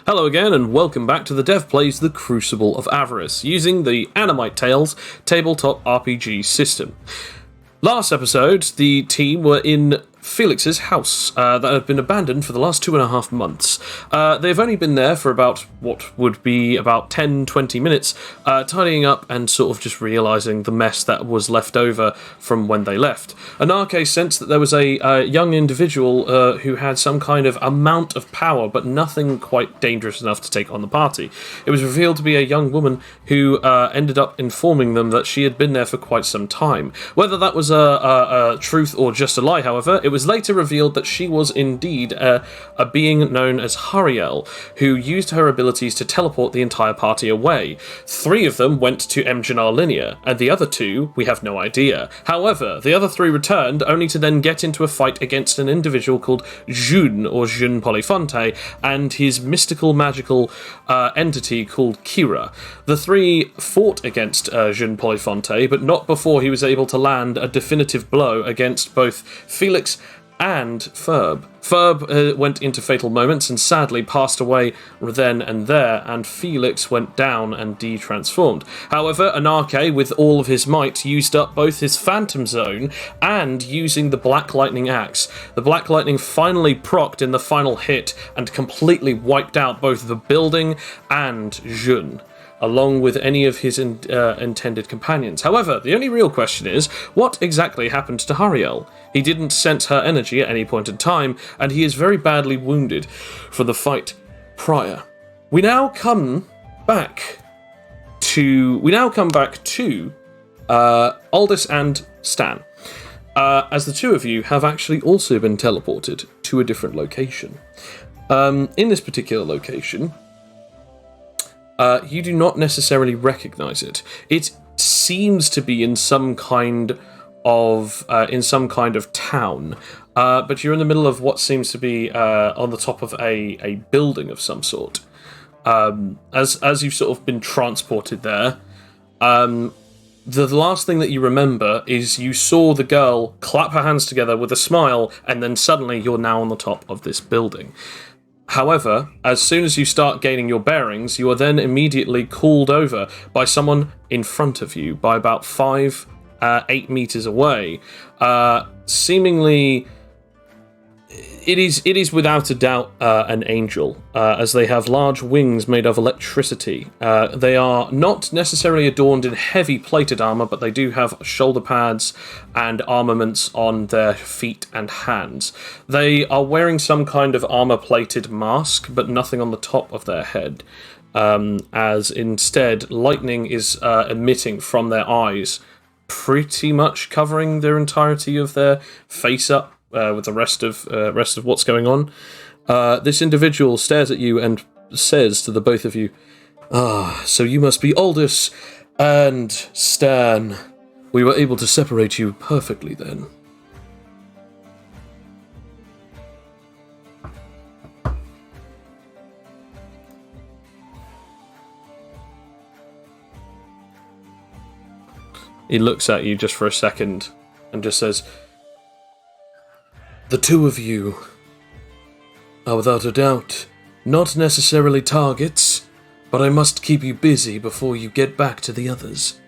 Hello again, and welcome back to the Dev Plays The Crucible of Avarice, using the Animite Tales tabletop RPG system. Last episode, the team were in Felix's house that had been abandoned for the last 2.5 months. They've only been there for about what would be about 10-20 minutes, tidying up and sort of just realising the mess that was left over from when they left. Anarche sensed that there was a young individual who had some kind of amount of power, but nothing quite dangerous enough to take on the party. It was revealed to be a young woman who ended up informing them that she had been there for quite some time. Whether that was a truth or just a lie, however, it was later revealed that she was indeed a being known as Hariel, who used her abilities to teleport the entire party away. 3 of them went to Mjanar Linear, and the other 2, we have no idea. However, the other 3 returned, only to then get into a fight against an individual called June, or Jeune Polyphonte, and his mystical magical entity called Kira. The 3 fought against Jeune Polyphonte, but not before he was able to land a definitive blow against both Felix and Ferb. Ferb went into fatal moments and sadly passed away then and there, and Felix went down and de-transformed. However, Anarche, with all of his might, used up both his Phantom Zone and using the Black Lightning Axe. The Black Lightning finally procced in the final hit and completely wiped out both the building and Jun, along with any of his intended companions. However, the only real question is, what exactly happened to Hariel? He didn't sense her energy at any point in time, and he is very badly wounded from the fight prior. We now come back to Aldous and Stan, as the 2 of you have actually also been teleported to a different location. In this particular location, you do not necessarily recognise it. It seems to be in some kind of town, but you're in the middle of what seems to be on the top of a building of some sort. As you've sort of been transported there, the last thing that you remember is you saw the girl clap her hands together with a smile, and then suddenly you're now on the top of this building. However, as soon as you start gaining your bearings, you are then immediately called over by someone in front of you, by about 8 meters away. Seemingly, it is without a doubt an angel, as they have large wings made of electricity. They are not necessarily adorned in heavy plated armor, but they do have shoulder pads and armaments on their feet and hands. They are wearing some kind of armor-plated mask, but nothing on the top of their head, as instead lightning is emitting from their eyes, pretty much covering their entirety of their face up with the rest of what's going on. This individual stares at you and says to the both of you, so you must be Aldous and Stan. We were able to separate you perfectly then. He looks at you just for a second and just says, the 2 of you are without a doubt not necessarily targets, but I must keep you busy before you get back to the others.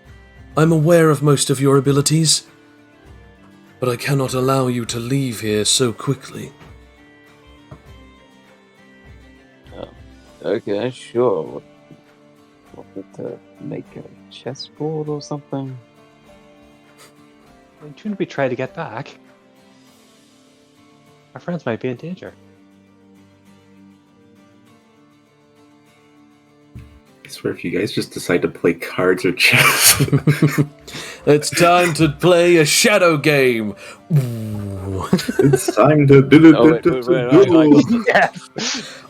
I'm aware of most of your abilities, but I cannot allow you to leave here so quickly. Oh, okay, sure. What to make a chessboard or something? Shouldn't we try to get back? Our friends might be in danger. I swear if you guys just decide to play cards or chess. It's time to play a shadow game. It's time to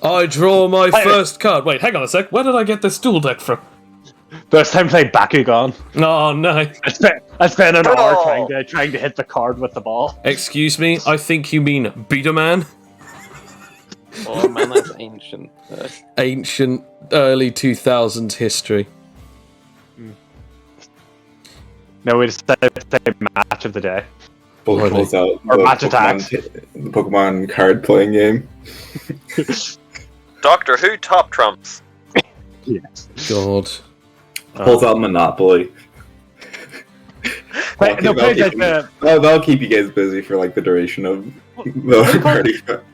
I draw my first card. Wait, hang on a sec. Where did I get this duel deck from? First time playing Bakugan. Oh, no. I spent an hour trying to hit the card with the ball. Excuse me, I think you mean Beaterman? Oh man, that's ancient. Ancient, early 2000s history. No, we just say match of the day. Bull pulls out or match attacks. The Pokemon card playing game. Doctor Who top trumps. Yes. God. Pulls out Monopoly. But, no, play like the, That'll keep you guys busy for like the duration of the party. what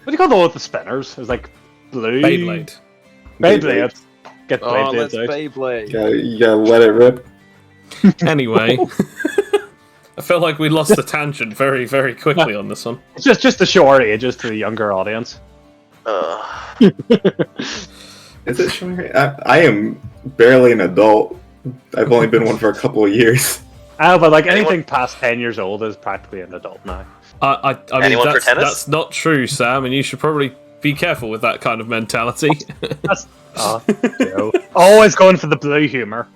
do you call the one with the spinners? It's like blue. Beyblade. Beyblade. Get Oh, Beyblades let's out. Beyblade. You gotta let it rip. Anyway. I felt like we lost the tangent very, very quickly on this one. It's just to show our ages to the younger audience. Is it showing? I am barely an adult. I've only been one for a couple of years. But like anything past 10 years old is practically an adult now. I mean, Anyone for that's, tennis? that's not true, Sam, and you should probably be careful with that kind of mentality. That's always going for the blue humor.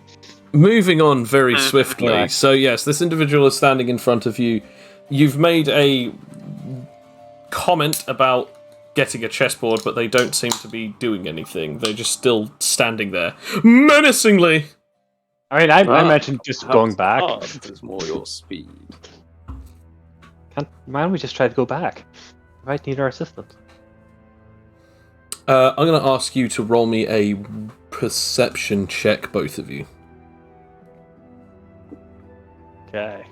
Moving on very swiftly. Right. So, yes, this individual is standing in front of you. You've made a comment about getting a chessboard, but they don't seem to be doing anything. They're just still standing there, menacingly. I mean, I mentioned just going back. There's more your speed. Why don't we just try to go back? We might need our assistance. I'm going to ask you to roll me a perception check, both of you. Okay.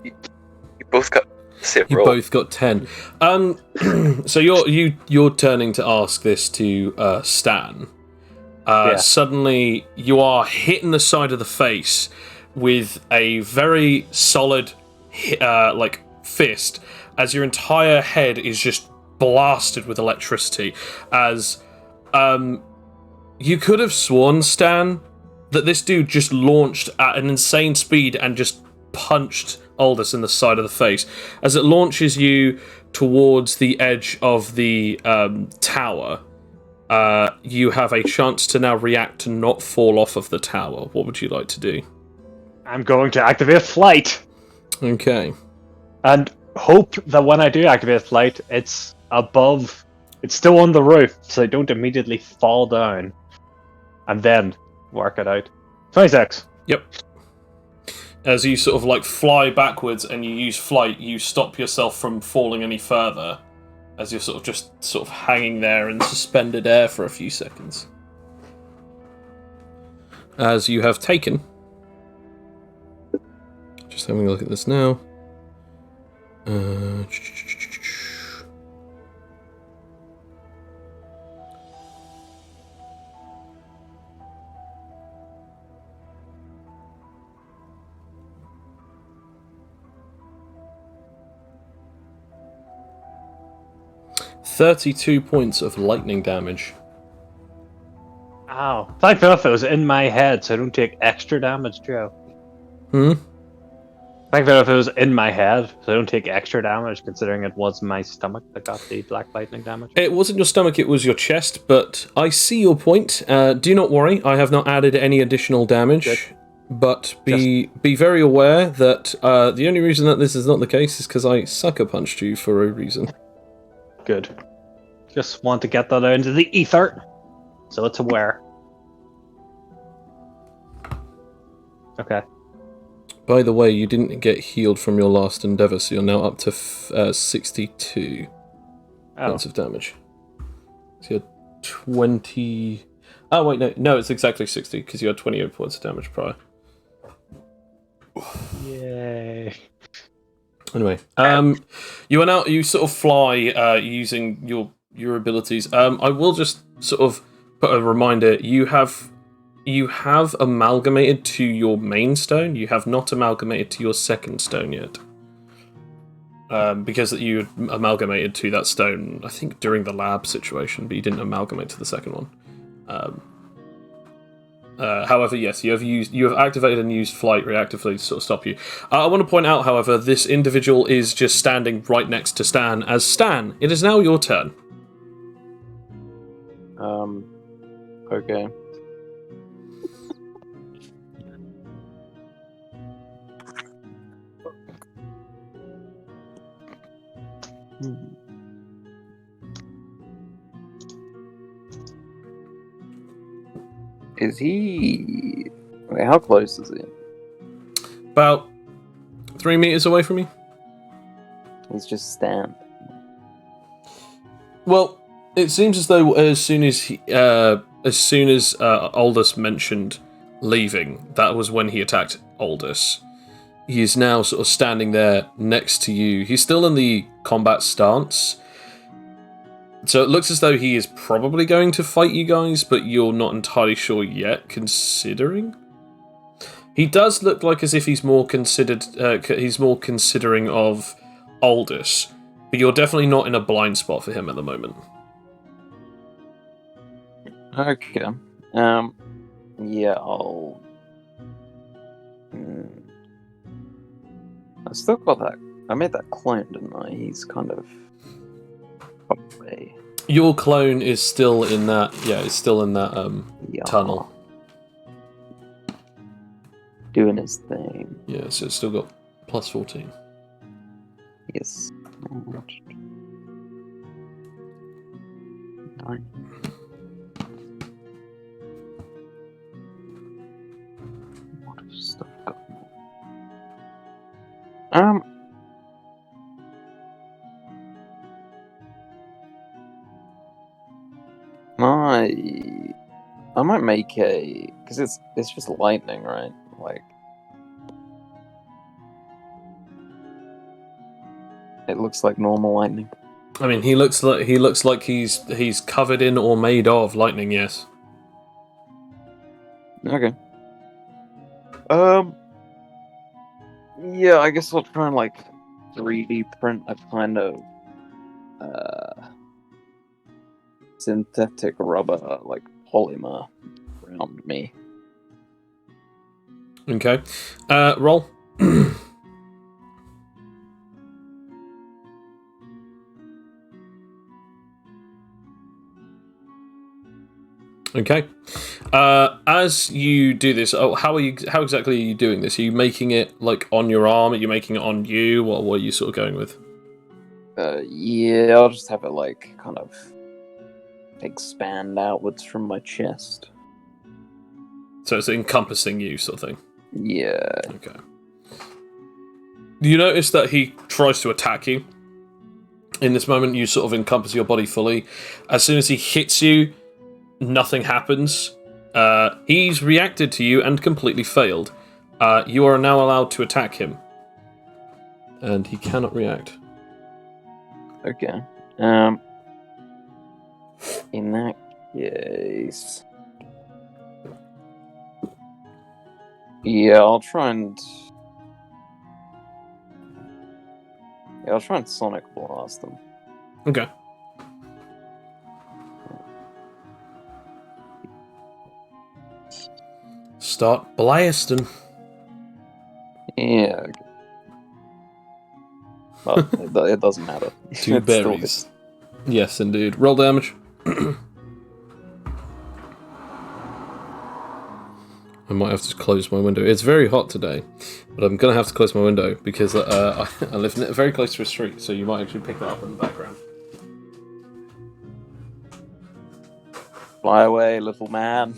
You both got save You roll. both got 10. So you're turning to ask this to Stan. Yeah. Suddenly, you are hit in the side of the face with a very solid, fist, as your entire head is just blasted with electricity. As you could have sworn, Stan, that this dude just launched at an insane speed and just punched Aldous in the side of the face. As it launches you towards the edge of the tower, you have a chance to now react to not fall off of the tower. What would you like to do? I'm going to activate flight Okay. and hope that when I do activate flight, it's above. It's still on the roof, so I don't immediately fall down, and then work it out. 26. Yep. As you sort of fly backwards and you use flight, you stop yourself from falling any further, as you're sort of hanging there in suspended air for a few seconds. As you have taken, just having a look at this now. 32 points of lightning damage. Ow. Thank enough it was in my head, so I don't take extra damage, Joe. Thank enough it was in my head, so I don't take extra damage, considering it was my stomach that got the black lightning damage. It wasn't your stomach, it was your chest, but I see your point. Do not worry, I have not added any additional damage. Good. But be very aware that the only reason that this is not the case is because I sucker punched you for a reason. Good. Just want to get that out into the ether, so it's aware. Okay. By the way, you didn't get healed from your last endeavour, so you're now up to 62 points of damage. So you're 20... Oh, wait, no, it's exactly 60, because you had 28 points of damage prior. Yay. Anyway, you sort of fly using your abilities. I will just sort of put a reminder. You have amalgamated to your main stone. You have not amalgamated to your second stone yet. Because you amalgamated to that stone, I think, during the lab situation, but you didn't amalgamate to the second one. However, yes, you have activated and used flight reactively to sort of stop you. I want to point out, however, this individual is just standing right next to Stan. As Stan, it is now your turn. Okay. Is he? Wait, how close is he? About 3 meters away from you. He's just standing. Well, it seems as though as soon as Aldous mentioned leaving, that was when he attacked Aldous. He is now sort of standing there next to you. He's still in the combat stance, so it looks as though he is probably going to fight you guys, but you're not entirely sure yet, considering. He does look like as if he's more considering of Aldous, but you're definitely not in a blind spot for him at the moment. Okay. Yeah, I'll. I still got that. I made that clone, didn't I? He's kind of away. Your clone is still in that. Yeah, it's still in that Yeah. tunnel. Doing his thing. Yeah, so it's still got plus 14. Yes. 9. What is stuff got? I might make a, because it's just lightning, right? Like, it looks like normal lightning. I mean, he looks like he's covered in or made of lightning. Yes. Okay. Yeah, I guess I'll try and like 3D print a kind of synthetic rubber, like polymer, around me. Okay. Roll. Okay. As you do this, how exactly are you doing this? Are you making it like on your arm? Are you making it on you? What are you sort of going with? Yeah, I'll just have it like kind of expand outwards from my chest. So it's encompassing you, sort of thing. Yeah. Okay. You notice that he tries to attack you. In this moment, you sort of encompass your body fully. As soon as he hits you, nothing happens. He's reacted to you and completely failed. You are now allowed to attack him. And he cannot react. Okay. In that case, yeah, I'll try and Sonic Blast them. Okay. Start blasting. Yeah. Well, it doesn't matter. 2 It's still- berries. Yes, indeed. Roll damage. I might have to close my window. It's very hot today, but I'm going to have to close my window because I live very close to a street, so you might actually pick that up in the background. Fly away, little man.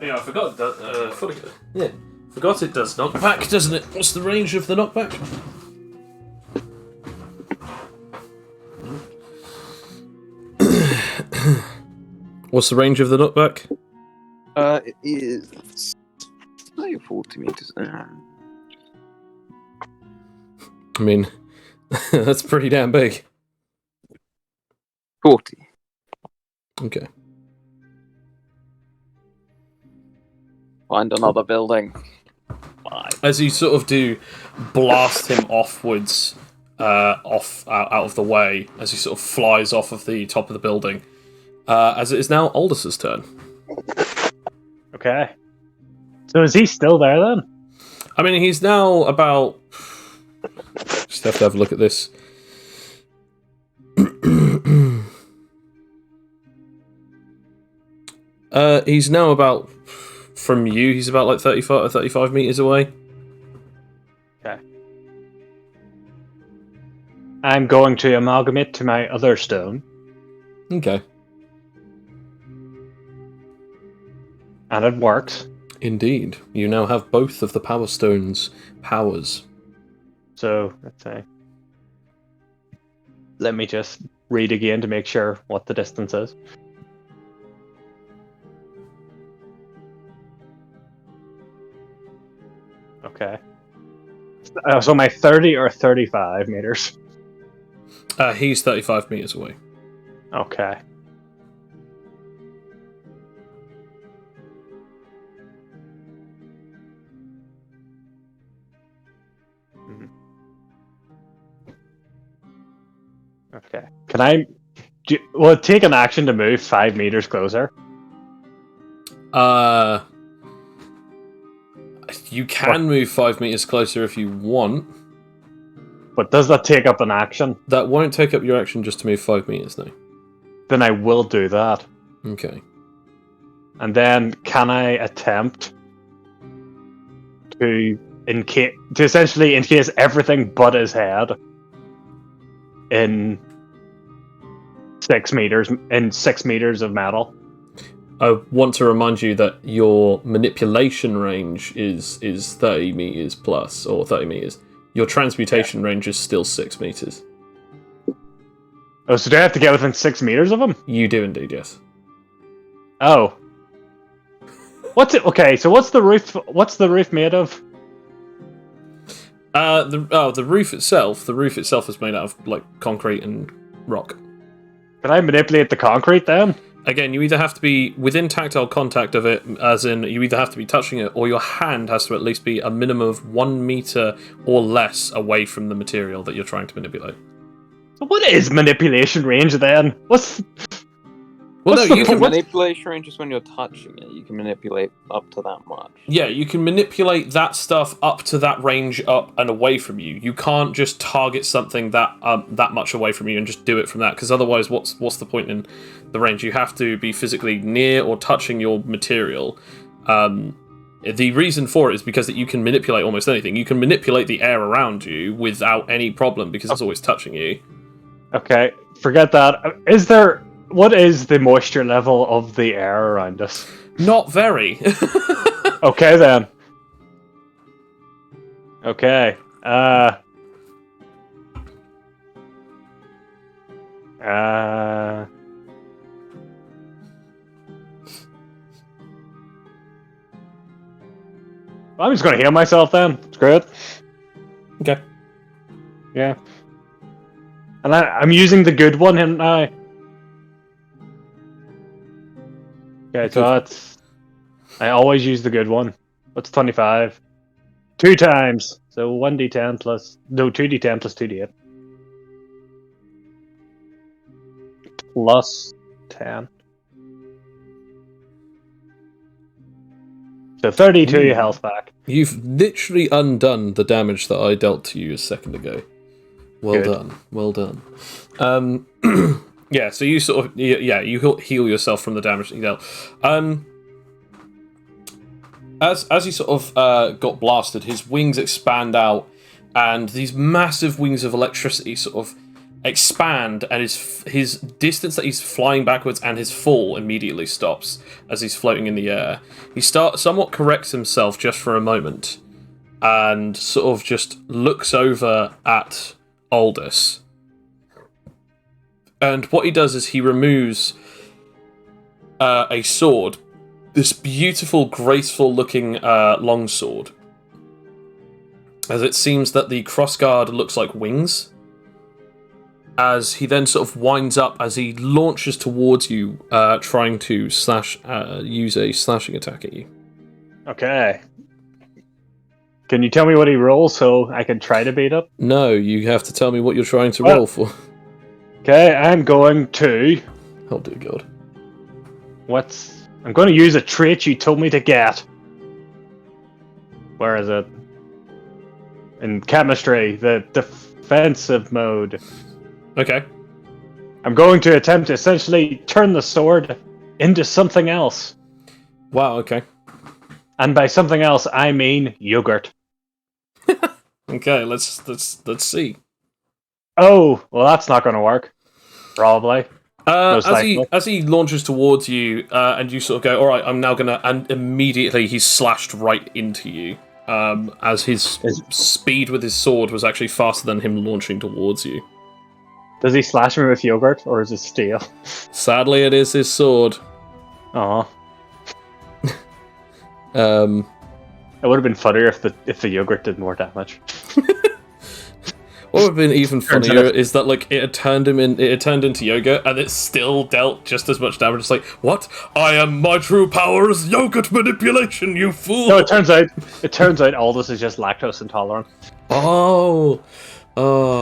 Yeah, I forgot. Forgot it does knockback, doesn't it? What's the range of the knockback? What's the range of the knockback? It is 40 meters. I mean, that's pretty damn big. 40. Okay. Find another building. Bye. As you sort of do, blast him offwards, out of the way, as he sort of flies off of the top of the building. As it is now Aldous' turn. Okay. So is he still there then? I mean, he's now about... Just have to have a look at this. He's now about... From you, he's about like 35 meters away. Okay. I'm going to amalgamate to my other stone. Okay. And it works. Indeed. You now have both of the Power Stone's powers. So, let's say. Let me just read again to make sure what the distance is. Okay. So my 30 or 35 meters? He's 35 meters away. Okay. Mhm. Okay. Can I... Will it take an action to move 5 meters closer? You can move 5 meters closer if you want. But does that take up an action? That won't take up your action just to move 5 meters, no. Then I will do that. Okay. And then can I attempt to essentially encase everything but his head in 6 meters of metal? I want to remind you that your manipulation range is 30 meters plus, or 30 meters. Your transmutation range is still 6 meters. Oh, so do I have to get within 6 meters of him? You do indeed, yes. Oh. What's it? Okay, so what's the roof? What's the roof made of? The roof itself. The roof itself is made out of like concrete and rock. Can I manipulate the concrete then? Again, you either have to be within tactile contact of it, as in you either have to be touching it, or your hand has to at least be a minimum of 1 meter or less away from the material that you're trying to manipulate. So what is manipulation range then? Well, no, you can manipulation range is when you're touching it. You can manipulate up to that much. Yeah, you can manipulate that stuff up to that range, up and away from you. You can't just target something that much away from you and just do it from that, because otherwise, what's the point in the range? You have to be physically near or touching your material. The reason for it is because that you can manipulate almost anything. You can manipulate the air around you without any problem because it's always touching you. Okay, forget that. What is the moisture level of the air around us? Not very. Okay then. Okay. I'm just gonna heal myself then. Screw it. Okay. Yeah. And I'm using the good one, haven't I? Okay, so that's... I always use the good one. What's 25? 2 times. So 1d10 plus... No, 2d10 plus 2d8. Plus 10. So 32 health back. You've literally undone the damage that I dealt to you a second ago. Well Good. done. Well done. Yeah, so you sort of... Yeah, you heal yourself from the damage that you dealt. As he sort of got blasted, his wings expand out, and these massive wings of electricity sort of expand, and his distance that he's flying backwards and his fall immediately stops as he's floating in the air. He somewhat corrects himself just for a moment, and sort of just looks over at Aldous. And what he does is he removes a sword, this beautiful, graceful-looking longsword, as it seems that the crossguard looks like wings. As he then sort of winds up as he launches towards you, trying to use a slashing attack at you. Okay. Can you tell me what he rolls so I can try to beat up? No, you have to tell me what you're trying to roll for. Okay, I'm going to... Oh dear God. I'm going to use a trait you told me to get. Where is it? In chemistry, the defensive mode. Okay. I'm going to attempt to essentially turn the sword into something else. Wow, okay. And by something else, I mean yogurt. Okay, let's see. Oh, well, that's not going to work. Probably. Most likely. As he launches towards you, and you sort of go, all right, I'm now gonna, and immediately he's slashed right into you. As his speed with his sword was actually faster than him launching towards you. Does he slash me with yogurt, or is it steel? Sadly, it is his sword. Aw. Um, It would have been funnier if the yogurt did more damage. what would have been even Turns funnier out- is that like it had turned into yogurt, and it still dealt just as much damage. It's like, what? My true power is yogurt manipulation, you fool! No, it turns out Aldous is just lactose intolerant. Oh,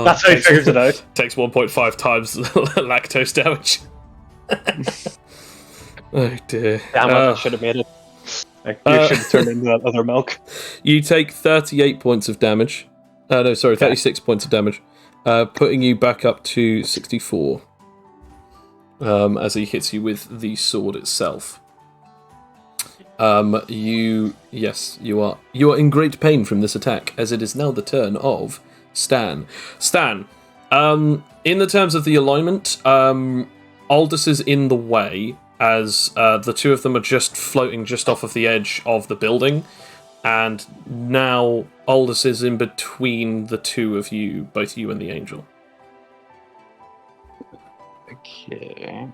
That's how he figures it out. Takes 1.5 times lactose damage. Oh dear. Damn it, I should have made it. Like, you should have turned into that other milk. You take 38 points of damage. No, sorry, 36 points of damage, putting you back up to 64. As he hits you with the sword itself. You are in great pain from this attack, as it is now the turn of Stan. Stan, in the terms of the alignment, Aldous is in the way, as the two of them are just floating just off of the edge of the building, and now Aldous is in between the two of you, both you and the angel. Okay.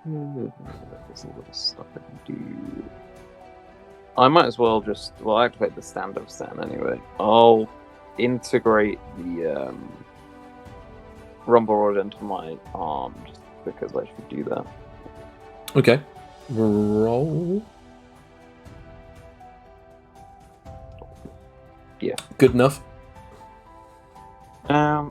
There's a lot of stuff I can do. I might as well just activate the stand-up stand anyway. I'll integrate the rumble rod into my arm just because I should do that. Okay. Roll. Yeah. Good enough. Hmm.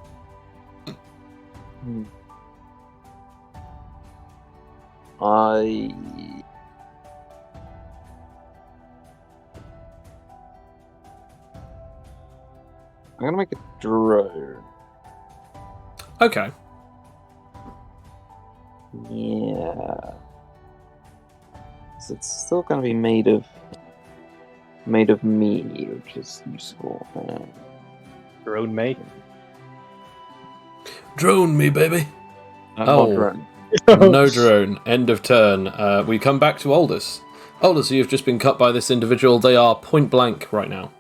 I'm gonna make a drone. Okay. Yeah. So it's still gonna be made of me, which is useful. Your own mate. Drone me, baby. Not drone. No drone. End of turn. We come back to Aldous. Aldous, you've just been cut by this individual. They are point blank right now.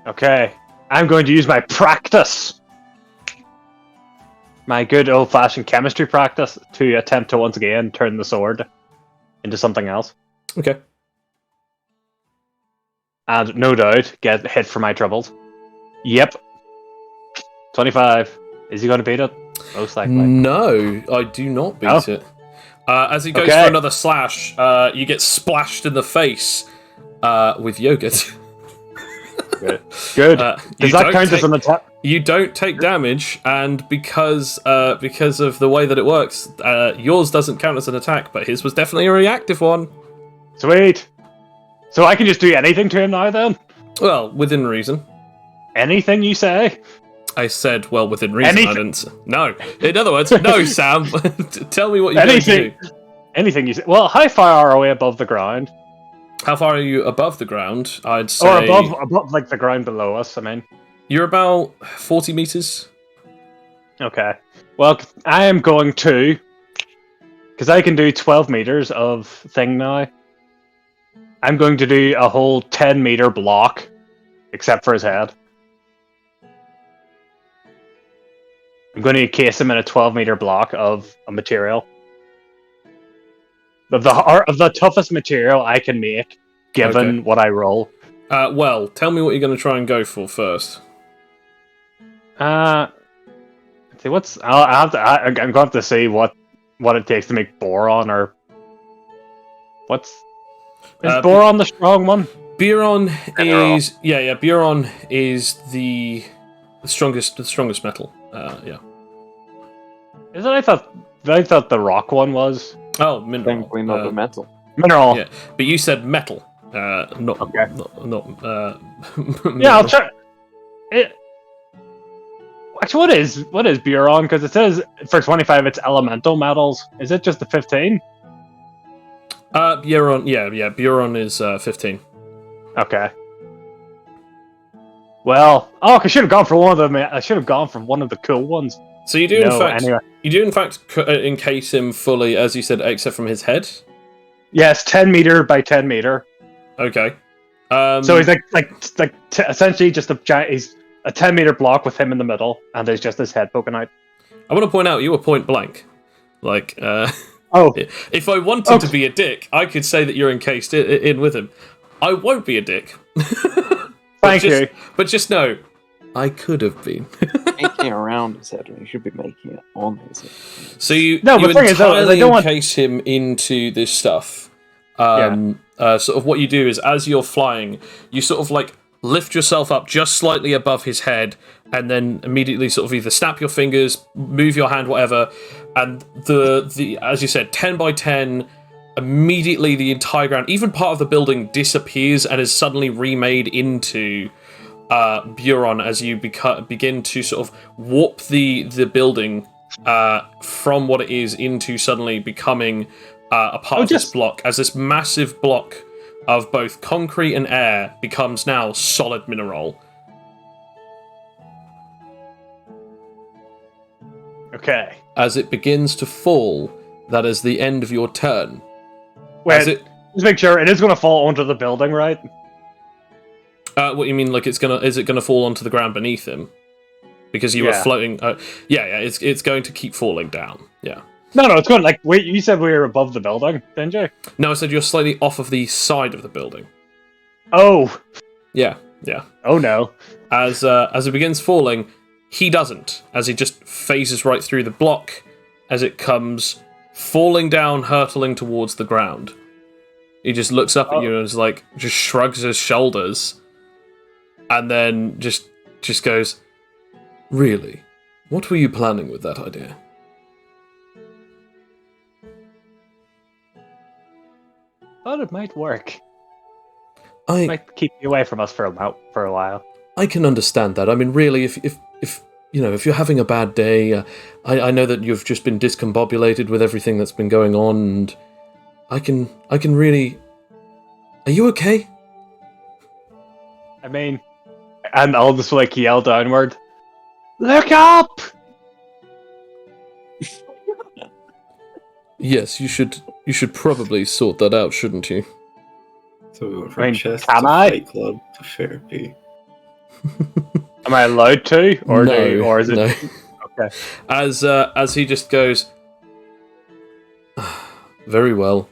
Okay. I'm going to use my practice. My good old-fashioned chemistry practice to attempt to once again turn the sword into something else. Okay. And no doubt get hit for my troubles. Yep. 25. Is he going to beat it? Most likely. No, I do not beat it. As he goes Okay. for another slash, you get splashed in the face with yogurt. Good. You Does that don't count as take- an attack? You don't take damage, and because of the way that it works, yours doesn't count as an attack, but his was definitely a reactive one. Sweet. So I can just do anything to him now then? Well, within reason. Anything you say? I said, well, within reason. Anything- I didn't. No. In other words, no, Sam. Tell me what you're going to Anything. do. Anything you say. Well, how far are we above the ground? How far are you above the ground? I'd say Or above like the ground below us, I mean. you're about 40 meters. Okay. Well, I am going to, because I can do 12 meters of thing now. I'm going to do a whole 10-meter block, except for his head. I'm going to encase him in a 12-meter block of a material. Of the toughest material I can make, given Okay. what I roll. Well, tell me what you're going to try and go for first. See what's I'm going to have to see what it takes to make boron, or what's is boron the strong one? Boron Mineral. is Boron is the strongest metal. Yeah. Is it? I thought the rock one was Oh, I mineral. think we know the metal. mineral. Yeah, but you said metal. Not Okay. not Yeah, I'll try. It. Actually, what is boron? Because it says for 25 it's elemental metals. Is it just the 15? Boron. Yeah. Boron is 15. Okay. Well, I should have gone for one of them. I should have gone for one of the cool ones. So you do, Anyway. you do in fact encase him fully, as you said, except from his head. Yes, 10 meter by 10 meter. Okay. So he's essentially just a giant. He's a 10-meter block with him in the middle, and there's just his head poking out. I want to point out you were point blank. Like, Oh, if I wanted to be a dick, I could say that you're encased in with him. I won't be a dick. thank you. But just know, I could have been. Making it around his head, and he should be making it on his head. So you No, but you the thing is, though, entirely they don't want- encase him into this stuff. Sort of what you do is, as you're flying, you sort of like lift yourself up just slightly above his head, and then immediately sort of either snap your fingers, move your hand, whatever, and the as you said, 10 by 10. Immediately, the entire ground, even part of the building, disappears and is suddenly remade into Buron as you begin to sort of warp the building from what it is into suddenly becoming a part of this block, as this massive block of both concrete and air becomes now solid mineral. Okay. As it begins to fall, that is the end of your turn. Wait, just make sure it is going to fall onto the building, right? What you mean? Like is it gonna fall onto the ground beneath him? Because you were floating. It's going to keep falling down. Yeah. No, it's going like wait. You said we were above the building, didn't you? No, I said you're slightly off of the side of the building. Oh. Yeah. Oh no. As it begins falling, he doesn't. As he just phases right through the block, as it comes falling down, hurtling towards the ground. He just looks up at you and is like, just shrugs his shoulders, and then just goes, "Really? What were you planning with that idea?" Thought it might work. I Might keep you away from us for a while. I can understand that. I mean, really, if you know, if you're having a bad day, I know that you've just been discombobulated with everything that's been going on, and I can really. Are you okay? I mean, and I'll just like yell downward. Look up! Yes, you should probably sort that out, shouldn't you? So we went from chess can to I? Fight Club to therapy. Am I allowed to, or No, or is it? no. Okay. As he just goes, very well.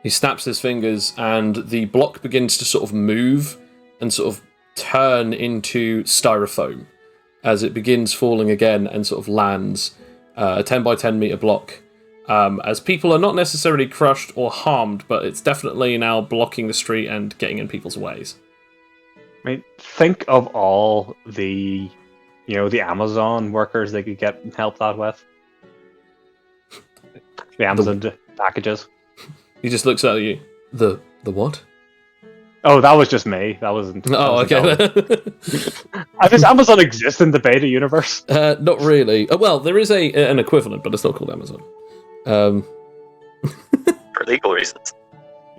He snaps his fingers, and the block begins to sort of move and sort of turn into styrofoam as it begins falling again and sort of lands a 10 by 10 meter block. As people are not necessarily crushed or harmed, but it's definitely now blocking the street and getting in people's ways. I mean, think of all the, the Amazon workers they could get help that with. The Amazon packages. He just looks at you. The what? Oh, that was just me. That wasn't. Oh, okay. Does Amazon exist in the beta universe? Not really. Well, there is an equivalent, but it's not called Amazon. For legal reasons.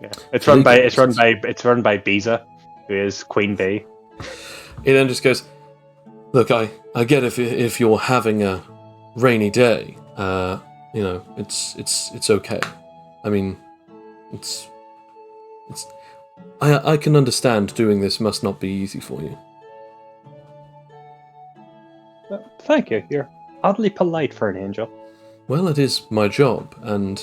Yeah, it's run by Biza, who is Queen Bee. He then just goes, "Look, I get if you're having a rainy day. It's okay. I mean, it's I can understand doing this must not be easy for you." Thank you. You're oddly polite for an angel. Well, it is my job, and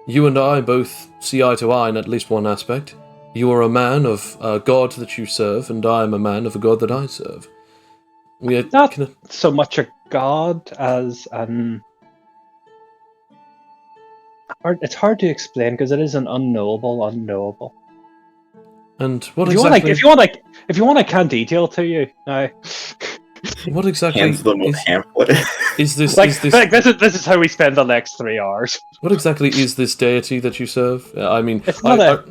you and I both see eye to eye in at least one aspect. You are a man of a god that you serve, and I am a man of a god that I serve. We are Not so much a god as an. It's hard to explain because it is an unknowable. And what If exactly? if you want, I can detail to you. What exactly Hands them a is, pamphlet. is this? This is how we spend the next 3 hours. What exactly is this deity that you serve? I mean, It's not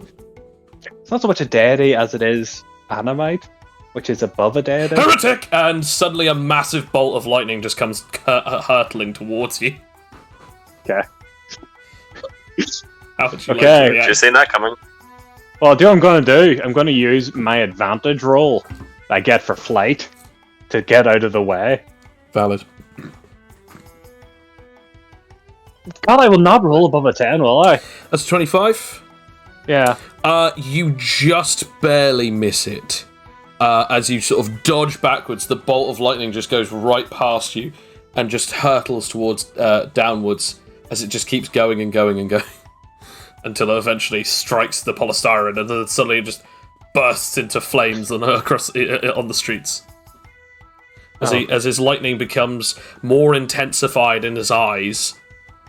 It's not so much a deity as it is Animite, which is above a deity. heretic! And suddenly a massive bolt of lightning just comes hurtling towards you. Okay. How would you like Okay. to Just seen that coming. Well, do what I'm going to do. I'm going to use my advantage roll I get for flight to get out of the way. Valid. God, I will not roll above a 10, will I? That's 25. Yeah. You just barely miss it. As you sort of dodge backwards, the bolt of lightning just goes right past you and just hurtles towards downwards as it just keeps going and going and going until it eventually strikes the polystyrene and then suddenly it just bursts into flames on the streets. As his lightning becomes more intensified in his eyes,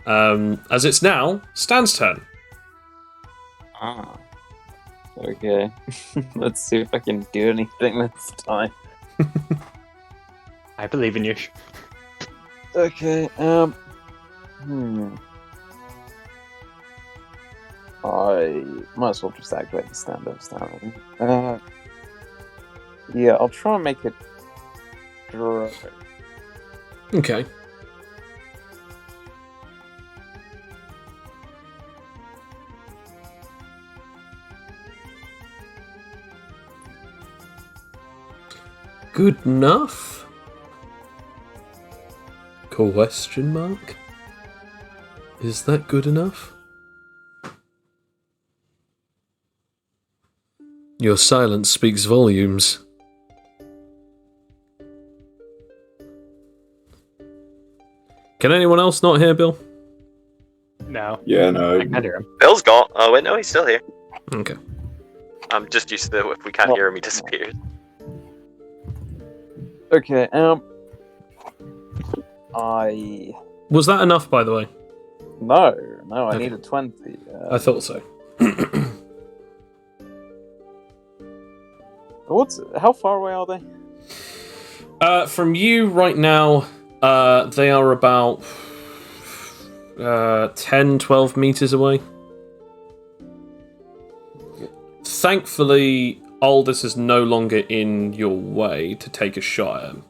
as it's now Stan's turn. Ah. Okay. Let's see if I can do anything this time. I believe in you. Okay, I might as well just activate the stand-up stamina. Yeah, I'll try and make it dry. Okay. Good enough? Question mark? Is that good enough? Your silence speaks volumes. Can anyone else not hear Bill? No. Yeah, no. I can't hear him. Bill's gone. Oh wait, no, he's still here. Okay. I'm just used to if we can't hear him, he disappears. Okay, I... Was that enough, by the way? No, I Okay. need a 20. I thought so. How far away are they? From you right now, they are about 10, 12 meters away. Thankfully, Aldous is no longer in your way to take a shot at him.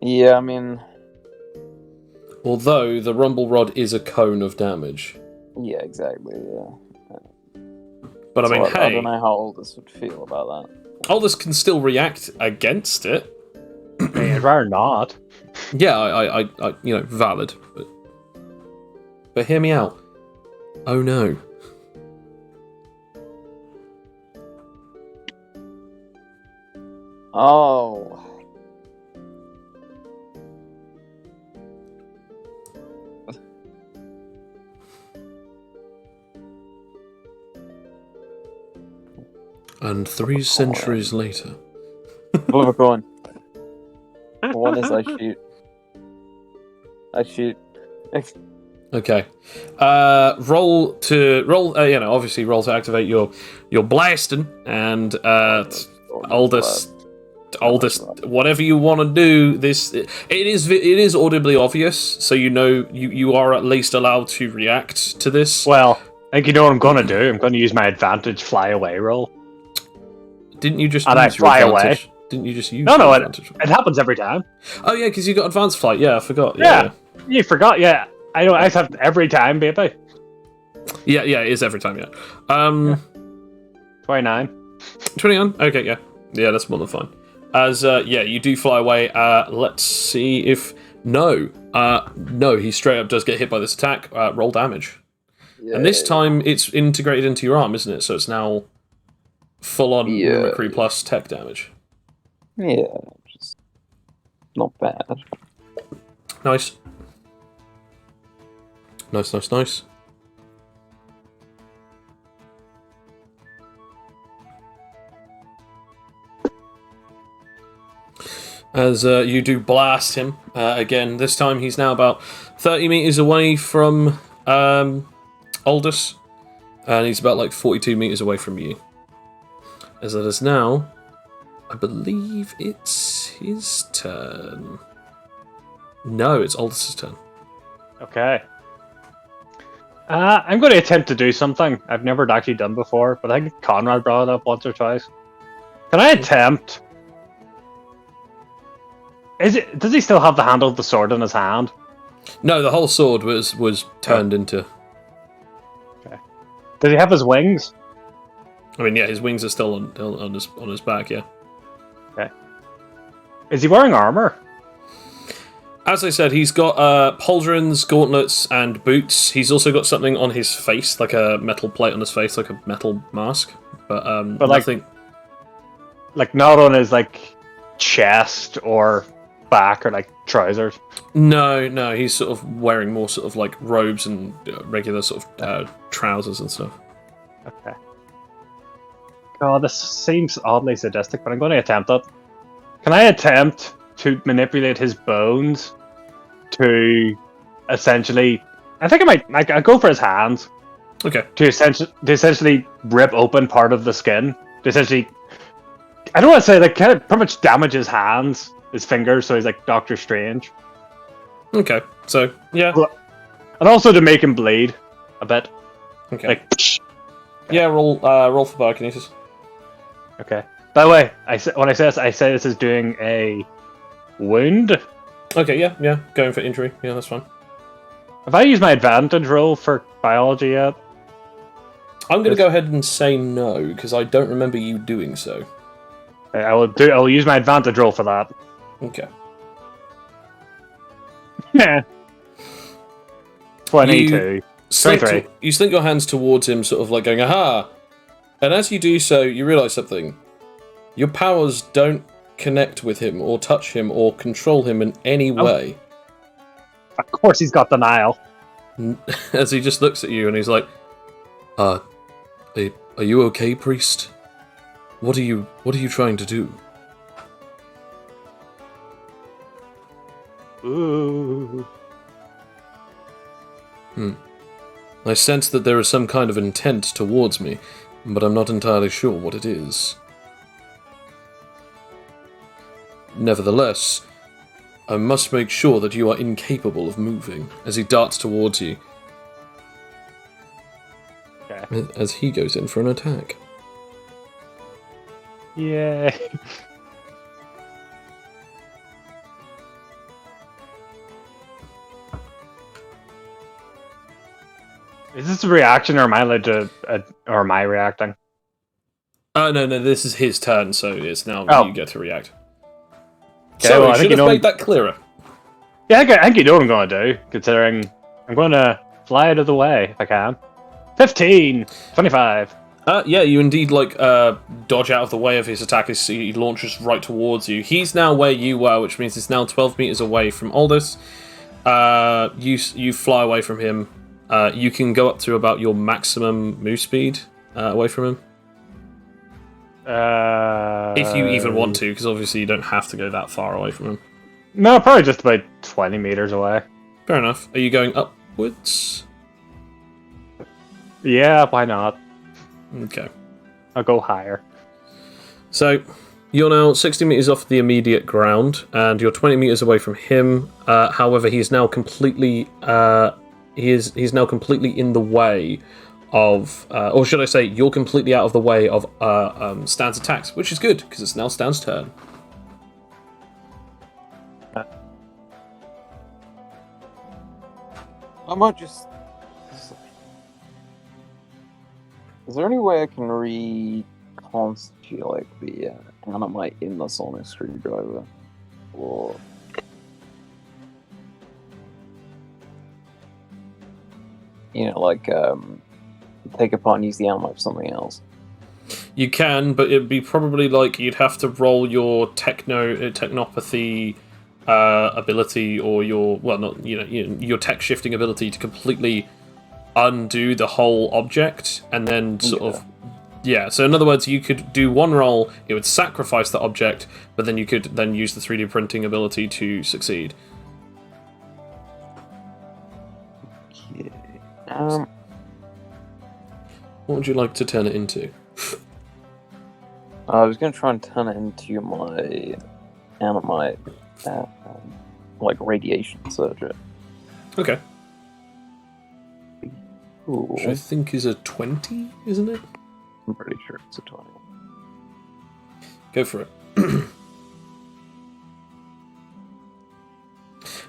Yeah, I mean... Although, the rumble rod is a cone of damage. Yeah, exactly, yeah. But I mean, I hey, don't know how Aldous would feel about that. Aldous can still react against it. I'd rather not. Yeah, I valid. But hear me out. Oh no. Oh. And 3 centuries later. Flip a coin. One is I shoot. I shoot. Okay. Obviously roll to activate your blasting and Aldous, whatever you want to do. It is audibly obvious, so you are at least allowed to react to this. Well, I think you know what I'm going to do. I'm going to use my advantage fly away roll. Didn't you just And use I fly your away. advantage? Didn't you just use No, your it advantage? happens every time. Oh yeah, because you got advanced flight. Yeah, I forgot. Yeah. You forgot, yeah. I know, I have every time, baby. Yeah, it is every time. Yeah. 29. 21. Okay, yeah, that's more than fine. As you do fly away. Let's see if no, he straight up does get hit by this attack. Roll damage, and this time it's integrated into your arm, isn't it? So it's now full on mimicry plus tech damage. Yeah, just not bad. Nice. Nice. As you do blast him, again, this time he's now about 30 meters away from Aldous, and he's about like 42 meters away from you. As it is now, I believe it's his turn. No, it's Aldous' turn. Okay. I'm going to attempt to do something I've never actually done before, but I think Conrad brought it up once or twice. Can I attempt? Does he still have the handle of the sword in his hand? No, the whole sword was turned into... Okay. Does he have his wings? I mean, yeah, his wings are still on his back, yeah. Okay. Is he wearing armor? As I said, he's got pauldrons, gauntlets, and boots. He's also got something on his face, like a metal plate on his face, like a metal mask. But nothing... Like, not on his, like, chest or back or, like, trousers? No, he's sort of wearing more sort of, like, robes and regular sort of trousers and stuff. Okay. God, this seems oddly sadistic, but I'm going to attempt it. Can I attempt to manipulate his bones to essentially... I think I go for his hands. Okay. To essentially rip open part of the skin. To essentially... I don't want to say, like, kind of pretty much damage his hands, his fingers, so he's like Doctor Strange. Okay, so, yeah. And also to make him bleed a bit. Okay. Like, yeah, roll for Biokinesis. okay. By the way, when I say this is doing a wound. Okay, yeah, going for injury. Yeah, that's fine. Have I used my advantage roll for biology yet? I'm going to go ahead and say no, because I don't remember you doing so. I'll use my advantage roll for that. Okay. Yeah. 22. 23. You slink your hands towards him, sort of like going, aha! And as you do so, you realise something. Your powers don't connect with him, or touch him, or control him in any way. Of course he's got denial. As he just looks at you and he's like, are you okay, priest? What are you trying to do? Ooh. I sense that there is some kind of intent towards me, but I'm not entirely sure what it is. Nevertheless, I must make sure that you are incapable of moving, as he darts towards you. Okay. As he goes in for an attack. Yeah. Is this a reaction, or am I allowed to, or am I reacting? No, this is his turn, so it's now you get to react. Okay, So well, I should have made that clearer. Yeah, I think you know what I'm going to do, considering I'm going to fly out of the way if I can. 15! 25. Yeah, you indeed, dodge out of the way of his attack as he launches right towards you. He's now where you were, which means he's now 12 meters away from Aldous. You fly away from him. You can go up to about your maximum move speed away from him. If you even want to, because obviously you don't have to go that far away from him. No, probably just about 20 meters away. Fair enough. Are you going upwards? Yeah, why not? Okay. I'll go higher. So, you're now 60 meters off the immediate ground, and you're 20 meters away from him. However, he's now completely he's now completely in the way of, or should I say, you're completely out of the way of Stan's attacks, which is good because it's now Stan's turn. I might just. Is there any way I can reconstitute like the animite in the sonic screwdriver, or take apart and use the animite for something else? You can, but it'd be probably you'd have to roll your technopathy ability, or your tech shifting ability to completely undo the whole object, and then so in other words, you could do one roll, it would sacrifice the object, but then you could then use the 3D printing ability to succeed. Okay. What would you like to turn it into? I was going to try and turn it into my animite, radiation surger. Okay. Cool. Which I think is a 20, isn't it? I'm pretty sure it's a 20. Go for it.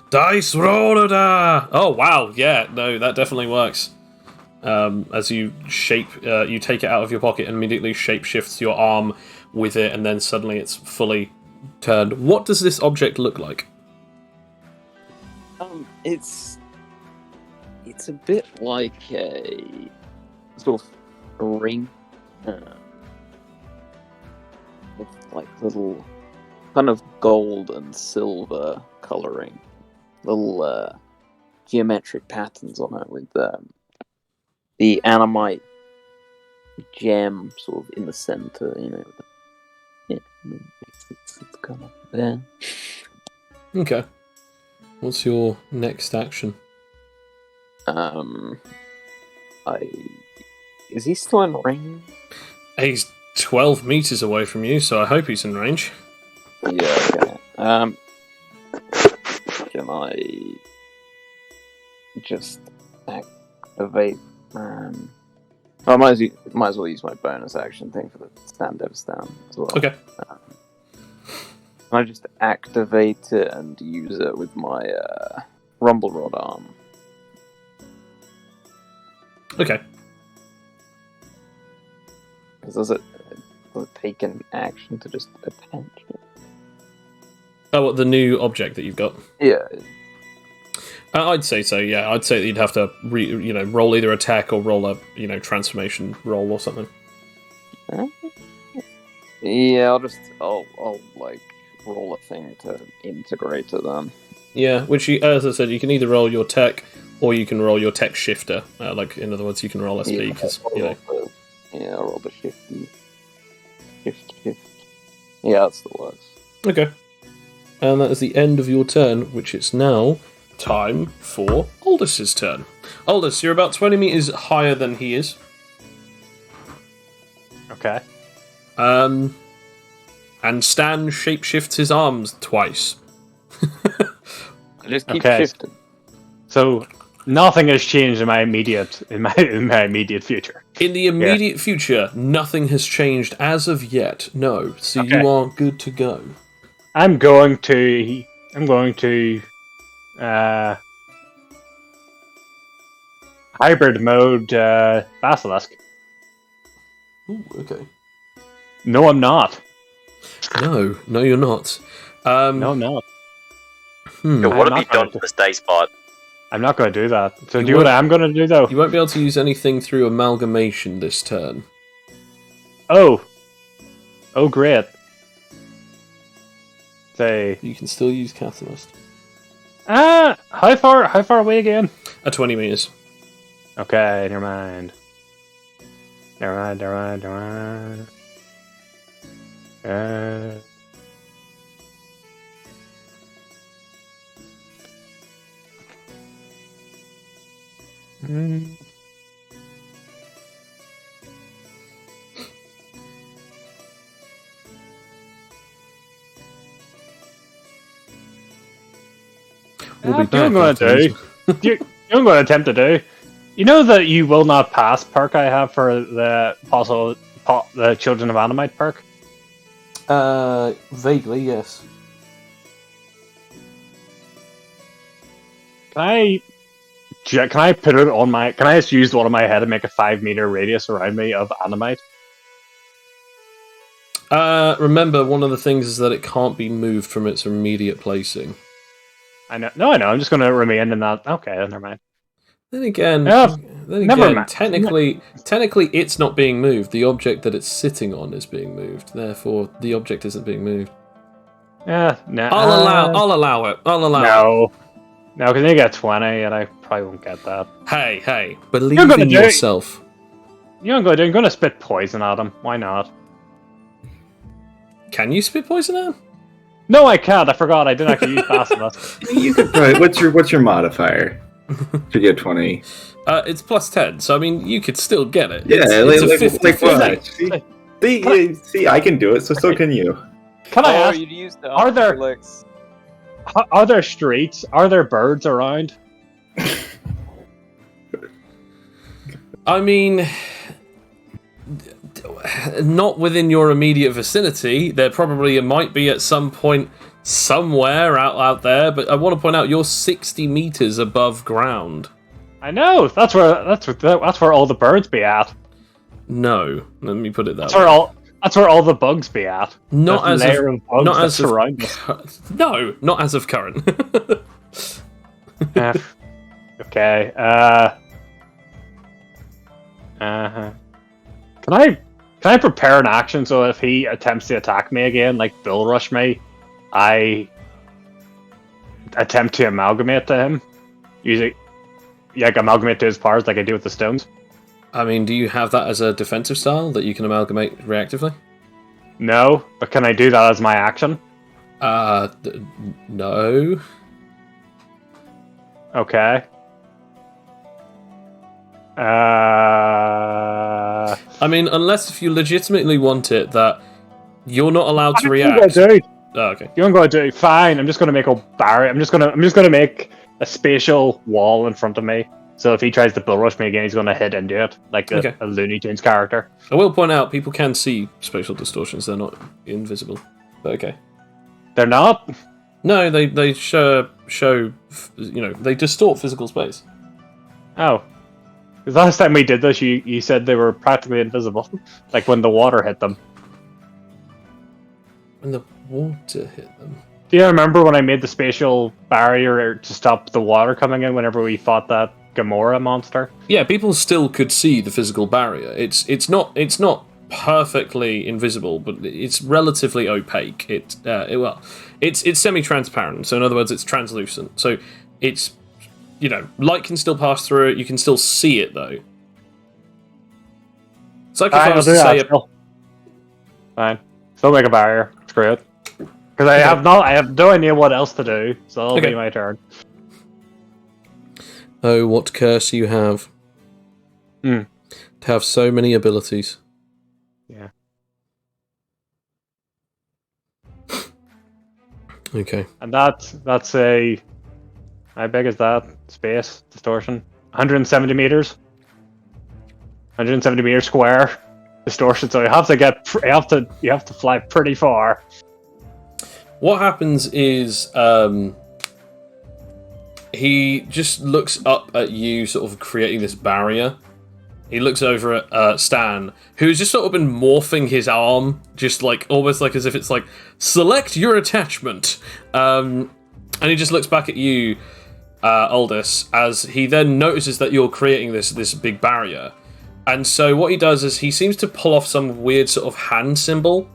Dice roller da! Oh wow, yeah, no, that definitely works. as you you take it out of your pocket and immediately shape shifts your arm with it, and then suddenly it's fully turned. What does this object look like? It's a bit like a sort of a ring with like little kind of gold and silver coloring, little geometric patterns on it with the animite gem sort of in the center, you know. Yeah, it's kind of there. Okay. What's your next action? Is he still in range? He's 12 meters away from you, so I hope he's in range. Yeah, okay. Can I just activate? I might as well use my bonus action thing for the stand as well. Okay. Can I just activate it and use it with my rumble rod arm? Okay. Because does it take an action to just attach it? Oh, what, the new object that you've got? Yeah. I'd say so. Yeah, I'd say that you'd have to roll either attack or roll a transformation roll or something. Yeah, I'll like roll a thing to integrate it then. Yeah, which as I said, you can either roll your tech or you can roll your tech shifter. Like in other words, you can roll SP because Yeah, I'll roll the shift. Yeah, that's the works. Okay. And that is the end of your turn, which it's now time for Aldous' turn. Aldous, you're about 20 meters higher than he is. Okay. And Stan shapeshifts his arms twice. Just keep Okay. shifting. So nothing has changed in my immediate future. In the immediate future, nothing has changed as of yet. No, so Okay. you are good to go. I'm going to hybrid mode Basilisk. Ooh, okay. No, I'm not. No, you're not. No, I'm not. Yo, what have I'm you not done going for this day spot? I'm not going to do that. So You do what won't- I'm going to do, though. You won't be able to use anything through amalgamation this turn. Oh, great. Say, You can still use Catalyst. how far away again? At 20 meters. Okay, never mind. We'll be You know what I'm back going to do? You know what I'm going to attempt to do? You know that you will not pass perk I have for the the Children of Animite perk? Vaguely, yes. Can I put it on my... Can I just use one of my head and make a 5-meter radius around me of Animite? Remember, one of the things is that it can't be moved from its immediate placing. I know. No, I know. I'm just going to remain in that... Okay, never mind. Then again, never mind. technically, it's not being moved. The object that it's sitting on is being moved. Therefore, the object isn't being moved. Yeah, no. I'll allow it. No, because you get 20, and I probably won't get that. Hey, believe You're gonna in do it. yourself. You know what I'm going to do? I'm going to spit poison at him. Why not? Can you spit poison at him? No, I can't. I forgot. I didn't actually use Basilisk. You could probably. What's your modifier to get 20? It's plus 10, so I mean, you could still get it. Yeah, it's a 50 what? See, I can do it, so can you. Can I ask? You'd use the are there- Felix. Are there streets? Are there birds around? I mean, not within your immediate vicinity. There probably might be at some point somewhere out there, but I want to point out you're 60 meters above ground. I know. That's where all the birds be at. No, let me put it that That's way. That's where all the bugs be at. Not That as layer of, of bugs not that as of surround us. no, not as of current. Okay. Can I prepare an action so if he attempts to attack me again, like bull rush me, I attempt to amalgamate to him, using amalgamate to his powers like I do with the stones? I mean, do you have that as a defensive style that you can amalgamate reactively? No, but can I do that as my action? No. Okay. I mean, unless if you legitimately want it, that you're not allowed to react. What do? Oh, okay. You aren't going to do fine. I'm just going to make a barrier. I'm just going to make a spatial wall in front of me. So if he tries to bull rush me again, he's going to hit into it like a Looney Tunes character. I will point out, people can see spatial distortions. They're not invisible. But okay. They're not? No, they show they distort physical space. Oh. Because last time we did this, you said they were practically invisible. Like when the water hit them. When the water hit them. Do you remember when I made the spatial barrier to stop the water coming in whenever we fought that Gamora monster? Yeah, people still could see the physical barrier. It's not perfectly invisible, but it's relatively opaque. It's semi-transparent. So in other words, it's translucent. So it's light can still pass through it. You can still see it though. It's like if I was to say Fine. Still make a barrier. Screw it. Because I have no idea what else to do, so it'll be my turn. Oh, what curse you have. To have so many abilities. Yeah. Okay. And that's a... How big is that? Space distortion? 170 meters? 170 meters square distortion, so you have to fly pretty far. What happens is he just looks up at you, sort of creating this barrier. He looks over at Stan, who's just sort of been morphing his arm, just like almost like as if it's like, select your attachment. And he just looks back at you, Aldous, as he then notices that you're creating this big barrier. And so what he does is he seems to pull off some weird sort of hand symbol,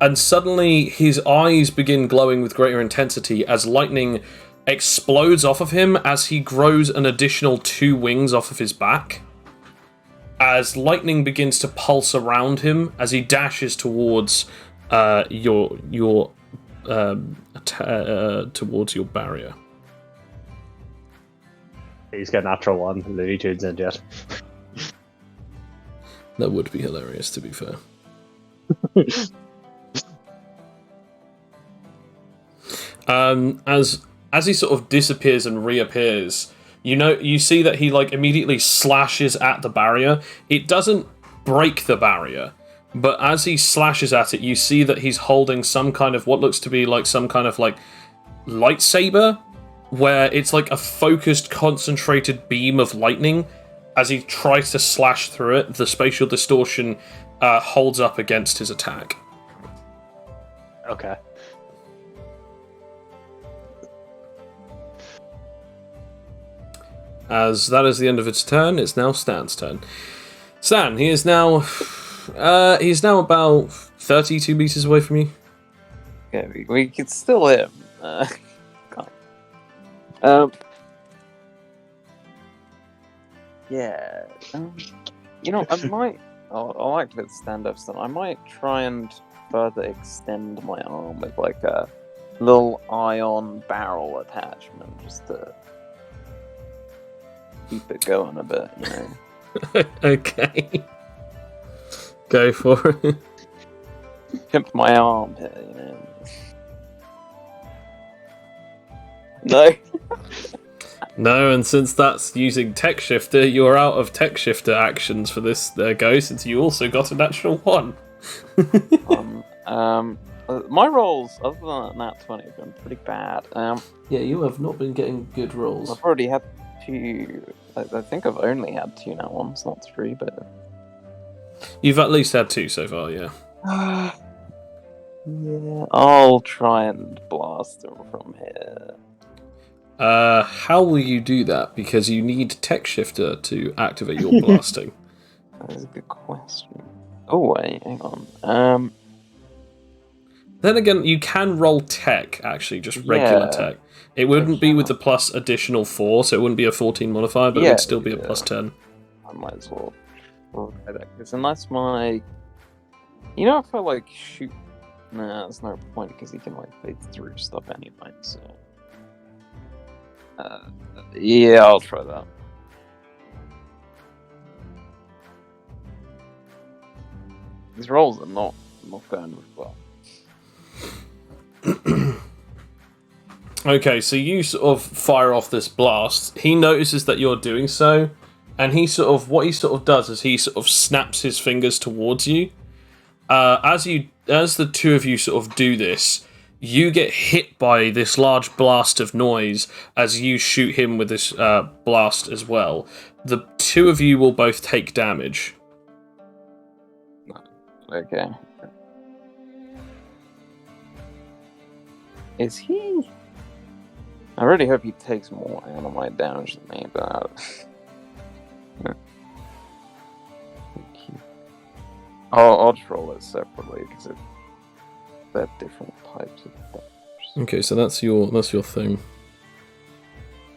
and suddenly his eyes begin glowing with greater intensity as lightning explodes off of him as he grows an additional 2 wings off of his back. As lightning begins to pulse around him as he dashes towards towards your barrier. He's got natural 1. Looney Tunes in yet. That would be hilarious, to be fair. As he sort of disappears and reappears, you see that he like immediately slashes at the barrier. It doesn't break the barrier, but as he slashes at it, you see that he's holding some kind of what looks to be like some kind of like lightsaber, where it's like a focused, concentrated beam of lightning. As he tries to slash through it, the spatial distortion holds up against his attack. Okay. As that is the end of its turn, it's now Stan's turn. Stan, he's now about 32 meters away from you. Yeah, we can still hit him. Yeah. I might. I'll activate the stand-up stun. I might try and further extend my arm with like a little ion barrel attachment, just to keep it going a bit, Okay. Go for it. Pimp my arm here, No. No, and since that's using Tech Shifter, you're out of Tech Shifter actions for this go, since you also got a natural 1. My rolls, other than that 20, have been pretty bad. Yeah, you have not been getting good rolls. I've already had 2 I think I've only had 2 now ones, not 3, but... You've at least had 2 so far, yeah. Yeah, I'll try and blast them from here. How will you do that? Because you need Tech Shifter to activate your blasting. That is a good question. Oh, wait, hang on. Then again, you can roll Tech, actually, just regular Yeah. Tech. It wouldn't be with the plus additional 4, so it wouldn't be a 14 modifier, but it would still be a plus 10. I might as well try that, because unless my... You know, if I, like, shoot... Nah, there's no point, because he can, like, fade through stuff anyway, so... yeah, I'll try that. These rolls are not going well. Okay, so you sort of fire off this blast. He notices that you're doing so, and what he does is he sort of snaps his fingers towards you. As the two of you sort of do this, you get hit by this large blast of noise as you shoot him with this blast as well. The two of you will both take damage. Okay. Is he... I really hope he takes more animite damage than me, but... I'll just roll it separately, because they're different types of damage. Okay, so that's your thing.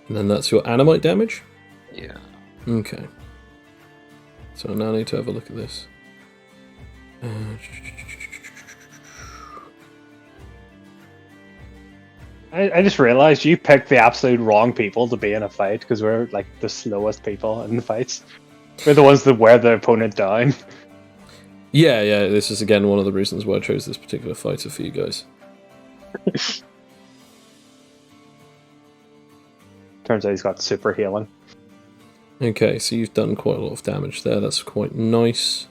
And then that's your animite damage? Yeah. Okay. So now I need to have a look at this. I just realized you picked the absolute wrong people to be in a fight, because we're like the slowest people in the fights. We're the ones that wear the opponent down. Yeah, this is again one of the reasons why I chose this particular fighter for you guys. Turns out he's got super healing. Okay, so you've done quite a lot of damage there, that's quite nice.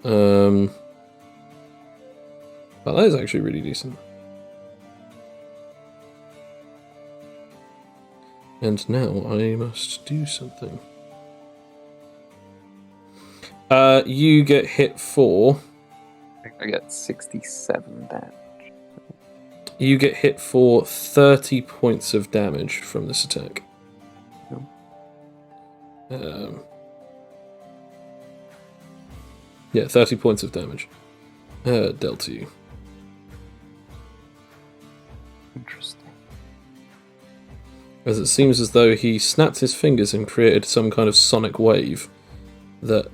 Well, that is actually really decent. And now I must do something. You get hit for... I think I get 67 damage. You get hit for 30 points of damage from this attack. Yeah, 30 points of damage. Dealt to you. Interesting. As it seems as though he snapped his fingers and created some kind of sonic wave that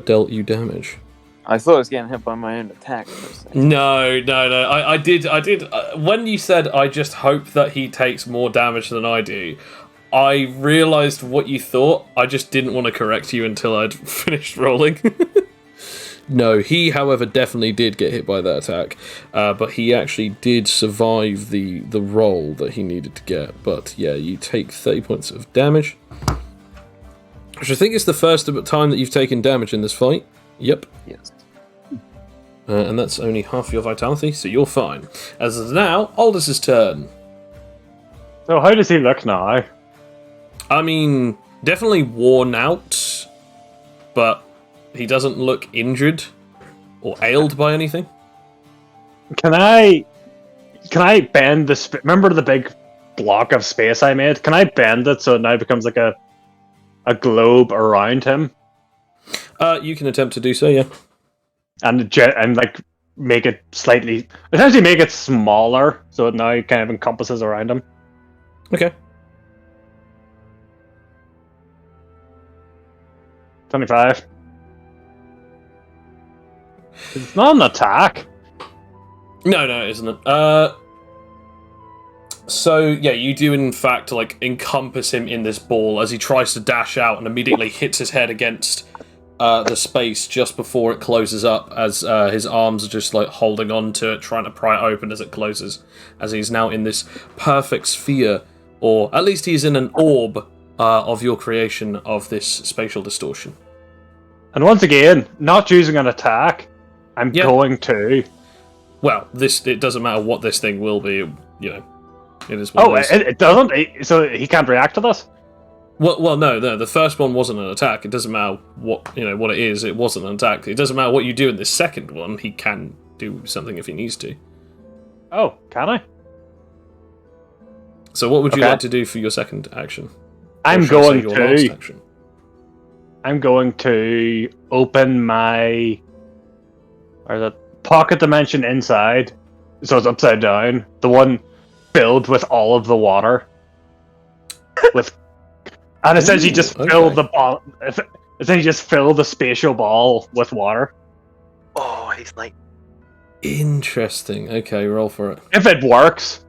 dealt you damage. I thought I was getting hit by my own attack for a second. No. I did. When you said, I just hope that he takes more damage than I do, I realised what you thought. I just didn't want to correct you until I'd finished rolling. No, he, however, definitely did get hit by that attack, but he actually did survive the roll that he needed to get. But yeah, you take 30 points of damage, which I think is the first time that you've taken damage in this fight. Yep. Yes. And that's only half your vitality, so you're fine. As of now, Aldous' turn. So how does he look now? I mean, definitely worn out, but he doesn't look injured or ailed by anything. Can I bend the... Remember the big block of space I made? Can I bend it so it now becomes like a globe around him? You can attempt to do so, yeah. And like make it slightly... Essentially make it smaller so it now kind of encompasses around him. Okay. 25. It's not an attack. No, it isn't it? So, yeah, you do in fact, like, encompass him in this ball as he tries to dash out and immediately hits his head against the space just before it closes up, as his arms are just, like, holding on to it, trying to pry it open as it closes, as he's now in this perfect sphere, or at least he's in an orb of your creation of this spatial distortion. And once again, not using an attack, I'm going to... Well, it doesn't matter what this thing will be, you know. It is what it is. It doesn't? So he can't react to this? Well, no. The first one wasn't an attack. It doesn't matter what what it is. It wasn't an attack. It doesn't matter what you do in this second one. He can do something if he needs to. Oh, can I? So, what would you Okay. like to do for your second action? I'm Or should I say going your last to. action? I'm going to open my. Or the pocket dimension inside, so it's upside down. The one filled with all of the water. And essentially Ooh, just okay. fill the ball. Essentially just fill the spatial ball with water. Oh, he's like, Interesting. Okay, roll for it. If it works.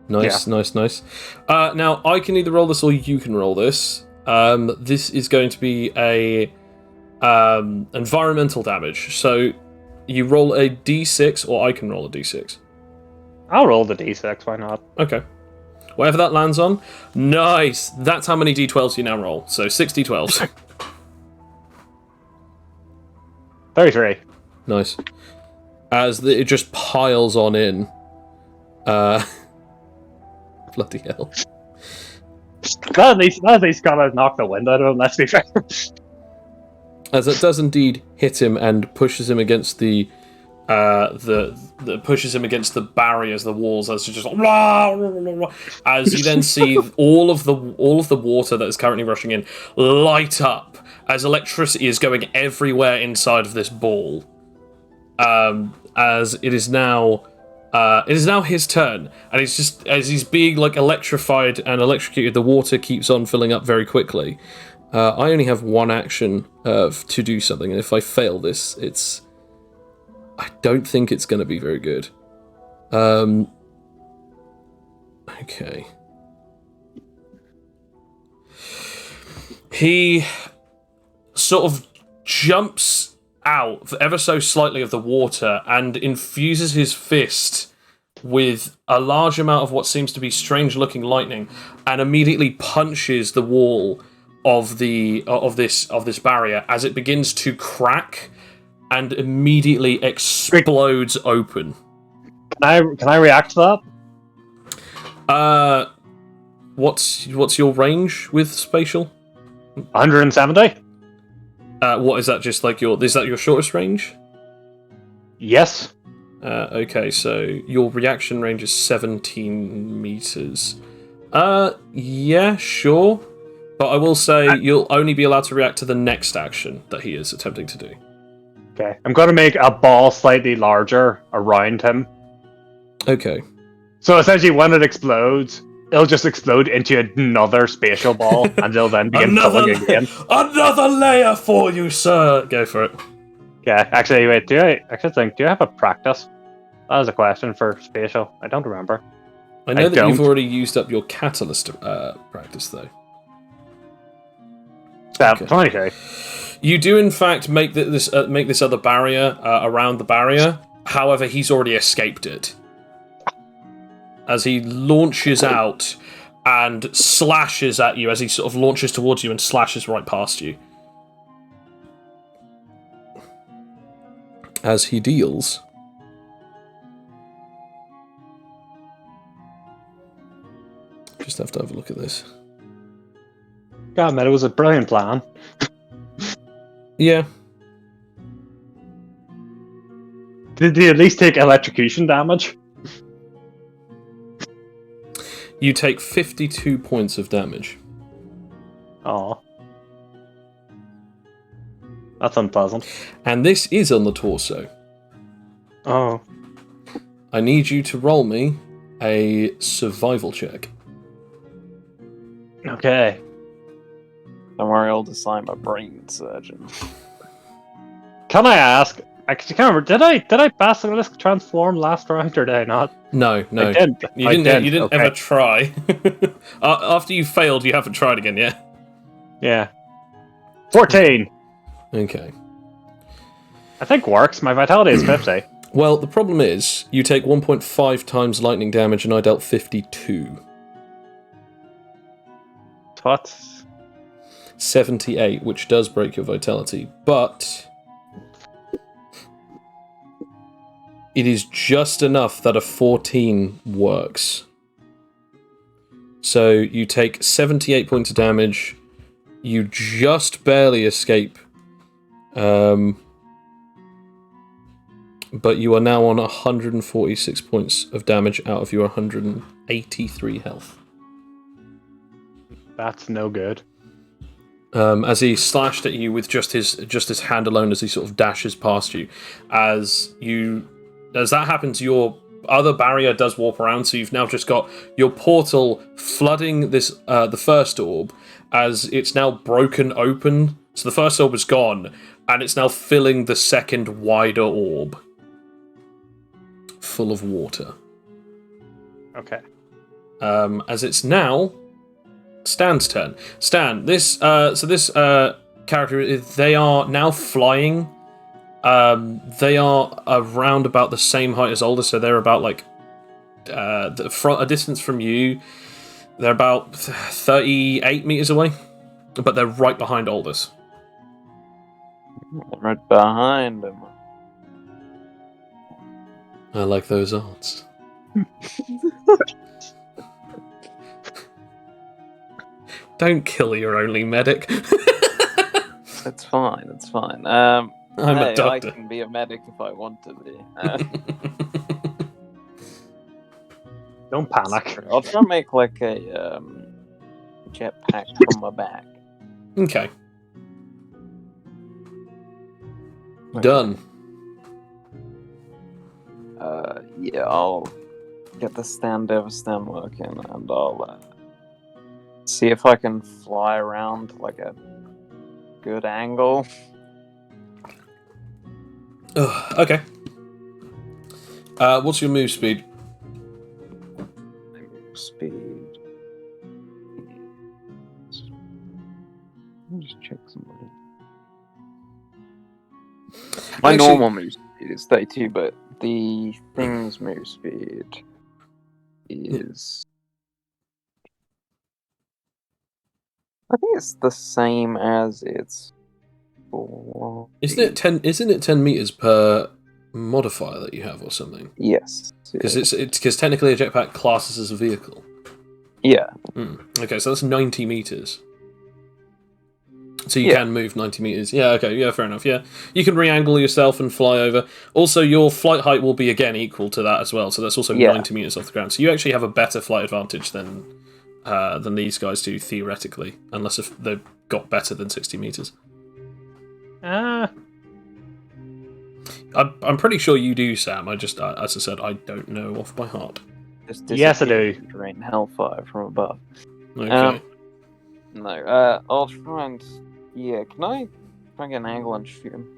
Nice. Now, I can either roll this or you can roll this. This is going to be a environmental damage. So you roll a d6, or I can roll a d6. I'll roll the d6, why not? Okay. Whatever that lands on. Nice. That's how many d12s you now roll. So 6 d12s. 33. Nice. As it just piles on in. Bloody hell. That at least gotta knock the wind out of him, let's be fair. As it does indeed hit him and pushes him against the pushes him against the barriers, the walls, as just as you then see all of the water that is currently rushing in light up as electricity is going everywhere inside of this ball. As it is now his turn, and it's just as he's being like electrified and electrocuted, the water keeps on filling up very quickly. I only have one action to do something, and if I fail this, I don't think it's going to be very good. Okay. He sort of jumps out ever so slightly of the water and infuses his fist with a large amount of what seems to be strange-looking lightning, and immediately punches the wall of this barrier as it begins to crack and immediately explodes open. Can I react to that? What's your range with spatial? 170? What is that? Just like is that your shortest range? Yes. Okay, so your reaction range is 17 meters. Yeah, sure. But I will say you'll only be allowed to react to the next action that he is attempting to do. Okay. I'm gonna make a ball slightly larger around him. Okay. So essentially when it explodes, it'll just explode into another spatial ball, and they'll then begin filling again. Another layer for you, sir! Go for it. Yeah, actually, wait, do I have a practice? That was a question for spatial. I don't remember. I know I that you've don't. already used up your catalyst practice, though. That, Okay. 23. You do, in fact, make this other barrier around the barrier. However, he's already escaped it. As he launches out and slashes at you, as he sort of launches towards you and slashes right past you. As he deals... Just have to have a look at this. God, man, it was a brilliant plan. Yeah. Did he at least take electrocution damage? You take 52 points of damage. Oh. That's unpleasant. And this is on the torso. Oh. I need you to roll me a survival check. Okay. Don't worry, I'll decide my brain surgeon. Can I ask? I can't remember. Did I basilisk transform last round or did I not? No. I did. You didn't okay. ever try. After you failed, you haven't tried again, yeah? Yeah. 14. Okay. I think works. My vitality is 50. Well, the problem is, you take 1.5 times lightning damage and I dealt 52. What? 78, which does break your vitality, but... it is just enough that a 14 works. So you take 78 points of damage. You just barely escape. But you are now on 146 points of damage out of your 183 health. That's no good. As he slashed at you with just his hand alone, as he sort of dashes past you, as that happens, your other barrier does warp around, so you've now just got your portal flooding this the first orb, as it's now broken open. So the first orb is gone, and it's now filling the second wider orb, full of water. Okay. As it's now Stan's turn. Stan, this character, they are now flying. They are around about the same height as Aldous, so they're about like a distance from you. They're about 38 meters away, but they're right behind Aldous. Right behind him. I like those odds. Don't kill your only medic. It's fine. It's fine. I'm a doctor. I can be a medic if I want to be. Don't panic. I'll try and make like a jetpack from my back. Okay. Done. Yeah, I'll get the stand working, and I'll see if I can fly around like a good angle. Okay. What's your move speed? Speed. I'll just check somebody. My normal move speed is 32, but the thing's move speed is. I think it's the same as its. Isn't it 10? Isn't it 10 meters per modifier that you have, or something? Yes. Because it's because technically a jetpack classes as a vehicle. Yeah. Okay, so that's 90 meters. So you can move 90 meters. Yeah, okay, yeah, fair enough. Yeah, you can re-angle yourself and fly over. Also, your flight height will be again equal to that as well. So that's also 90 meters off the ground. So you actually have a better flight advantage than these guys do theoretically, unless if they've got better than 60 meters. I'm pretty sure you do, Sam. I just, as I said, I don't know off by heart. Yes, I do. Drain hellfire from above. Okay. No, I'll try and. Yeah, can I try and get an angle and shoot him?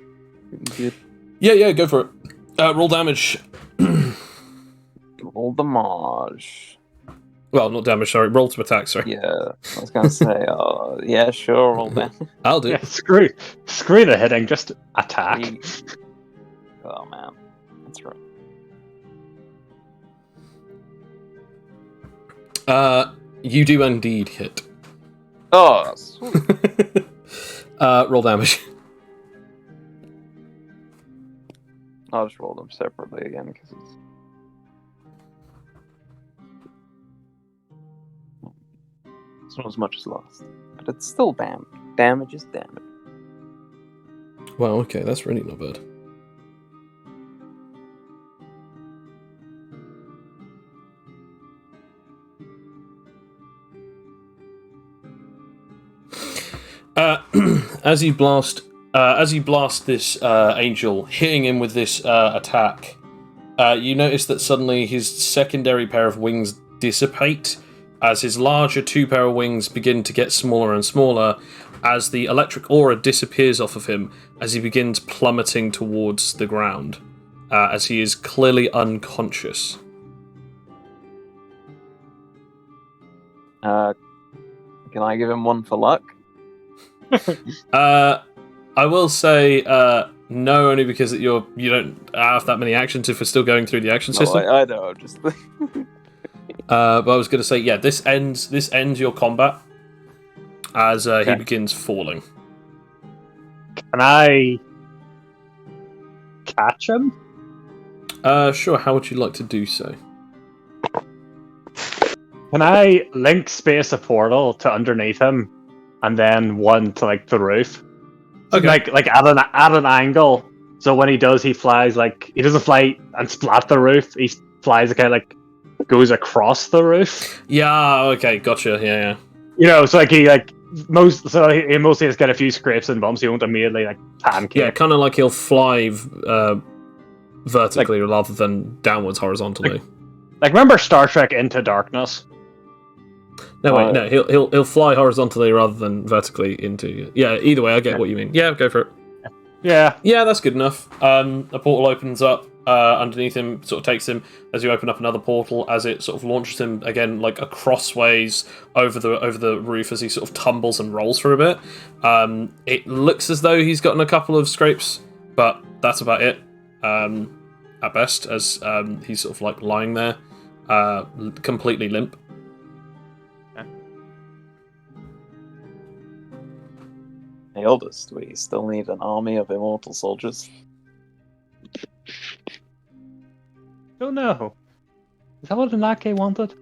Good. Yeah, go for it. Roll damage. Roll damage. Well, not damage, sorry. Roll to attack, sorry. Yeah, I was gonna say, yeah, sure, roll damage. I'll do. Yeah, screw the hitting, just attack. Oh man, that's right. You do indeed hit. Oh, sweet. Roll damage. I'll just roll them separately again because it's not as much as last, but it's still damage. Damage is damage. Wow, okay, that's really not bad. As you blast this angel, hitting him with this attack, you notice that suddenly his secondary pair of wings dissipate, as his larger two pair of wings begin to get smaller and smaller, as the electric aura disappears off of him, as he begins plummeting towards the ground, as he is clearly unconscious. Can I give him one for luck? I will say no, only because you don't have that many actions if we're still going through the action system. I know, just. But I was going to say, yeah, this ends your combat as he begins falling. Can I catch him? Sure. How would you like to do so? Can I link space a portal to underneath him, and then one to like the roof? Okay. Like at an angle. So when he does, he flies like he doesn't fly and splat the roof. He flies kind of like goes across the roof. Yeah. Okay. Gotcha. Yeah. You know, so like he mostly just get a few scrapes and bumps. He won't immediately like pancake. Yeah. Kind of like he'll fly vertically rather than downwards horizontally. Like remember Star Trek Into Darkness? No, wait, no. He'll fly horizontally rather than vertically into. Yeah. Either way, I get what you mean. Yeah. Go for it. Yeah. Yeah, that's good enough. A portal opens up underneath him, sort of takes him as you open up another portal, as it sort of launches him again, like crossways over the roof as he sort of tumbles and rolls for a bit. It looks as though he's gotten a couple of scrapes, but that's about it. At best, as he's sort of like lying there, completely limp. Hey, Eldest, we still need an army of immortal soldiers. Don't know. Is that what Anake wanted?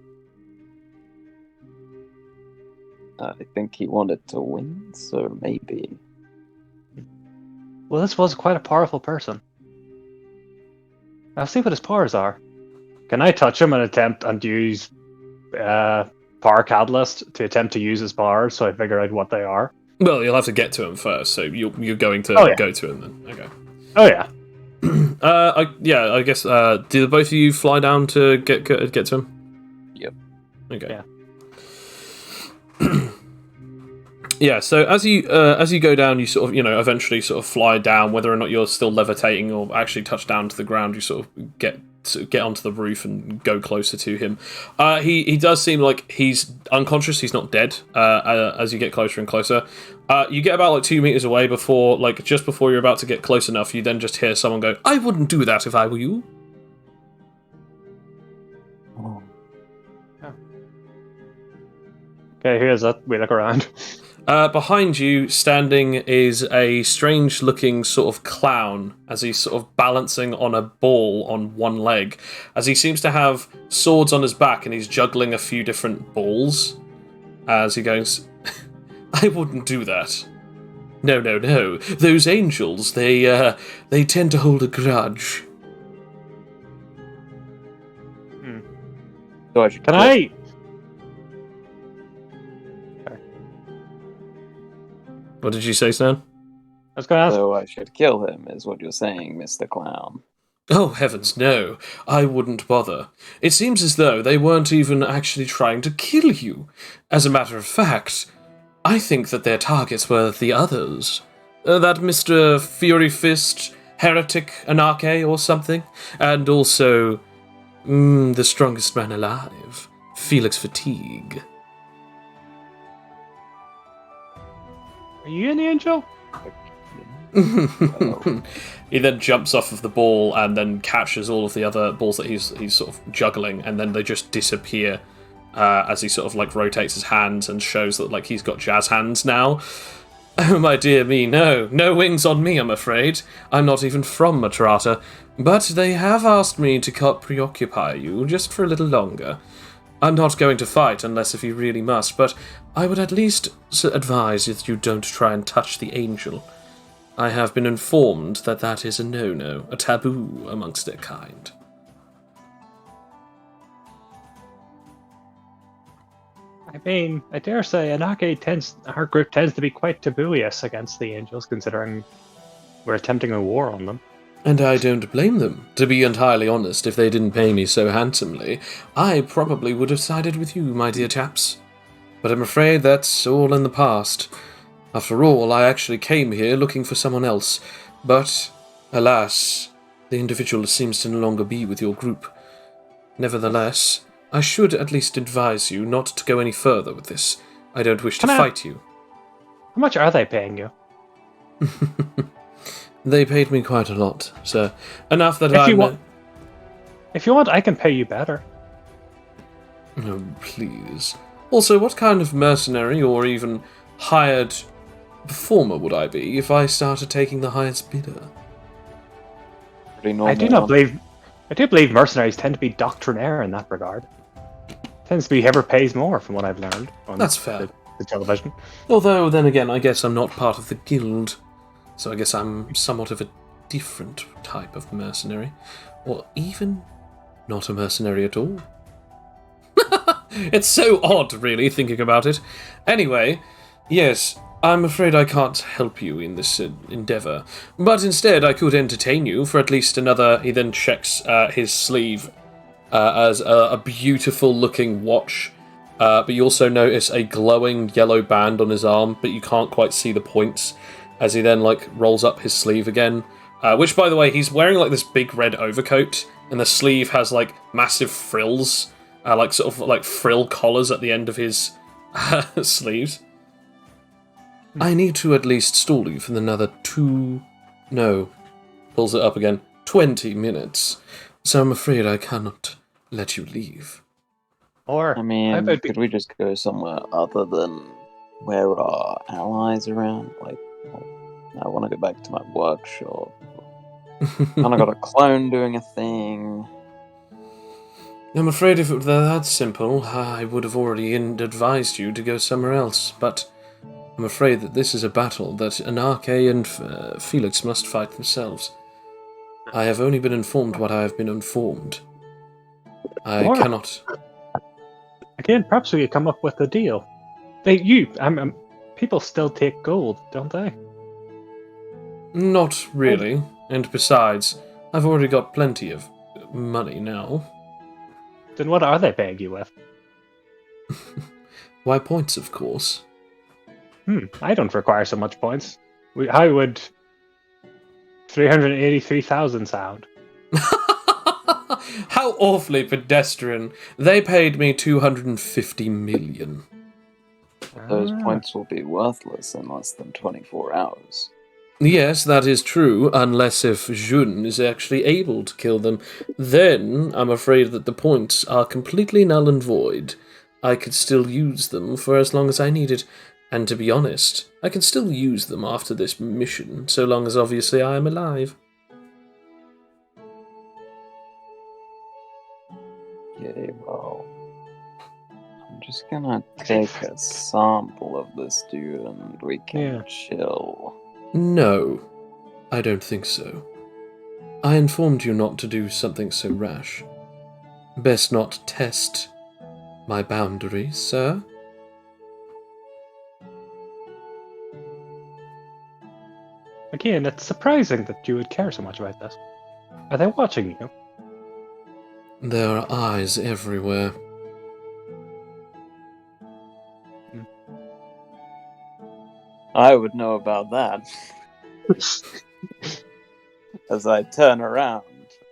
I think he wanted to win, so maybe. Well, this was quite a powerful person. I'll see what his powers are. Can I touch him and attempt and use power catalyst to attempt to use his powers so I figure out what they are? Well, you'll have to get to him first, so you're going to go to him then. Okay. Oh yeah. I guess. Do both of you fly down to get to him? Yep. Okay. Yeah. Yeah. So as you go down, you sort of eventually sort of fly down. Whether or not you're still levitating or actually touch down to the ground, you sort of get onto the roof and go closer to him. He does seem like he's unconscious. He's not dead. As you get closer and closer, you get about like 2 meters away before, like just before you're about to get close enough, you then just hear someone go, "I wouldn't do that if I were you." Oh. Okay, here's that. We look around. Behind you, standing, is a strange-looking sort of clown, as he's sort of balancing on a ball on one leg, as he seems to have swords on his back, and he's juggling a few different balls, as he goes, "I wouldn't do that. No. Those angels, they tend to hold a grudge." So I should Can I? What did you say, Stan? I was going to ask. So I should kill him, is what you're saying, Mr. Clown. Oh, heavens, no. I wouldn't bother. It seems as though they weren't even actually trying to kill you. As a matter of fact, I think that their targets were the others. That Mr. Fury Fist, Heretic, Anake, or something. And also, the strongest man alive, Felix Fatigue. Are you an angel? He then jumps off of the ball and then catches all of the other balls that he's sort of juggling, and then they just disappear as he sort of like rotates his hands and shows that like he's got jazz hands now. Oh my dear me, no wings on me, I'm afraid. I'm not even from Matrata, but they have asked me to preoccupy you just for a little longer. I'm not going to fight unless if you really must, but I would at least advise that you don't try and touch the angel. I have been informed that that is a no-no, a taboo amongst their kind. I mean, I dare say our group tends to be quite tabooious against the angels, considering we're attempting a war on them. And I don't blame them. To be entirely honest, if they didn't pay me so handsomely, I probably would have sided with you, my dear chaps. But I'm afraid that's all in the past. After all, I actually came here looking for someone else, but, alas, the individual seems to no longer be with your group. Nevertheless, I should at least advise you not to go any further with this. I don't wish to fight you. How much are they paying you? They paid me quite a lot, sir. Enough that If you want, I can pay you better. Oh, please. Also, what kind of mercenary or even hired performer would I be if I started taking the highest bidder? Pretty normal. I do believe mercenaries tend to be doctrinaire in that regard. Tends to be whoever pays more, from what I've learned. On That's fair. The television. Although, then again, I guess I'm not part of the guild, so I guess I'm somewhat of a different type of mercenary. Or even not a mercenary at all. It's so odd, really, thinking about it. Anyway, yes, I'm afraid I can't help you in this endeavour, but instead I could entertain you for at least another... He then checks his sleeve as a beautiful-looking watch, but you also notice a glowing yellow band on his arm, but you can't quite see the points, as he then, rolls up his sleeve again. Which, by the way, he's wearing, this big red overcoat, and the sleeve has, massive frills, frill collars at the end of his sleeves. I need to at least stall you for another pulls it up again, 20 minutes. So I'm afraid I cannot let you leave. Or, I mean, could we just go somewhere other than where our allies around? I want to go back to my workshop. And I got a clone doing a thing. I'm afraid if it were that simple, I would have already advised you to go somewhere else, but I'm afraid that this is a battle that Anarche and Felix must fight themselves. I have only been informed what I have been informed. I cannot... Again, perhaps we could come up with a deal. People still take gold, don't they? Not really, and besides, I've already got plenty of money now. Then what are they paying you with? Why, points, of course. I don't require so much points. How would 383,000 sound? How awfully pedestrian. They paid me 250 million. Those points will be worthless in less than 24 hours. Yes, that is true, unless if Jun is actually able to kill them. Then I'm afraid that the points are completely null and void. I could still use them for as long as I needed. And to be honest, I can still use them after this mission, so long as obviously I am alive. Okay, well, I'm just gonna take a sample of this dude and we can chill. No, I don't think so. I informed you not to do something so rash. Best not test my boundaries, sir. Again, it's surprising that you would care so much about this. Are they watching you? There are eyes everywhere. I would know about that. As I turn around,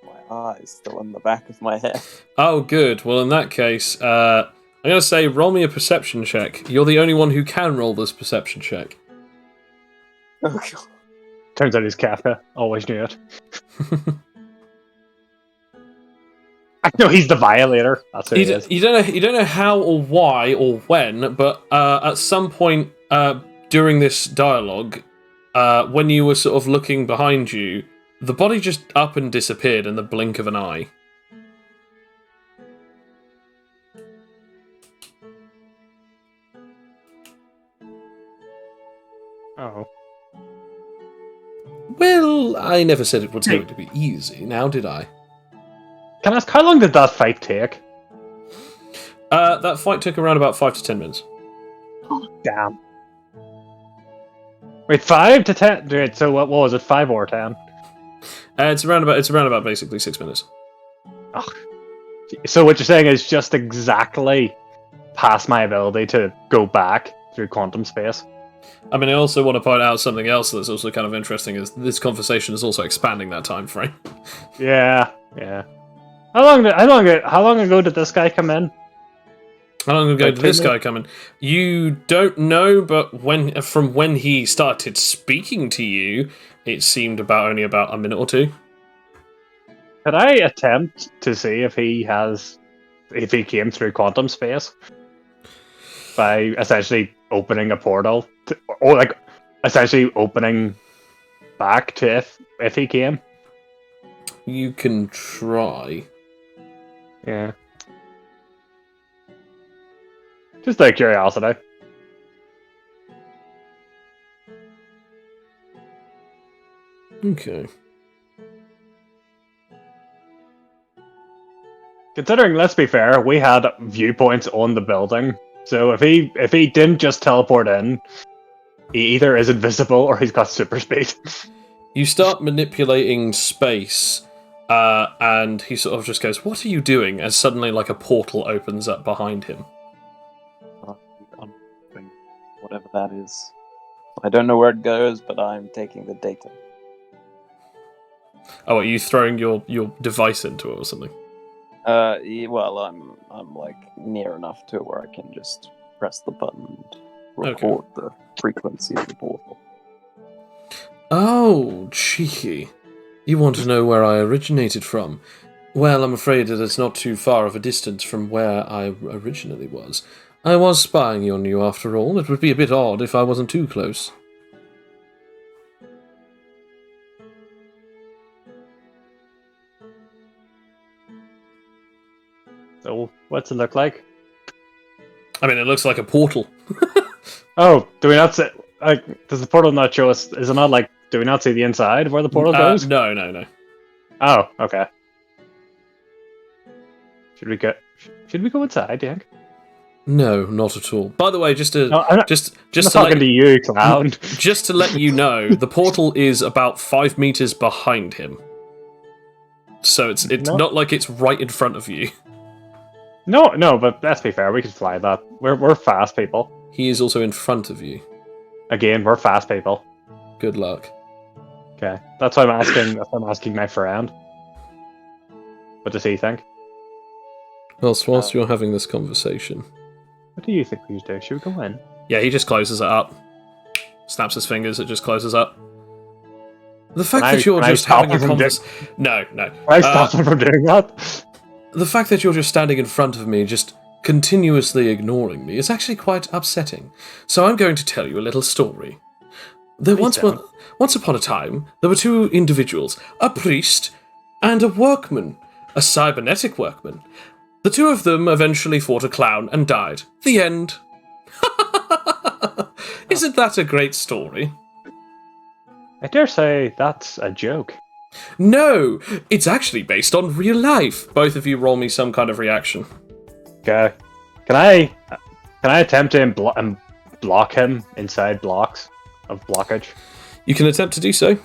my eyes still in the back of my head. Oh, good. Well, in that case, I'm going to say roll me a perception check. You're the only one who can roll this perception check. Oh, God. Turns out he's Kafka. Always knew it. I know he's the violator. That's who he is. You don't know how or why or when, but at some point during this dialogue, when you were sort of looking behind you, the body just up and disappeared in the blink of an eye. Oh. Well, I never said it was going to be easy, now did I? Can I ask, how long did that fight take? That fight took around about 5 to 10 minutes. Damn. Wait, 5 to 10? Wait, so what was it, 5 or 10? It's around about basically 6 minutes. Oh. So what you're saying is just exactly past my ability to go back through quantum space? I mean, I also want to point out something else that's also kind of interesting, is this conversation is also expanding that time frame. Yeah. How long ago did this guy come in? How long ago did this guy come in? You don't know, but from when he started speaking to you, it seemed only about a minute or two. Could I attempt to see if he came through quantum space by essentially opening a portal, or essentially opening back to if he came? You can try. Yeah. Just out of curiosity. Okay. Considering, let's be fair, we had viewpoints on the building, so if he didn't just teleport in, he either is invisible or he's got super speed. You start manipulating space, and he sort of just goes, "What are you doing?" As suddenly, like, a portal opens up behind him. I'm doing whatever that is. I don't know where it goes, but I'm taking the data. Oh, are you throwing your device into it or something? Well, I'm like near enough to it where I can just press the button and record the frequency of the portal. Oh, cheeky. You want to know where I originated from? Well, I'm afraid that it's not too far of a distance from where I originally was. I was spying on you after all. It would be a bit odd if I wasn't too close. So, what's it look like? I mean, it looks like a portal. Oh, do we not see? Like, does the portal not show us? Is it not like? Do we not see the inside of where the portal goes? No. Oh, okay. Should we go? Should we go inside? Do you think? No, not at all. By the way, just to No, I'm not talking to you, clown. just to let you know, the portal is about 5 meters behind him. So it's not like it's right in front of you. No, but let's be fair. We can fly that. We're fast people. He is also in front of you. Again, we're fast people. Good luck. Okay, that's why I'm asking. That's why I'm asking my friend. What does he think? Whilst you're having this conversation. What do you think we should do? Should we go in? Yeah, he just closes it up. Snaps his fingers, it just closes up. The fact that you're just having a conversation... No. I stop him from doing that. The fact that you're just standing in front of me, just continuously ignoring me, is actually quite upsetting. So I'm going to tell you a little story. Once upon a time, there were two individuals, a priest and a workman, a cybernetic workman. The two of them eventually fought a clown and died. The end. Isn't that a great story? I dare say that's a joke. No, it's actually based on real life. Both of you roll me some kind of reaction. Okay. Can I attempt to block him inside blocks of blockage? You can attempt to do so.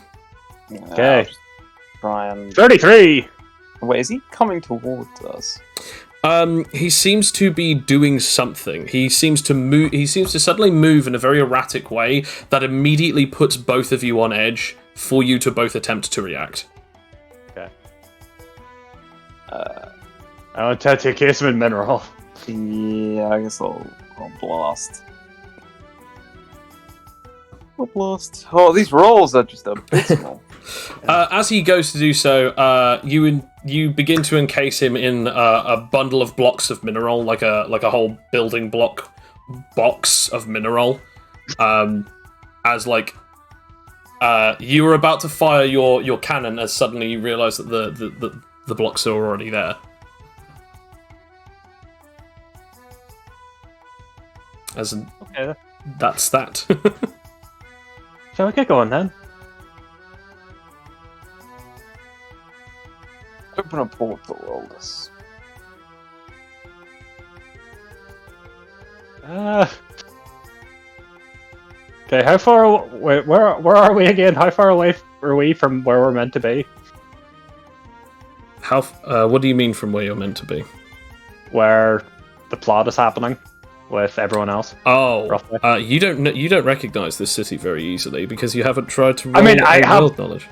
Okay. Try and... 33! Wait, is he coming towards us? He seems to be doing something. He seems to move. He seems to suddenly move in a very erratic way that immediately puts both of you on edge for you to both attempt to react. Okay. I want to take case of mineral. Yeah, I guess I'll blast. I'll blast. Oh, these rolls are just abysmal. As he goes to do so, you begin to encase him in a bundle of blocks of mineral, like a whole building block box of mineral. As you were about to fire your cannon, as suddenly you realise that the blocks are already there. Okay. That's that. Shall we get going then? Open a portal, Aldous. Okay, how far away, where are we again? How far away are we from where we're meant to be? What do you mean from where you're meant to be? Where the plot is happening with everyone else. Oh, roughly. You don't recognise this city very easily because you haven't tried to roll I have world knowledge.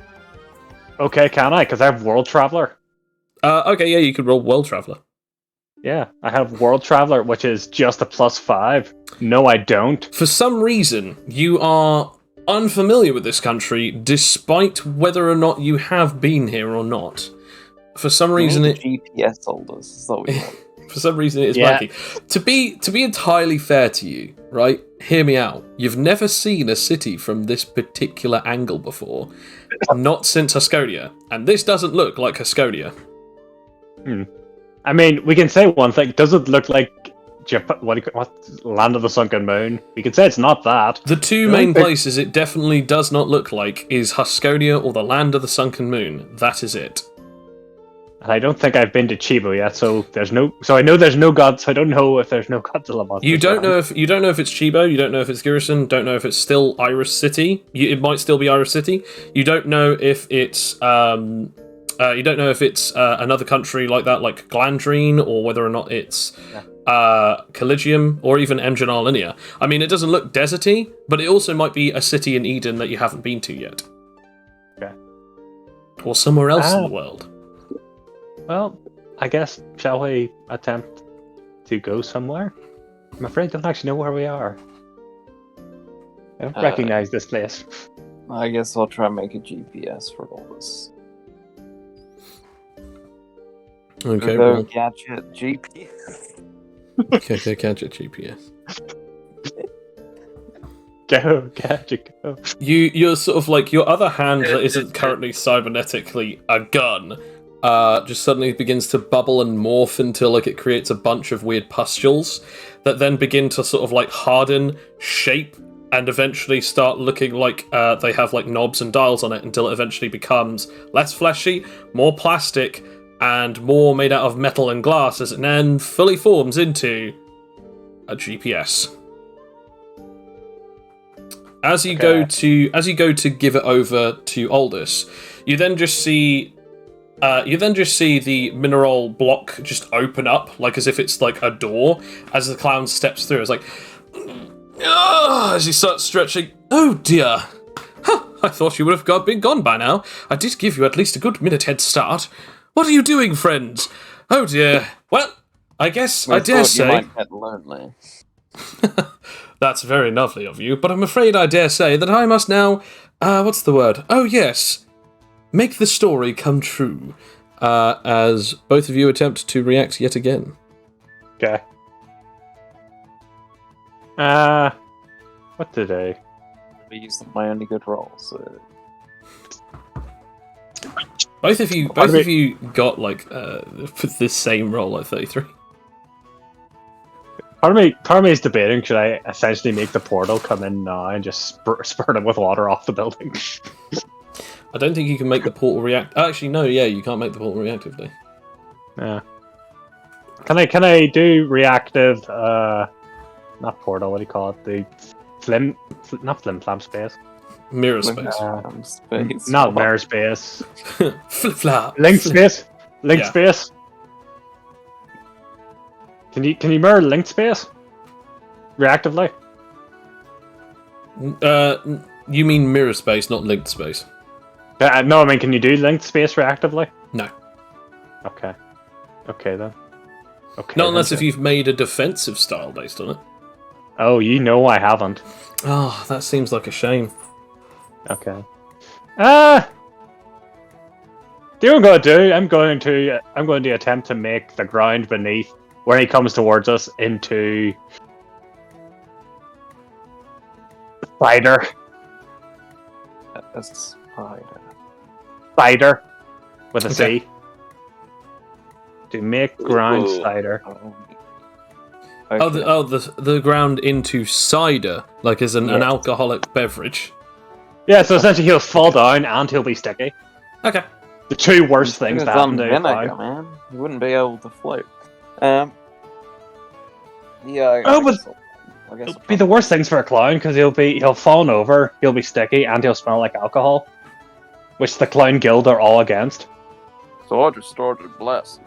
Okay, can I? Because I have World Traveler. Okay, yeah, you could roll World Traveler. Yeah, I have World Traveler, which is just a +5. No, I don't. For some reason, you are unfamiliar with this country, despite whether or not you have been here or not. For some reason, GPS Aldous. So for some reason, it is wacky. To be entirely fair to you, right? Hear me out. You've never seen a city from this particular angle before, not since Ascodia, and this doesn't look like Ascodia. I mean, we can say one thing. Does it look like what Land of the Sunken Moon? We could say it's not that. The two I main don't think- places it definitely does not look like is Husconia or the Land of the Sunken Moon. That is it. And I don't think I've been to Chibo yet, so there's no. So I know there's no gods. So I don't know if there's no Godzilla monsters. You don't know around. if it's Chibo. You don't know if it's Girison. Don't know if it's still Iris City. It might still be Iris City. You don't know if it's you don't know if it's another country like that, like Glandrine, or whether or not it's Collegium or even Emjanar Linear. I mean, it doesn't look deserty, but it also might be a city in Eden that you haven't been to yet. Okay. Or somewhere else in the world. Well, I guess shall we attempt to go somewhere? I'm afraid I don't actually know where we are. I don't recognize this place. I guess I'll try and make a GPS for all this. Okay, Go well, gadget GPS. okay, catch it, GPS. Go, gadget, go. You're sort of like, your other hand that isn't currently cybernetically a gun, just suddenly begins to bubble and morph until like it creates a bunch of weird pustules that then begin to sort of like harden, shape, and eventually start looking like they have like knobs and dials on it until it eventually becomes less fleshy, more plastic, and more made out of metal and glass as it then fully forms into a GPS. As you go to give it over to Aldous, you then just see the mineral block just open up, like as if it's like a door, as the clown steps through. It's like, as he starts stretching. Oh dear. Huh, I thought you would have been gone by now. I did give you at least a good minute head start. What are you doing, friends? Oh dear. Well, I guess I dare say. You might get lonely. That's very lovely of you, but I'm afraid I dare say that I must now, what's the word? Oh yes, make the story come true, as both of you attempt to react yet again. Okay. What did I? I used my only good roll, so. Both of you got like the same roll at 33. Part of me is debating, should I essentially make the portal come in now and just spurt it with water off the building? I don't think you can make the portal react. Actually, no, yeah, you can't make the portal reactively. Yeah. Can I do reactive? Not portal. What do you call it? The not flim flam space. Mirror space. Space. Not mirror space. Flip flop. Link space. Link Yeah. space. Can you mirror link space? Reactively? You mean mirror space, not linked space? No, I mean, can you do linked space reactively? No. Okay. Okay then. Okay. Not unless then. if you've made a defensive style based on it. Oh, you know I haven't. Oh, that seems like a shame. Okay. Do what I'm going to do. I'm going to attempt to make the ground beneath where he comes towards us into spider. A spider. Spider with a Okay. C. To make ground Ooh. spider. Oh. Oh, the ground into cider, like as an alcoholic beverage. Yeah, so essentially he'll fall down and he'll be sticky. Okay. The two worst things It's that happen on to a vinegar, clown. man. You wouldn't be able to float. Yeah. Oh, but I guess It'll be the worst things for a clown because he'll fall over, he'll be sticky, and he'll smell like alcohol, which the clown guild are all against. So I just started blessing.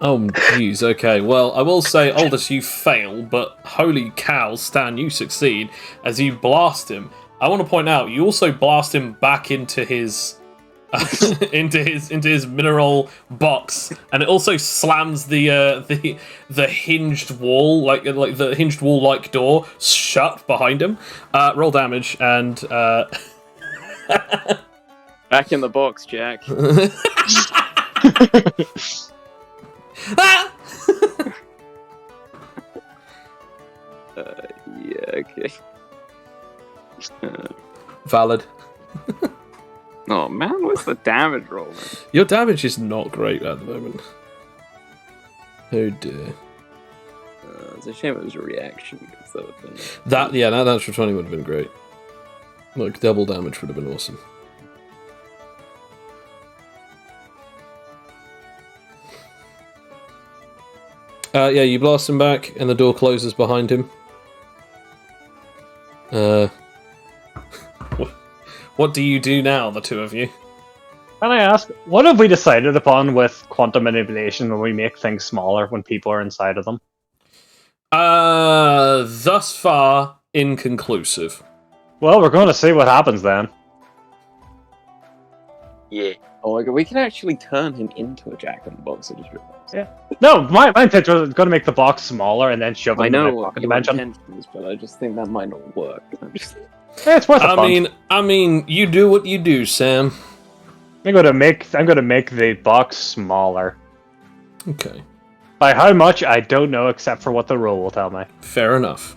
Oh, jeez, okay. Well, I will say, Aldous, you fail, but holy cow, Stan, you succeed as you blast him. I want to point out, you also blast him back into his into his mineral box, and it also slams the hinged wall, like the hinged wall like door shut behind him. Roll damage and Back in the box, Jack. Ah! Yeah, okay. Valid. Oh man, what's the damage roll? Man? Your damage is not great at the moment. Oh dear. It's a shame it was a reaction. Because that would have been... That natural 20 would have been great. Like, double damage would have been awesome. Yeah, you blast him back, and the door closes behind him. What do you do now, the two of you? Can I ask, what have we decided upon with quantum manipulation when we make things smaller when people are inside of them? Thus far, inconclusive. Well, we're going to see what happens then. Yeah. Oh my god, we can actually turn him into a Jack-in-the-Box. I just realized. Yeah. No, my intention was going to make the box smaller and then shove it I into know my what pocket your dimension. intentions, but I just think that might not work. Yeah, it's worth a punt. I mean, you do what you do, Sam. I'm going to make the box smaller. Okay. By how much, I don't know, except for what the roll will tell me. Fair enough.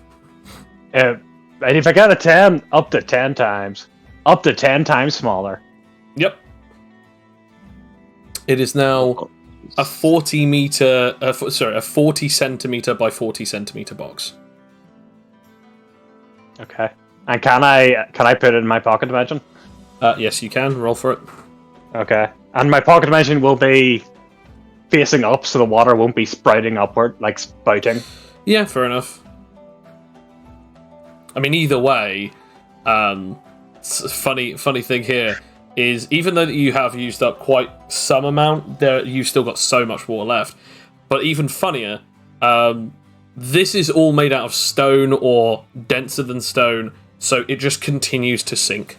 And if I got a 10, up to 10 times. Up to 10 times smaller. Yep. It is now a 40 centimeter by 40 centimeter box. Okay. And can I put it in my pocket dimension? Yes, you can. Roll for it. Okay. And my pocket dimension will be facing up, so the water won't be sprouting upward, like spouting. Yeah, fair enough. I mean, either way, funny thing here is, even though you have used up quite some amount, you've still got so much water left. But even funnier, this is all made out of stone or denser than stone, so it just continues to sink.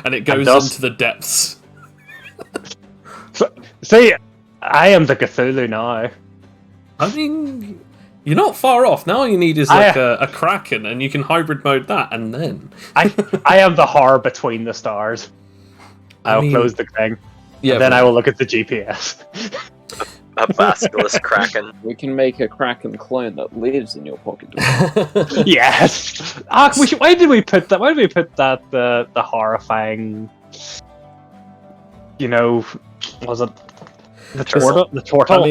And it goes into the depths. See, I am the Cthulhu now. I mean, you're not far off. Now all you need is like a Kraken, and you can hybrid mode that, and then... I am the horror between the stars. I'll close the thing. Yeah, and then I will look at the GPS. A basilisk Kraken. We can make a Kraken clone that lives in your pocket. Yes! Why did we put that? Why did we put that, the horrifying... You know, was it... The turtle. The turtle.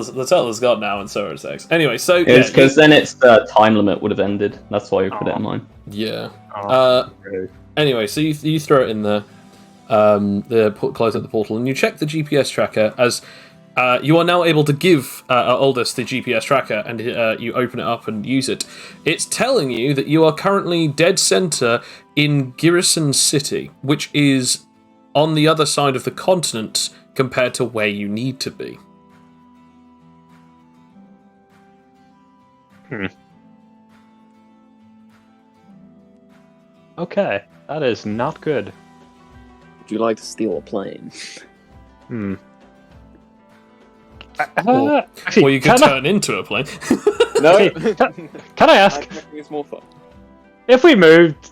The turtle is gone now, and so is X. Anyway, so it's because then it's the time limit would have ended. That's why you put it in mine. Yeah. Okay. Anyway, so you throw it in there, close up the portal, and you check the GPS tracker as you are now able to give Aldous the GPS tracker, and you open it up and use it. It's telling you that you are currently dead center in Garrison City, which is on the other side of the continent compared to where you need to be. Okay, that is not good. Would you like to steal a plane? Actually, or you could turn into a plane. No. Can I ask? It's more fun. If we moved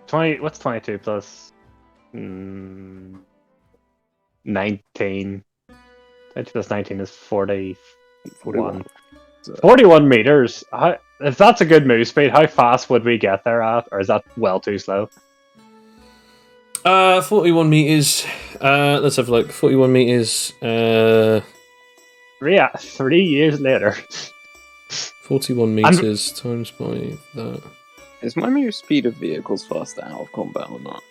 20, what's 22 plus 19? 22 plus 19 is 41. 41 meters. If that's a good move speed, how fast would we get there at? Or is that well too slow? 41 meters. Let's have a look. 41 meters. 3 years later. 41 meters times by that. Is my move speed of vehicles faster out of combat or not?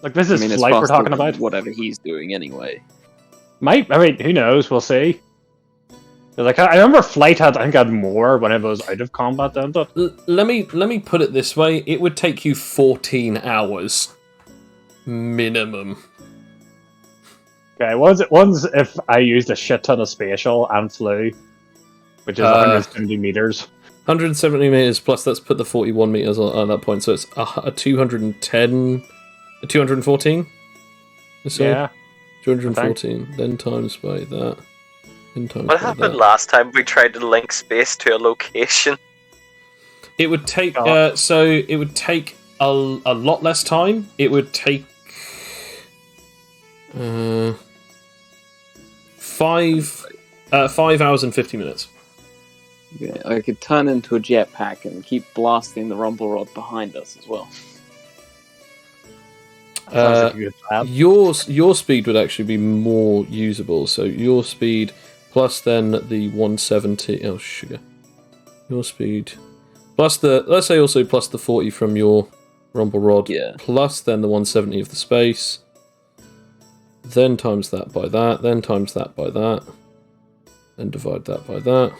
Like, this is flight we're talking about. Whatever he's doing anyway. Who knows? We'll see. Like, I remember flight had more when it was out of combat, didn't it? Let me put it this way: it would take you 14 hours minimum. Okay, one's if I used a shit ton of spatial and flew, which is 170 meters. 170 meters plus. Let's put the 41 meters on that point, so it's a 210, a 214. So yeah, 214. Then times by that. What happened last time we tried to link space to a location? It would take it would take a lot less time. It would take 5 hours and 50 minutes. Yeah, I could turn into a jetpack and keep blasting the rumble rod behind us as well. Your speed would actually be more usable. So your speed plus then the 170. Oh, sugar. Your speed. Plus the, let's say also plus the 40 from your rumble rod. Yeah. Plus then the 170 of the space. Then times that by that. Then times that by that. Then divide that by that.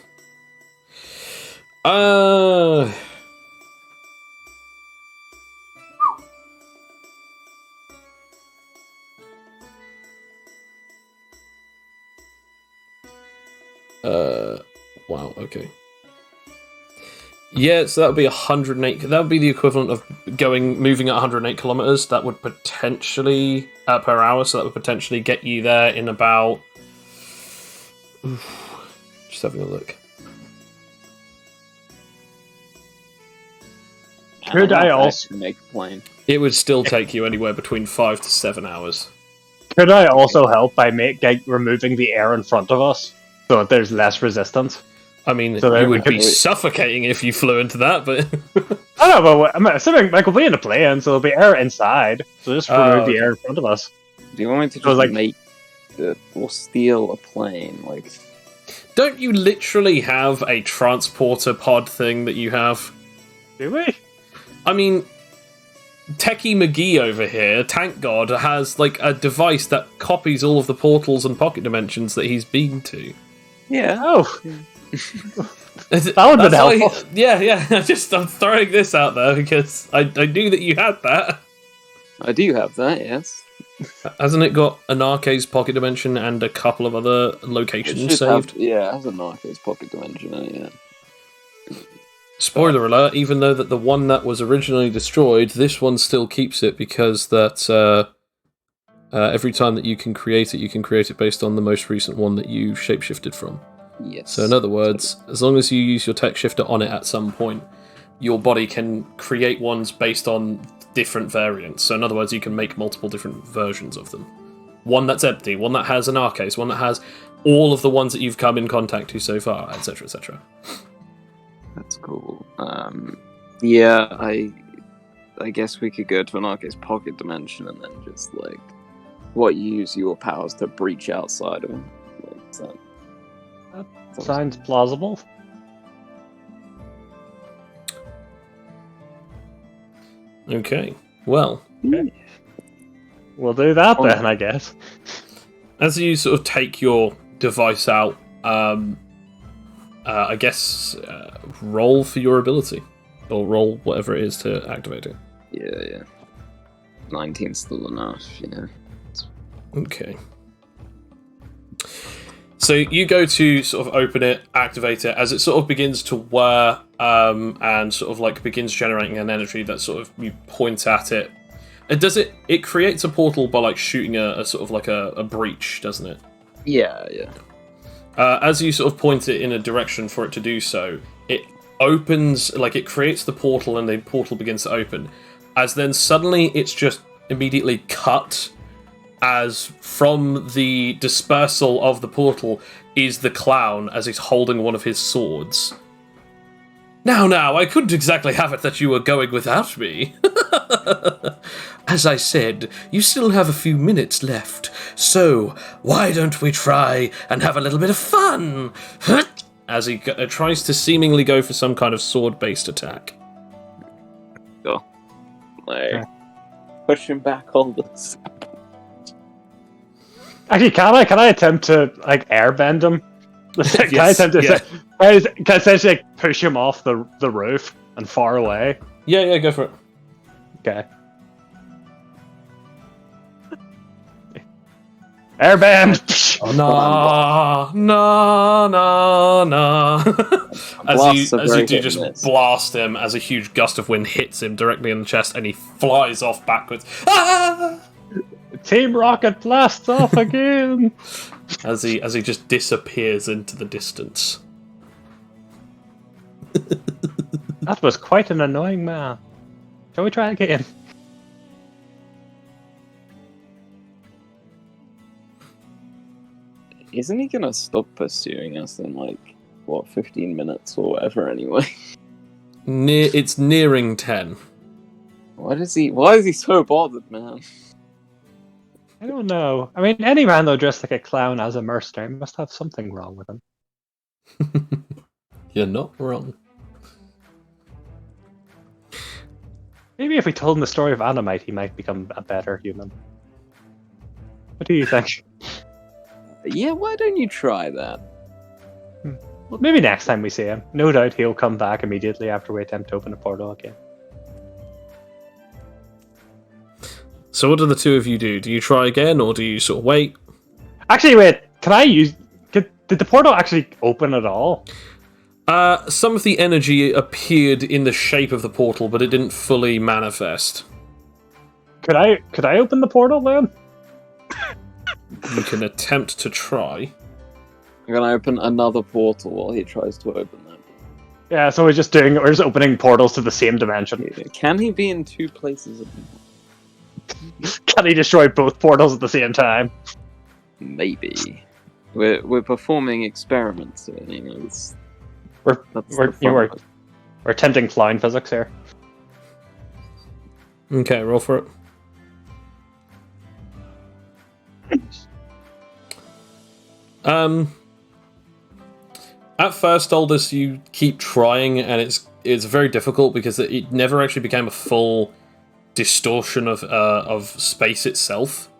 Wow, okay. Yeah, so that would be 108. That would be the equivalent of moving at 108 kilometers. That would potentially per hour. So that would potentially get you there in about. Just having a look. Could I also make a plane? It would still take you anywhere between 5 to 7 hours. Could I also help by removing the air in front of us so that there's less resistance? I mean, So you would we be suffocating if you flew into that, but... I don't know, but I'm assuming we'll be in a plane, so there'll be air inside. So just remove the air in front of us. Do you want me to So, just make or steal a plane? Like, don't you literally have a transporter pod thing that you have? Do we? I mean, Techie McGee over here, Tank God, has like a device that copies all of the portals and pocket dimensions that he's been to. yeah. Oh. That would have been helpful. Yeah. I'm throwing this out there because I knew that you had that. I do have that, yes. Hasn't it got an Arcade's pocket dimension and a couple of other locations saved? it has a Narcos pocket dimension in it, yeah. Spoiler alert, even though that the one that was originally destroyed, this one still keeps it because that every time that you can create it based on the most recent one that you shapeshifted from. Yes. So in other words, as long as you use your tech shifter on it at some point, your body can create ones based on different variants. So in other words, you can make multiple different versions of them. One that's empty, one that has an arcase, one that has all of the ones that you've come in contact to so far, etc., etc. That's cool. Yeah, I guess we could go to an Arcade's pocket dimension and then just like use your powers to breach outside of him. Like, that sounds plausible. Okay, well, We'll do that then, I guess. as you sort of take your device out, I guess roll for your ability, or roll whatever it is to activate it. Yeah. 19's still enough, yeah. Okay. So you go to sort of open it, activate it, as it sort of begins to whir, and sort of like begins generating an energy that sort of you point at it. It creates a portal by like shooting a sort of like a breach, doesn't it? Yeah. As you sort of point it in a direction for it to do so, it opens, like it creates the portal and the portal begins to open. As then suddenly it's just immediately cut, as from the dispersal of the portal is the clown as he's holding one of his swords. Now, I couldn't exactly have it that you were going without me. As I said, you still have a few minutes left, so why don't we try and have a little bit of fun? As he tries to seemingly go for some kind of sword-based attack. Go. Like, pushing back all this. Actually, can I attempt to like airbend him? Can I Yes, attempt to yeah. can I essentially like, push him off the roof and far away? Yeah, go for it. Okay. Airbend. Oh, no. As you do just blast him, as a huge gust of wind hits him directly in the chest, and he flies off backwards. Ah! Team Rocket blasts off again. As he just disappears into the distance. That was quite an annoying man. Shall we try again? Isn't he gonna stop pursuing us in 15 minutes or whatever anyway? It's nearing 10. Why is he so bothered, man? I don't know. I mean, any man though dressed like a clown as a mercenary must have something wrong with him. You're not wrong. Maybe if we told him the story of Animite, he might become a better human. What do you think? Yeah, why don't you try that? Well, maybe next time we see him. No doubt he'll come back immediately after we attempt to open a portal again. So what do the two of you do? Do you try again, or do you sort of wait? Actually, wait. Can I use... Did the portal actually open at all? Some of the energy appeared in the shape of the portal, but it didn't fully manifest. Could I open the portal then? You can attempt to try. I'm gonna open another portal while he tries to open that. Yeah, so we're just opening portals to the same dimension. Can he be in two places at once? Can he destroy both portals at the same time? Maybe. We're performing experiments, so, you know, We're we're attempting flying physics here. Okay, roll for it. At first, Aldous, you keep trying, and it's very difficult because it never actually became a full distortion of space itself.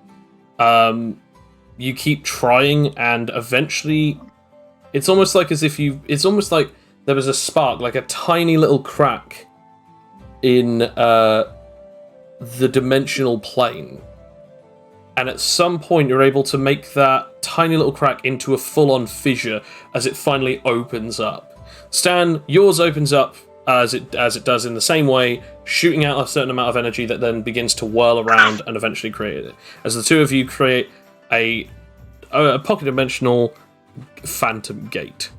You keep trying, and eventually, it's almost like there was a spark, like a tiny little crack in the dimensional plane. And at some point, you're able to make that tiny little crack into a full-on fissure as it finally opens up. Stan, yours opens up as it does in the same way, shooting out a certain amount of energy that then begins to whirl around and eventually create it. As the two of you create a pocket-dimensional phantom gate.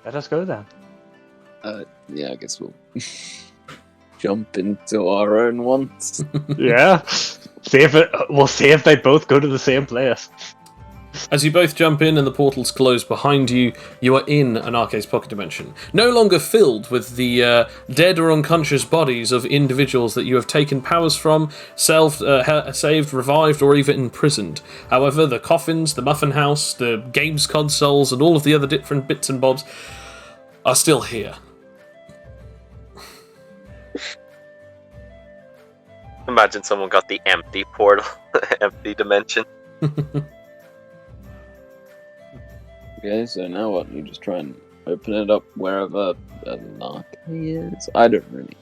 Let us go then. Yeah, I guess we'll jump into our own ones. Yeah. We'll see if they both go to the same place. As you both jump in and the portals close behind you, you are in an Arcade's pocket dimension. No longer filled with the dead or unconscious bodies of individuals that you have taken powers from, saved, revived, or even imprisoned. However, the coffins, the muffin house, the games consoles, and all of the other different bits and bobs are still here. Imagine someone got the empty portal, empty dimension. Okay, so now what? You just try and open it up wherever an arcade is? I don't really.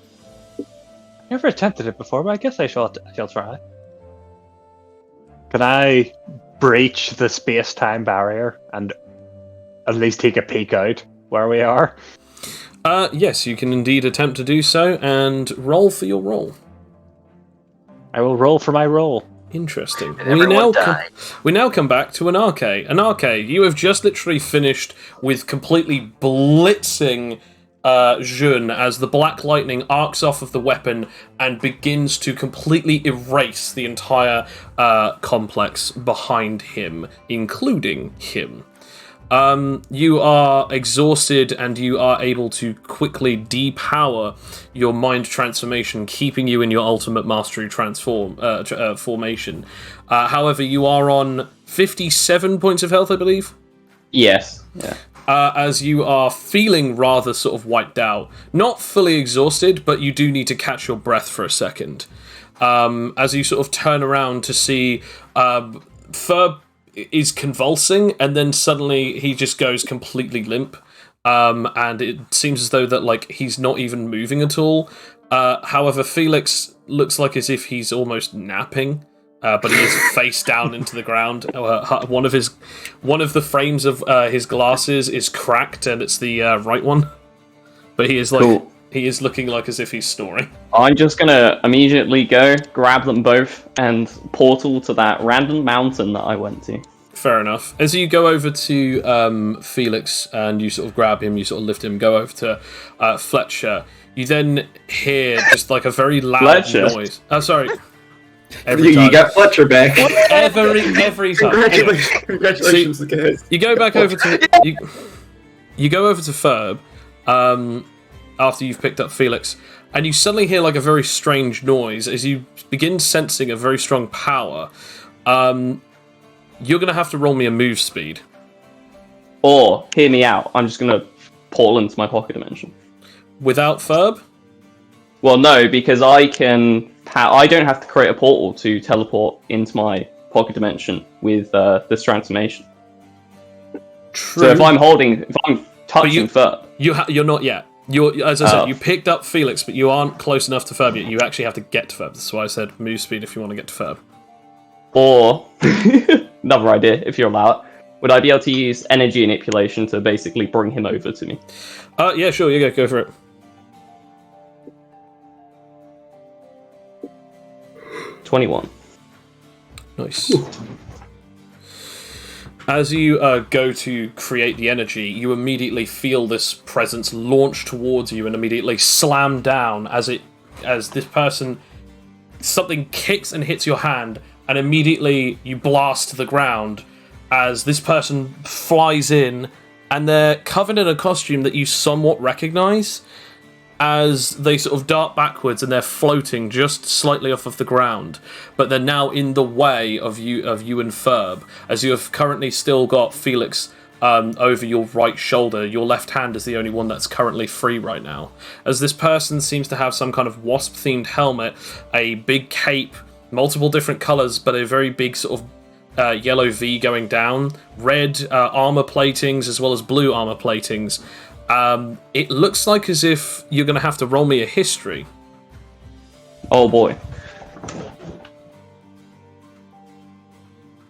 Never attempted it before, but I guess I shall try. Can I breach the space-time barrier and at least take a peek out where we are? Yes, you can indeed attempt to do so, and roll for your roll. I will roll for my roll. Interesting. And everyone died. We now come back to an arcade. An arcade, you have just literally finished with completely blitzing Jun as the black lightning arcs off of the weapon and begins to completely erase the entire complex behind him, including him. You are exhausted and you are able to quickly depower your mind transformation, keeping you in your ultimate mastery formation. However, you are on 57 points of health, I believe? Yes. Yeah. As you are feeling rather sort of wiped out. Not fully exhausted, but you do need to catch your breath for a second. As you sort of turn around to see Ferb is convulsing, and then suddenly he just goes completely limp, and it seems as though that like he's not even moving at all. However, Felix looks like as if he's almost napping, but he is face down into the ground. One of the frames of his glasses is cracked, and it's the right one, but he is like Cool. He is looking like as if he's snoring. I'm just gonna immediately go grab them both and portal to that random mountain that I went to. Fair enough. As you go over to Felix and you sort of grab him, you sort of lift him, go over to Fletcher, you then hear just like a very loud Fletcher? noise. Sorry. Every You time. got Fletcher back. Every time. Anyway, Congratulations, guys. you go back over to you go over to Ferb after you've picked up Felix, and you suddenly hear like a very strange noise as you begin sensing a very strong power. You're going to have to roll me a move speed. Or, hear me out, I'm just going to portal into my pocket dimension. Without Ferb? Well, no, because I don't have to create a portal to teleport into my pocket dimension with this transformation. True. So if I'm touching Ferb... You're not yet. As I said, you picked up Felix, but you aren't close enough to Ferb yet. You actually have to get to Ferb. That's why I said move speed if you want to get to Ferb. Or, another idea, if you allow it, would I be able to use energy manipulation to basically bring him over to me? Yeah, sure, you go for it. $21. Nice. As you go to create the energy, you immediately feel this presence launch towards you and immediately slam down as this person, something kicks and hits your hand, and immediately you blast to the ground as this person flies in, and they're covered in a costume that you somewhat recognize as they sort of dart backwards and they're floating just slightly off of the ground, but they're now in the way of you and Ferb, as you have currently still got Felix over your right shoulder. Your left hand is the only one that's currently free right now, as this person seems to have some kind of wasp-themed helmet, a big cape, multiple different colours, but a very big sort of yellow V going down, red armor platings as well as blue armor platings. It looks like as if you're going to have to roll me a history. Oh boy.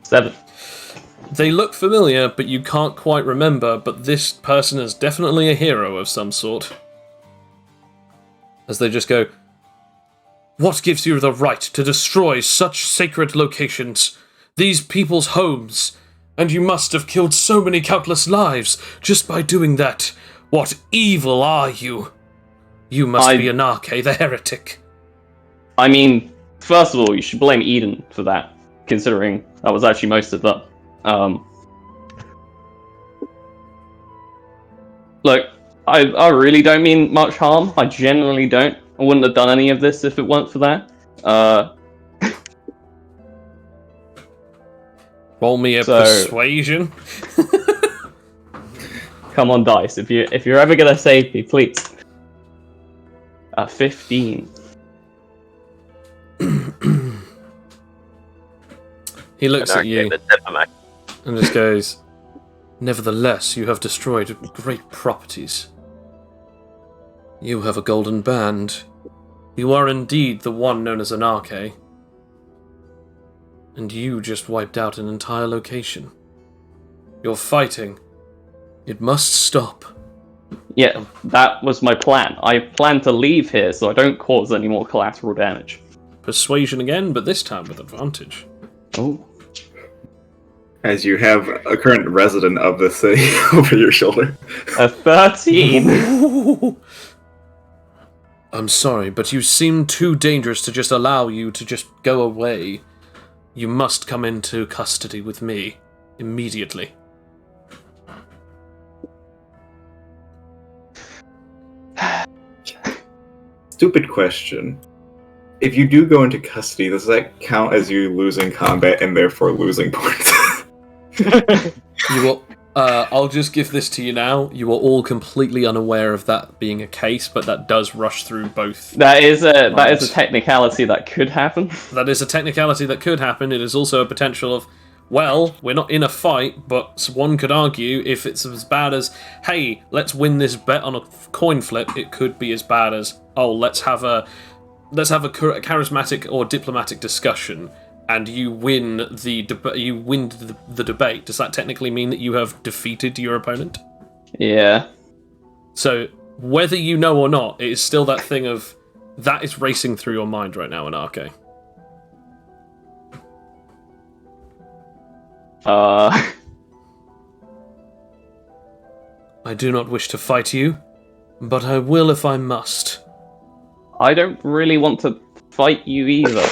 7. They look familiar, but you can't quite remember, but this person is definitely a hero of some sort. As they just go, "What gives you the right to destroy such sacred locations? These people's homes? And you must have killed so many countless lives just by doing that. What evil are you? You must be Anarche, the heretic." I mean, first of all, you should blame Eden for that, considering that was actually most of them. Look, I really don't mean much harm. I genuinely don't. I wouldn't have done any of this if it weren't for that. Roll me a persuasion. Come on, dice. If you're ever gonna save me, please. 15. He looks at you and just goes, "Nevertheless, you have destroyed great properties. You have a golden band. You are indeed the one known as Anarche. And you just wiped out an entire location. You're fighting. It must stop." Yeah, that was my plan. I plan to leave here so I don't cause any more collateral damage. Persuasion again, but this time with advantage. Oh. As you have a current resident of the city over your shoulder. A 13! I'm sorry, but you seem too dangerous to just allow you to just go away. You must come into custody with me immediately. Stupid question. If you do go into custody, does that count as you losing combat and therefore losing points? You will. I'll just give this to you now. You are all completely unaware of that being a case, but that does rush through both. That is a technicality that could happen. That is a technicality that could happen. It is also a potential of, well, we're not in a fight, but one could argue if it's as bad as, hey, let's win this bet on a coin flip, it could be as bad as, oh, let's have a charismatic or diplomatic discussion, and you win the debate. Does that technically mean that you have defeated your opponent? Yeah. So whether you know or not, it is still that thing of that is racing through your mind right now, Anarche. I do not wish to fight you, but I will if I must. I don't really want to fight you either.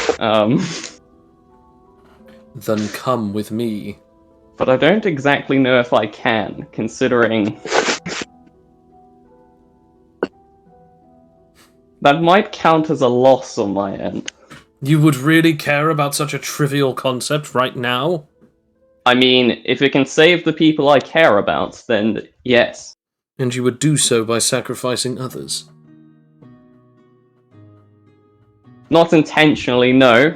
Then come with me. But I don't exactly know if I can, considering That might count as a loss on my end. You would really care about such a trivial concept right now? I mean, if it can save the people I care about, then yes. And you would do so by sacrificing others? Not intentionally, no.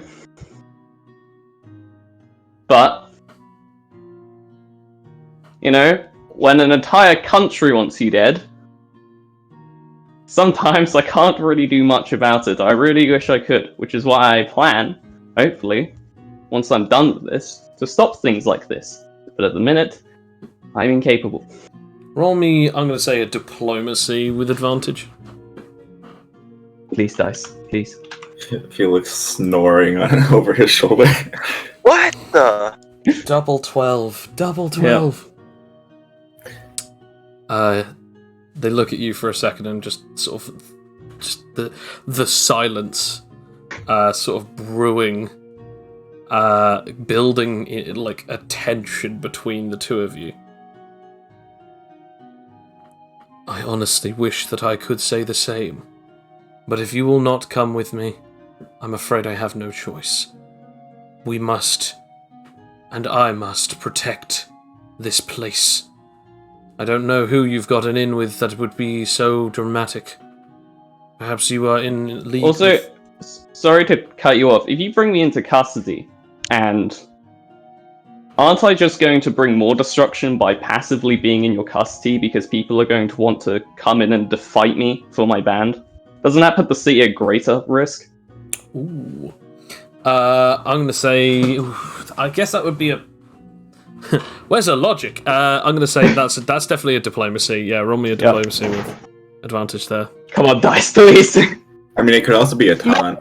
But, you know, when an entire country wants you dead, sometimes I can't really do much about it. I really wish I could, which is why I plan, hopefully, once I'm done with this, to stop things like this. But at the minute, I'm incapable. Roll me, I'm going to say, a diplomacy with advantage. Please, dice. Please. Felix snoring over his shoulder. What the? Double 12. Double 12. They look at you for a second and just sort of... Just the silence sort of brewing, building like a tension between the two of you. I honestly wish that I could say the same. But if you will not come with me, I'm afraid I have no choice. We must, and I must, protect this place. I don't know who you've gotten in with that would be so dramatic. Perhaps you are in league Also, with... sorry to cut you off. If you bring me into custody, and aren't I just going to bring more destruction by passively being in your custody because people are going to want to come in and defight me for my band? Doesn't that put the city at greater risk? Ooh. I'm going to say... I guess that would be a... Where's the logic? I'm going to say that's definitely a diplomacy. Yeah, roll me a diplomacy with advantage there. Come on, dice, please! I mean, it could also be a taunt.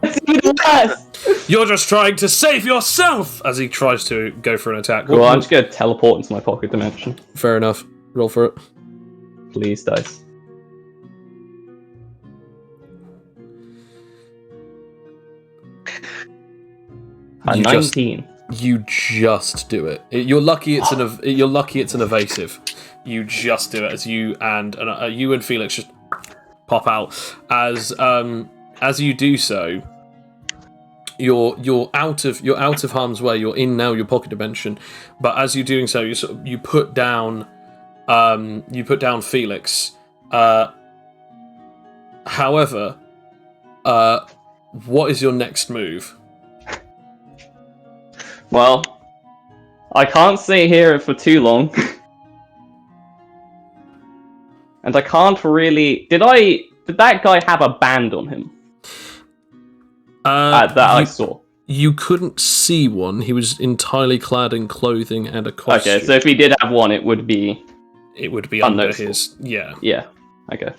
You're just trying to save yourself! As he tries to go for an attack. Well, I'm just going to teleport into my pocket dimension. Fair enough. Roll for it. Please, dice. You 19. You just do it. You're lucky it's an evasive. You just do it as you and Felix just pop out as you do so. You're out of harm's way. You're in now your pocket dimension, but as you're doing so, you put down Felix. However, what is your next move? Well, I can't stay here for too long. And I can't really... Did that guy have a band on him? I saw. You couldn't see one. He was entirely clad in clothing and a costume. Okay, so if he did have one, it would be under his... Yeah. Yeah, okay.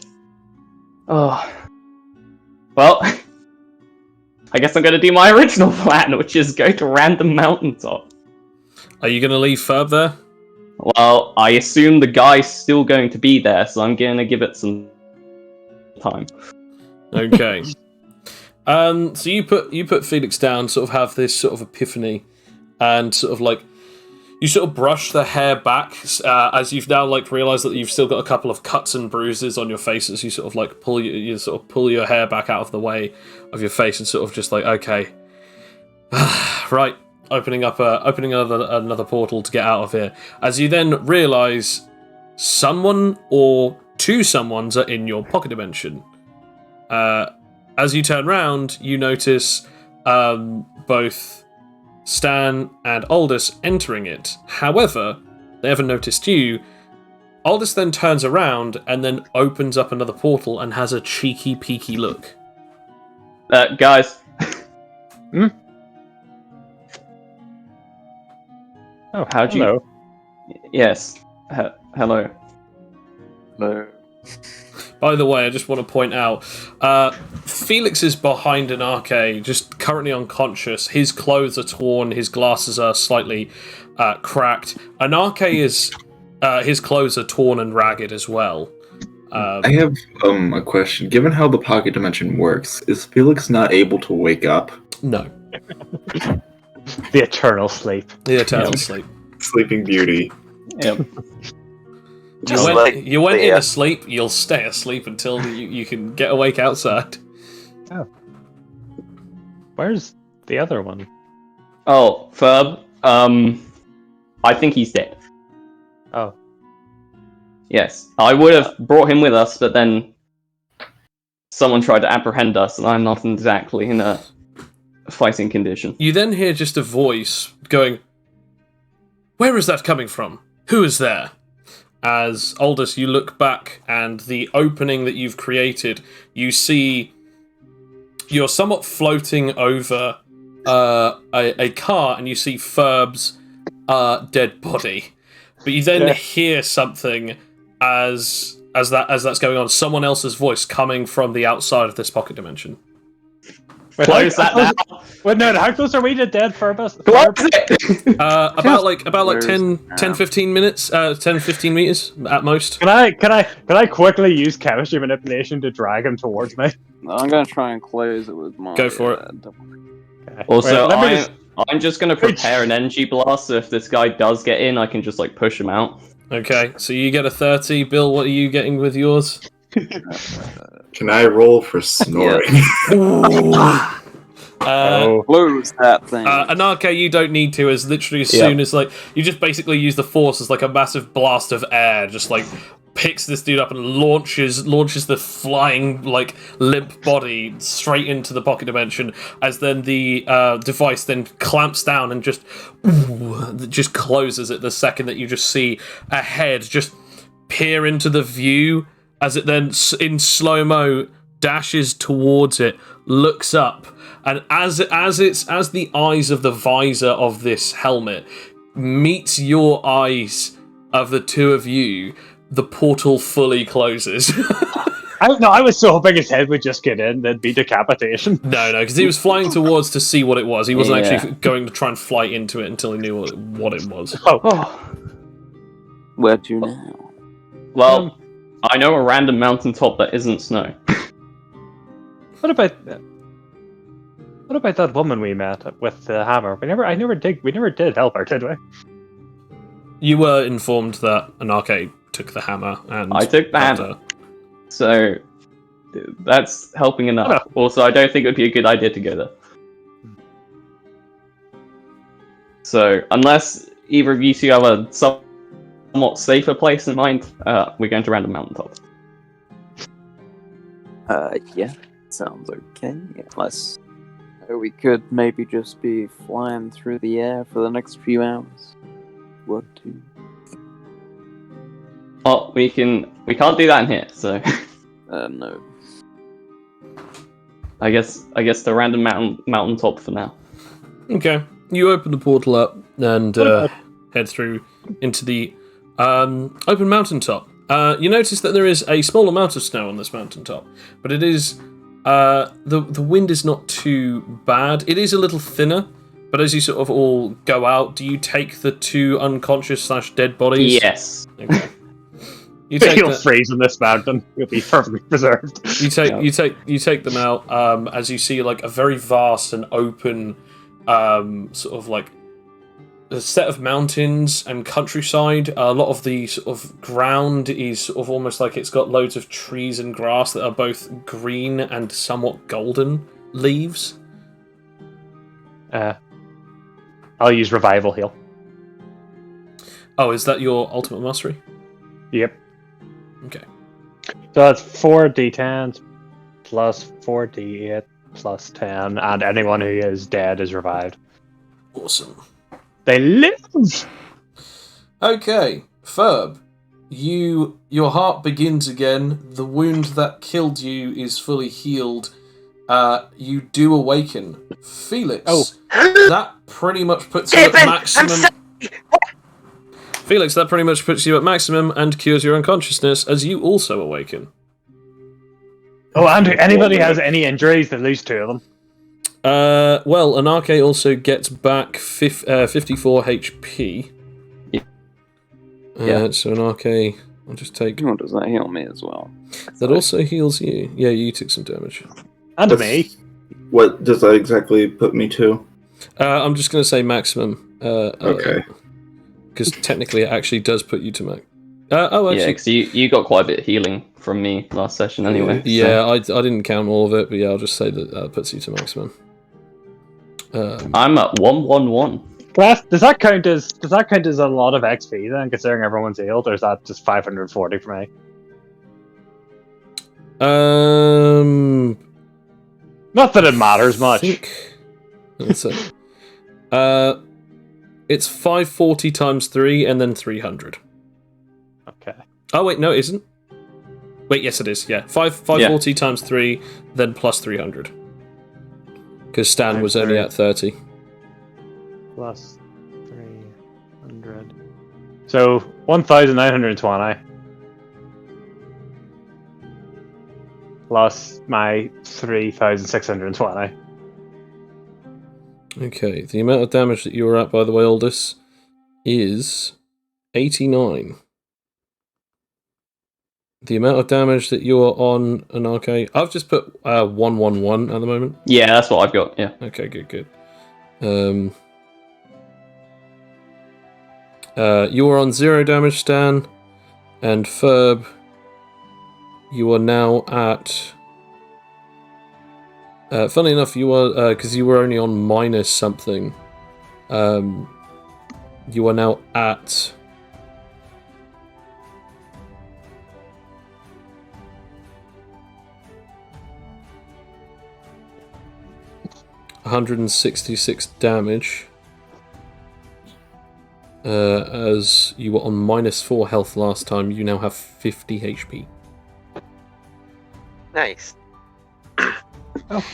Oh. Well... I guess I'm going to do my original plan, which is go to random mountaintop. Are you going to leave Ferb there? Well, I assume the guy's still going to be there, so I'm going to give it some time. Okay. So you put Felix down, sort of have this sort of epiphany, and sort of like you sort of brush the hair back as you've now like realised that you've still got a couple of cuts and bruises on your face as you sort of like pull your hair back out of the way of your face and sort of just like, okay, right, opening another portal to get out of here. As you then realise someone or two someones are in your pocket dimension. As you turn round, you notice both Stan and Aldous entering it. However, they haven't noticed you. Aldous then turns around and then opens up another portal and has a cheeky, peeky look. Guys. Oh, how'd you... hello. Yes. Hello. No. By the way, I just want to point out, Felix is behind an arcade, just currently unconscious. His clothes are torn, his glasses are slightly cracked. Anarche is, his clothes are torn and ragged as well. I have a question. Given how the pocket dimension works, is Felix not able to wake up? No. The eternal sleep. The eternal sleep. Sleeping Beauty. Yep. You went in asleep, you'll stay asleep until you can get awake outside. Where's the other one? Oh, Ferb. I think he's dead. Oh. Yes, I would have brought him with us, but then someone tried to apprehend us, and I'm not exactly in a fighting condition. You then hear just a voice going, "Where is that coming from? Who is there?" As Aldous, you look back, and the opening that you've created, you see you're somewhat floating over a car, and you see Ferb's dead body. But you then hear something as that's going on. Someone else's voice coming from the outside of this pocket dimension. Wait, Close that now. Wait, no, how close are we to dead Ferbus? Close it! About 10, Where's 15 minutes, 10, 15 meters at most. Can I quickly use chemistry manipulation to drag him towards me? I'm gonna try and close it with my. Go for it. Okay. Also, Wait, let me I'm just going to prepare an energy blast, so if this guy does get in, I can just, like, push him out. Okay, so you get a 30. Bill, what are you getting with yours? Can I roll for snoring? Close that thing. Anarche, you don't need to, as literally as soon as, like, you just basically use the force as, like, a massive blast of air, just, like, picks this dude up and launches the flying, like, limp body straight into the pocket dimension, as then the device then clamps down and just closes it the second that you just see a head just peer into the view, as it then, in slow-mo, dashes towards it, looks up, and as the eyes of the visor of this helmet meets your eyes of the two of you, the portal fully closes. I was so hoping his head would just get in, then be decapitation. No, because he was flying towards to see what it was. He wasn't actually going to try and fly into it until he knew what it was. Oh. Where to now? Well, I know a random mountaintop that isn't snow. What about that woman we met with the hammer? We never did help her, did we? You were informed that Anarche took the hammer, and I took the hammer. So, that's helping enough. Also, I don't think it would be a good idea to go there. So, unless either of you two have a somewhat safer place in mind, we're going to random mountaintop. Yeah, sounds okay. Unless we could maybe just be flying through the air for the next few hours. What to? Oh, we can't do that in here, so No. I guess the random mountaintop for now. Okay, you open the portal up and head through into the open mountaintop. You notice that there is a small amount of snow on this mountaintop, but it is the wind is not too bad. It is a little thinner, but as you sort of all go out, do you take the two unconscious / dead bodies? Yes. Okay. You'll freeze in this mountain. You'll be perfectly preserved. You take them out as you see like a very vast and open sort of like a set of mountains and countryside. A lot of the sort of ground is sort of almost like it's got loads of trees and grass that are both green and somewhat golden leaves. I'll use Revival Heal. Oh, is that your ultimate mastery? Yep. Okay. So that's 4d10s plus 4d8 plus 10, and anyone who is dead is revived. Awesome. They live! Okay, Ferb, your heart begins again. The wound that killed you is fully healed. You do awaken. Felix, that pretty much puts you at maximum. Felix, that pretty much puts you at maximum and cures your unconsciousness as you also awaken. Oh, and anybody has any injuries, they lose 2 of them. Well, Anarche also gets back 54 HP. Yeah. So Anarche, I'll just take... Oh, does that heal me as well? That also heals you. Yeah, you took some damage. And me. What does that exactly put me to? I'm just going to say maximum. Okay. Because technically it actually does put you to max. Oh, Yeah, actually, because you got quite a bit of healing from me last session anyway. yeah, I didn't count all of it, but yeah, I'll just say that puts you to maximum. I'm at 111. Does that count as a lot of XP then, considering everyone's healed, or is that just 540 for me? Not that it matters much. Let's see. It's 540 times 3 and then 300. Okay. Oh wait, no, it isn't. Wait, yes, it is. Yeah, 540 times 3, then plus 300. Because Stan was only at 30. Plus 300. So 1,920. Plus my 3,620. Okay, the amount of damage that you were at, by the way, Aldous, is 89. The amount of damage that you are on an arcade, I've just put 111 at the moment. Yeah, that's what I've got. Yeah. Okay, good. You are on 0 damage, Stan, and Ferb, you are now at. Funny enough, you are because you were only on minus something. You are now at. $166 damage. As you were on minus 4 health last time, you now have 50 HP. Nice. Oh,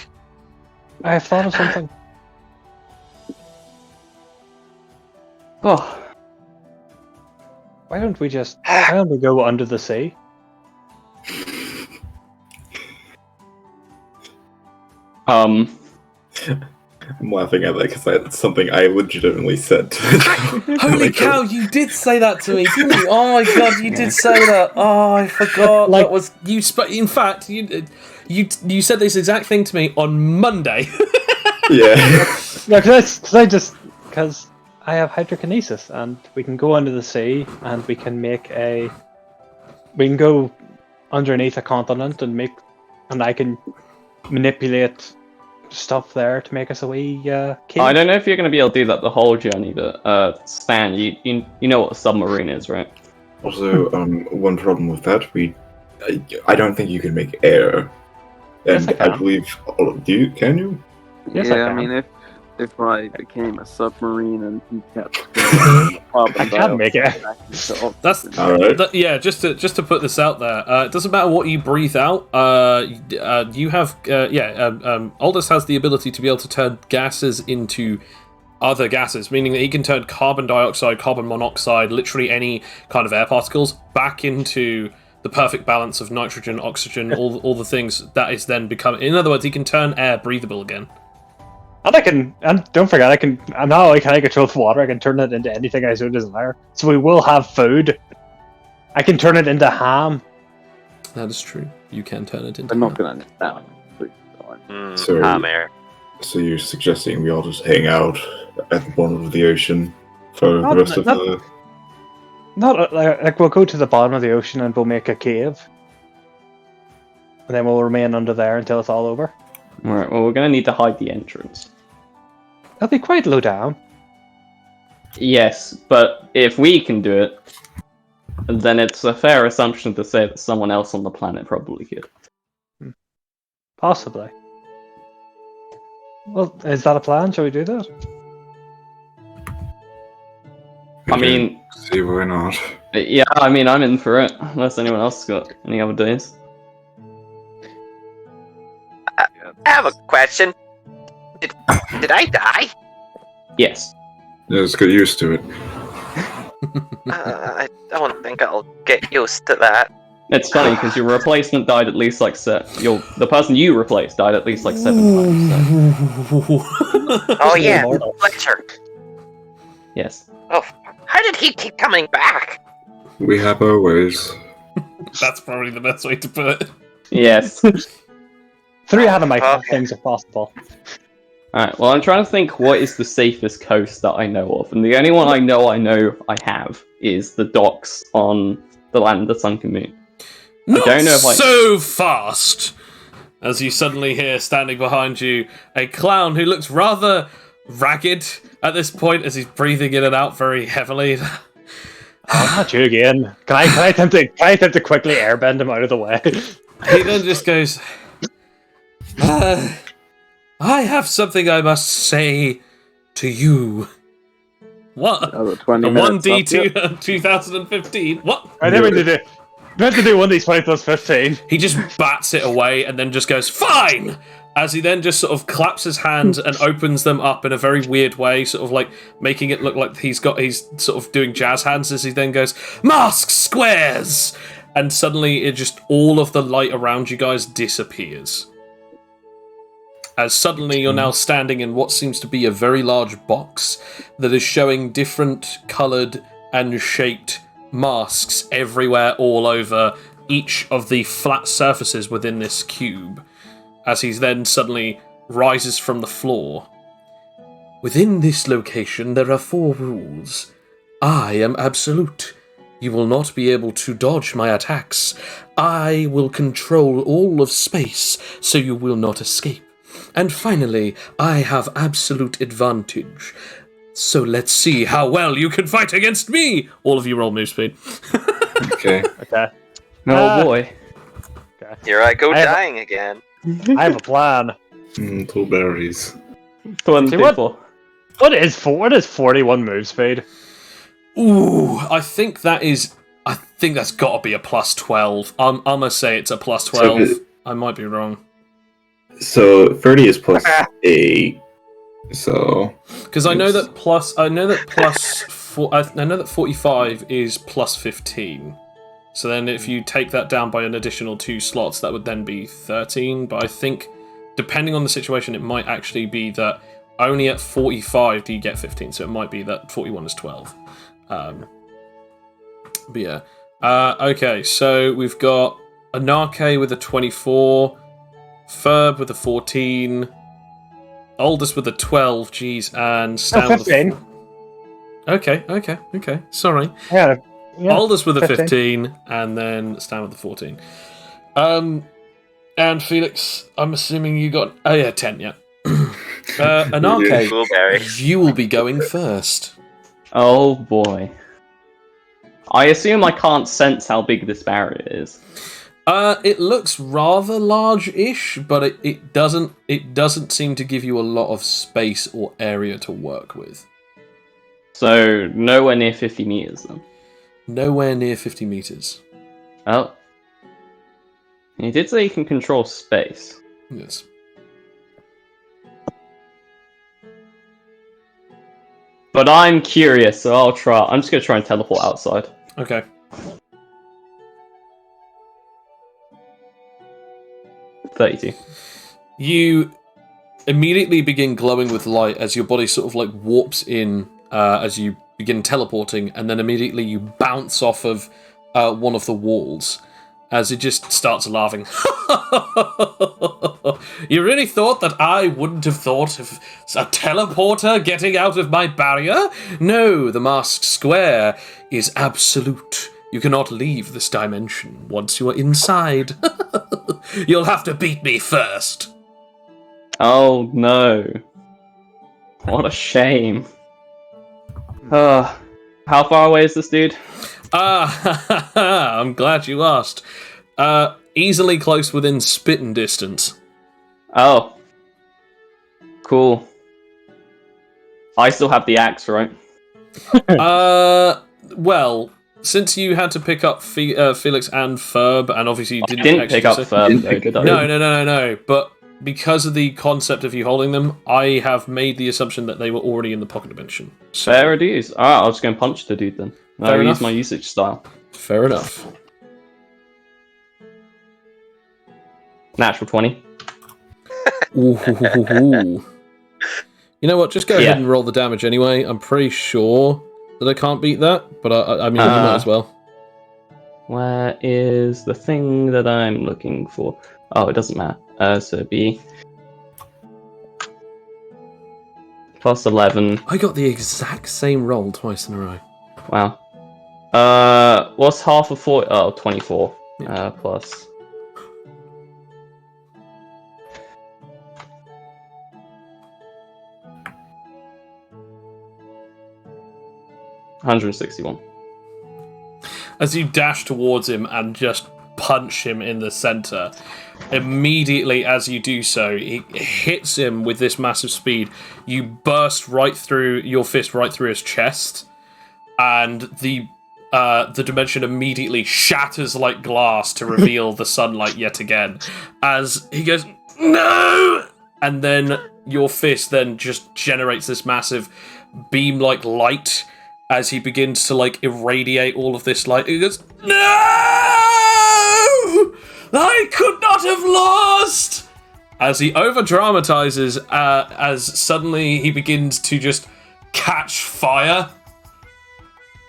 I have thought of something. Oh, Why don't we go under the sea? I'm laughing at that because that's something I legitimately said. Holy cow, you did say that to me, didn't you? Oh my god, you did say that. Oh, I forgot. Like- that was you. In fact, you said this exact thing to me on Monday. Yeah. No, because I have hydrokinesis, and we can go under the sea, and we can go underneath a continent and I can manipulate stuff there to make us a wee cave. I don't know if you're going to be able to do that the whole journey, but Stan, you know what a submarine is, right? Also, one problem with that, I don't think you can make air. And Yes, I I can. believe all of you, can you? Yes, I yeah, I can. mean, if I became a submarine and he kept carbon I can make it. dioxide, That's Alright. yeah. Just to put this out there, it doesn't matter what you breathe out. You have Aldous has the ability to be able to turn gases into other gases, meaning that he can turn carbon dioxide, carbon monoxide, literally any kind of air particles back into the perfect balance of nitrogen, oxygen, all the things that is then become. In other words, he can turn air breathable again. And don't forget, and not only can I control the water, I can turn it into anything I so desire. So we will have food. I can turn it into ham. That is true. You can turn it into. I'm not gonna understand. So- Ham air. So you're suggesting we all just hang out at the bottom of the ocean for Not- the rest of not- the... Not like we'll go to the bottom of the ocean and we'll make a cave, and then we'll remain under there until it's all over. Alright, well, we're going to need to hide the entrance. It'll be quite low down. Yes, but if we can do it, then it's a fair assumption to say that someone else on the planet probably could. Possibly. Well, is that a plan? Shall we do that? I mean, See, why not? yeah, I mean, I'm in for it, unless anyone else has got any other days. I have a question. Did I die? Yes. Just get used to it. I don't think I'll get used to that. It's funny, because your replacement died at least like the person you replaced died at least like 7 times, so. Oh yeah, Immortal. Fletcher. Yes. Oh, how did he keep coming back? We have our ways. That's probably the best way to put it. Yes. 3 out of my 5 Okay. things are possible. Alright, well, I'm trying to think what is the safest coast that I know of, and the only one I know I have is the docks on the land of the sunken moon. Not don't know if I- so fast! As you suddenly hear, standing behind you, a clown who looks rather ragged at this point as he's breathing in and out very heavily. Oh, not you again. Can I attempt to quickly airbend him out of the way? He then just goes, I have something I must say to you. What? Another 20 The minutes. 1D2 2015? What? I never did it. We have to do one of these 20 plus 15. He just bats it away and then just goes, fine! As he then just sort of claps his hands and opens them up in a very weird way, sort of like making it look like he's sort of doing jazz hands as he then goes, masks, squares! And suddenly it just, all of the light around you guys disappears. As suddenly you're now standing in what seems to be a very large box that is showing different coloured and shaped masks everywhere all over each of the flat surfaces within this cube, as he then suddenly rises from the floor. Within this location there are 4 rules. I am absolute. You will not be able to dodge my attacks. I will control all of space, so you will not escape. And finally, I have absolute advantage. So let's see how well you can fight against me! All of you roll move speed. Okay. Okay. Oh boy. Here I go I have a- dying again. I have a plan. Two berries. See, what is 41 move speed? Ooh, I think that's got to be a plus 12. I'm gonna say it's a plus 12. I might be wrong. So 30 is plus 8. So Because I know that 45 is plus 15. So then if you take that down by an additional 2 slots, that would then be 13. But I think, depending on the situation, it might actually be that only at 45 do you get 15. So it might be that 41 is 12. But yeah. Okay, so we've got Anarche with a 24, Ferb with a 14, Aldous with a 12, geez, and Stan with a 15. Okay. Sorry. Yeah. Aldous with a 15. 15, and then Stan with a 14. And Felix, I'm assuming you got... Oh yeah, 10, yeah. Anarche, Blueberry. you will be going first. Oh boy. I assume I can't sense how big this barrier is. It looks rather large-ish, but it doesn't seem to give you a lot of space or area to work with. So, nowhere near 50 meters then. Nowhere near 50 meters. Oh. You did say you can control space. Yes. But I'm curious, so I'll try. I'm just going to try and teleport outside. Okay. $32. You immediately begin glowing with light as your body sort of like warps in as you begin teleporting, and then immediately you bounce off of one of the walls as it just starts laughing. You really thought that I wouldn't have thought of a teleporter getting out of my barrier? No, the masked square is absolute. You cannot leave this dimension once you are inside. You'll have to beat me first. Oh no. What a shame. How far away is this dude? I'm glad you asked. Easily close within spitting distance. Oh. Cool. I still have the axe, right? Well, since you had to pick up Felix and Ferb, and obviously you I didn't, didn't actually pick up say- Ferb, though, did I? No. But because of the concept of you holding them, I have made the assumption that they were already in the pocket dimension. So, Fair it is. Alright, I'll just go and punch the dude then. Fair I'll enough. use my usage style. fair enough. Natural 20. Ooh. You know what? Just go Yeah. ahead and roll the damage anyway. I'm pretty sure that I can't beat that, but I mean, you might as well. Where is the thing that I'm looking for? Oh, it doesn't matter. So it'd be plus 11. I got the exact same roll twice in a row. Wow. What's half of 40? Oh, 24. Plus. $161. As you dash towards him and just punch him in the center, immediately as you do so, it hits him with this massive speed. You burst right through your fist, right through his chest, and the dimension immediately shatters like glass to reveal the sunlight yet again. As he goes, no! And then your fist then just generates this massive beam-like light as he begins to like irradiate all of this light. He goes, no! I could not have lost! As he over-dramatizes, as suddenly he begins to just catch fire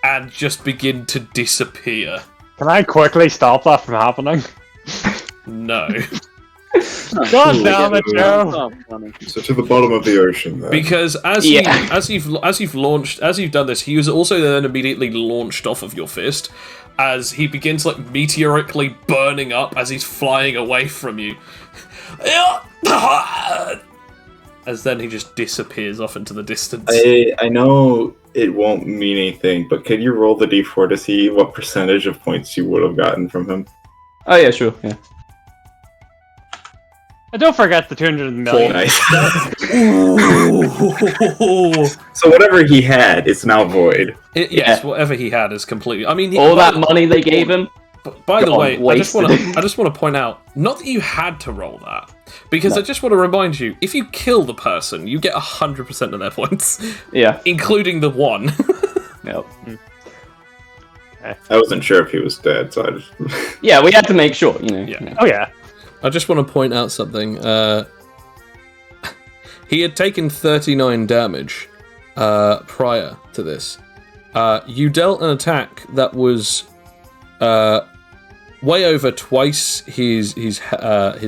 and just begin to disappear. Can I quickly stop that from happening? No. God damn it, Joe! Oh, funny. So to the bottom of the ocean, then. Because as you've done this, he was also then immediately launched off of your fist as he begins like meteorically burning up as he's flying away from you. As then he just disappears off into the distance. I know it won't mean anything, but could you roll the d4 to see what percentage of points you would have gotten from him? Oh yeah, sure. Yeah. And don't forget the 200 million. Nice. Ooh. So whatever he had, it's now void. Yes, whatever he had is completely. I mean, All that money they gave him. By the God, way, I just wasted. want to point out, not that you had to roll that, because I just want to remind you, if you kill the person, you get 100% of their points. Yeah. Including the one. Yep. I wasn't sure if he was dead, so I just... Yeah, we had to make sure, you know. Yeah. Oh yeah. I just want to point out something. He had taken 39 damage prior to this. You dealt an attack that was way over twice his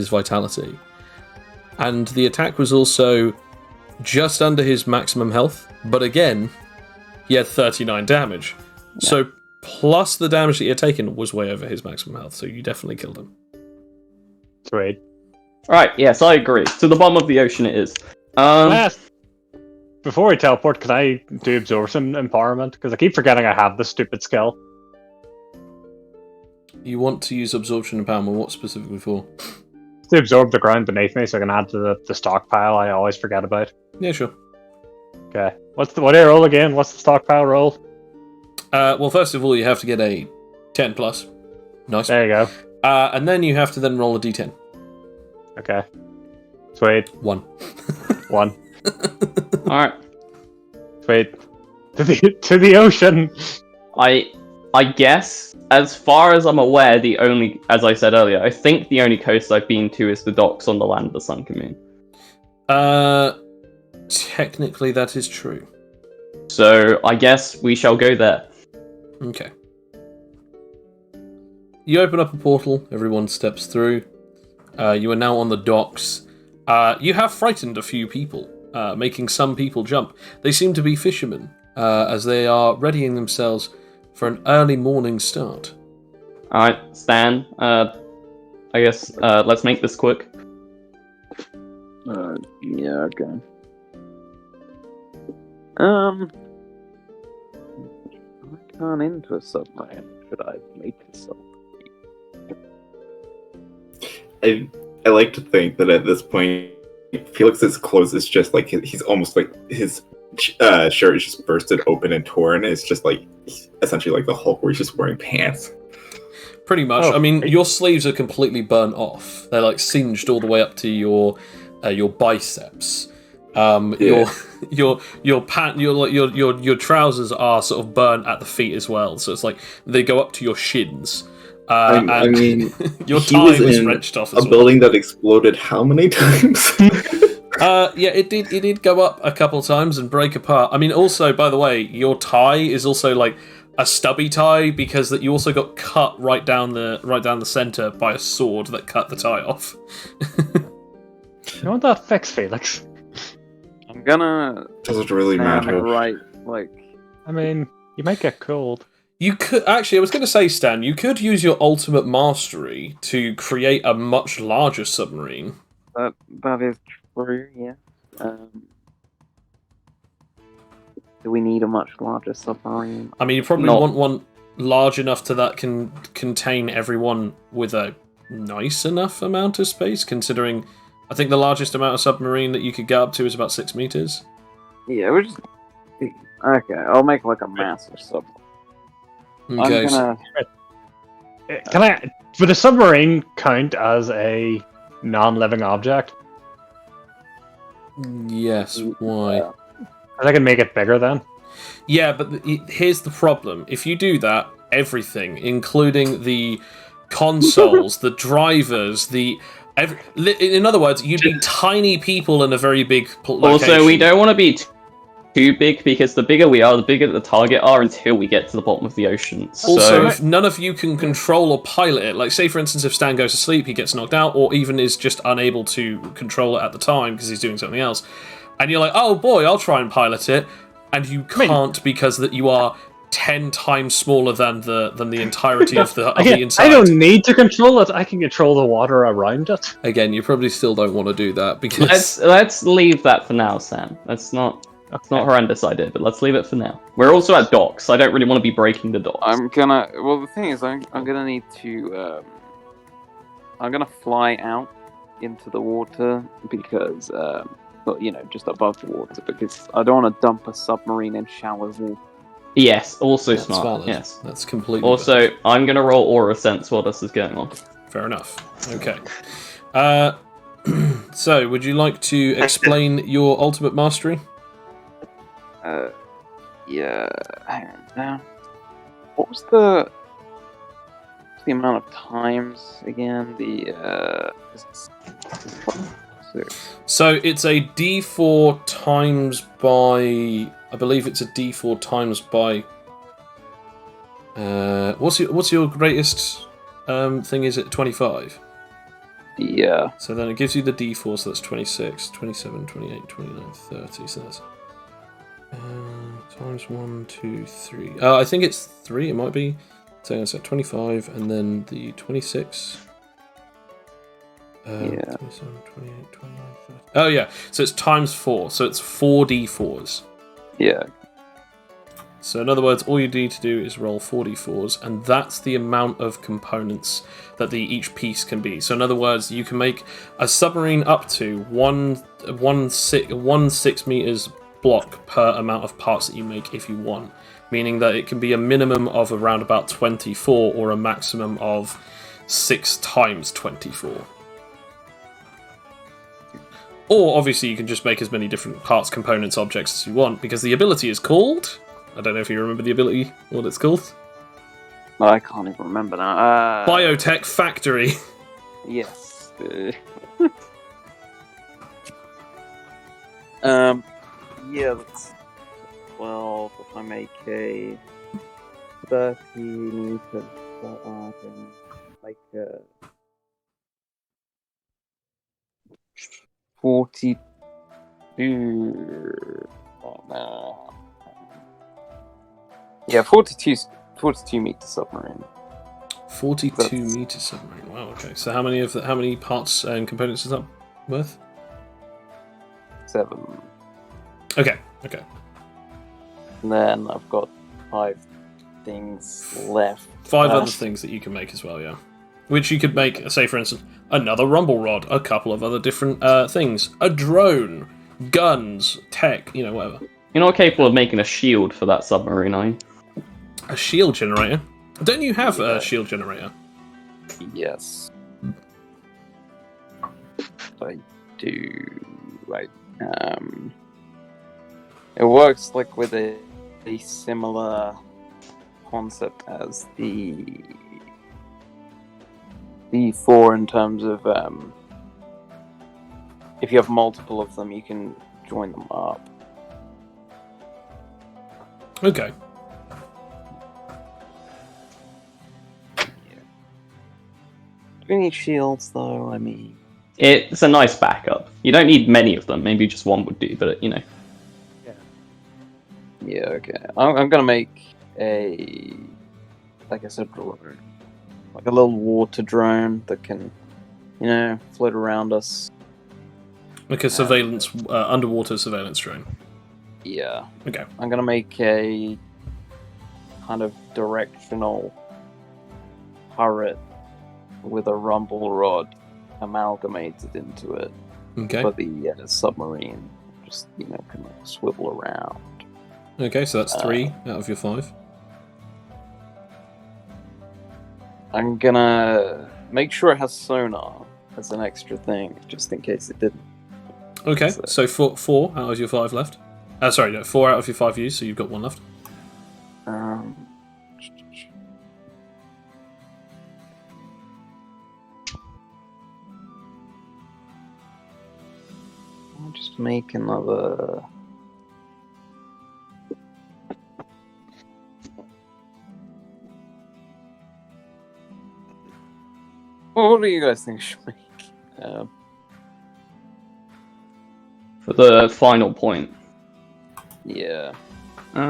vitality, and the attack was also just under his maximum health. But again, he had 39 damage, so plus the damage that he had taken was way over his maximum health. So you definitely killed him. Sweet. Right, yes, I agree. To the bottom of the ocean it is. Before I teleport, can I do absorption empowerment? Because I keep forgetting I have this stupid skill. You want to use absorption empowerment? What specifically for? To absorb the ground beneath me so I can add to the stockpile I always forget about. Yeah, sure. Okay. What do I roll again? What's the stockpile roll? Well, first of all, you have to get a 10 plus. Nice. There you go. And then you have to then roll a d10. Okay. Sweet. 1. 1. Alright. Sweet. To the ocean. I guess, as far as I'm aware, as I said earlier, I think the only coast I've been to is the docks on the land of the sunken moon. Technically that is true. So, I guess we shall go there. Okay. You open up a portal, everyone steps through. You are now on the docks. You have frightened a few people, making some people jump. They seem to be fishermen, as they are readying themselves for an early morning start. Alright, Stan, I guess, let's make this quick. Yeah, okay. I can't into a submarine. Should I make a submarine? I like to think that at this point, Felix's clothes is just like he's almost like his shirt is just bursted open and torn. It's just like essentially like the Hulk, where he's just wearing pants. Pretty much. I mean, your sleeves are completely burnt off. They're like singed all the way up to your biceps. Your trousers are sort of burnt at the feet as well. So it's like they go up to your shins. I mean, your he tie was was in wrenched off a as well. building that exploded how many times? Yeah, it did go up a couple times and break apart. I mean, also, by the way, your tie is also like a stubby tie because that you also got cut right down the center by a sword that cut the tie off. You want that fixed, Felix? I'm gonna Does it really stand matter? right, like... I mean, you might get cold. You could actually. I was going to say, Stan, you could use your ultimate mastery to create a much larger submarine. That is true. Yeah. Do we need a much larger submarine? I mean, you probably Not- want one large enough to that can contain everyone with a nice enough amount of space. Considering, I think the largest amount of submarine that you could get up to is about 6 meters. Yeah, we're just okay. I'll make like a massive submarine. Okay. I'm gonna. Can I? Would a submarine count as a non-living object? Yes. Why? 'Cause I can make it bigger then. Yeah, but here's the problem. If you do that, everything, including the consoles, the drivers, in other words, you'd be tiny people in a very big location. Also, we don't want to be too big, because the bigger we are, the bigger the target are until we get to the bottom of the ocean. Also, So, if none of you can control or pilot it, like say for instance if Stan goes to sleep, he gets knocked out, or even is just unable to control it at the time because he's doing something else, and you're like, oh boy, I'll try and pilot it, and you can't because that you are 10 times smaller than the entirety of the inside. I don't need to control it. I can control the water around it. Again, you probably still don't want to do that because let's leave that for now, Sam. That's not a horrendous idea, but let's leave it for now. We're also at docks. I don't really want to be breaking the docks. I'm gonna. Well, the thing is, I'm gonna need to. I'm gonna fly out into the water because, well, just above the water because I don't want to dump a submarine in shallow water. Yes, also That's smart. valid. Yes. That's completely Also, valid. I'm gonna roll aura sense while this is going on. Fair enough. Okay. So, would you like to explain your ultimate mastery? Yeah. Hang on now. What was the amount of times again? So it's a D4 times by. I believe it's a D4 times by. What's your greatest thing? Is it 25? Yeah. So then it gives you the D4, so that's 26, 27, 28, 29, 30. So that's times 1, 2, 3. I think it's 3. It might be. So it's at 25, and then the 26. 27, 28, 29, 30. Oh yeah, so it's times 4, so it's 4 D4s. Yeah. So in other words, all you need to do is roll 4 D4s, and that's the amount of components that each piece can be. So in other words, you can make a submarine up to 1 6 meters block per amount of parts that you make if you want, meaning that it can be a minimum of around about 24 or a maximum of 6 times 24. Or obviously you can just make as many different parts, components, objects as you want, because the ability is called... I don't know if you remember the ability, what it's called. I can't even remember now. Biotech Factory. Yes. Yeah, that's 12. If I make a 30 meters, I can make a 42. Oh no. Yeah, 42 meter submarine. 42 meter submarine. Wow. Okay. So how many parts and components is that worth? 7. Okay. And then I've got 5 things left. 5 other things that you can make as well. Yeah. Which you could make, say for instance, another rumble rod, a couple of other different things, a drone, guns, tech, whatever. You're not capable of making a shield for that submarine, are you? A shield generator? Don't you have a shield generator? Yes. I do. Right. It works like with a similar concept as the 4 in terms of if you have multiple of them, you can join them up. Okay. Do we need shields though? I mean, It's a nice backup. You don't need many of them. Maybe just one would do, but yeah, okay. I'm gonna make a I guess, a drone, like a little water drone that can, float around us. Like a surveillance, underwater surveillance drone. Yeah. Okay. I'm gonna make a kind of directional turret with a rumble rod amalgamated into it. Okay. But the submarine just, can like swivel around. Okay, so that's 3 out of your 5. I'm gonna make sure it has sonar as an extra thing, just in case it didn't. Okay, so 4 out of your 5 left. Sorry, no, 4 out of your 5 used, so you've got 1 left. I'll just make another. Well, what do you guys think I should make? For the final point. Yeah. We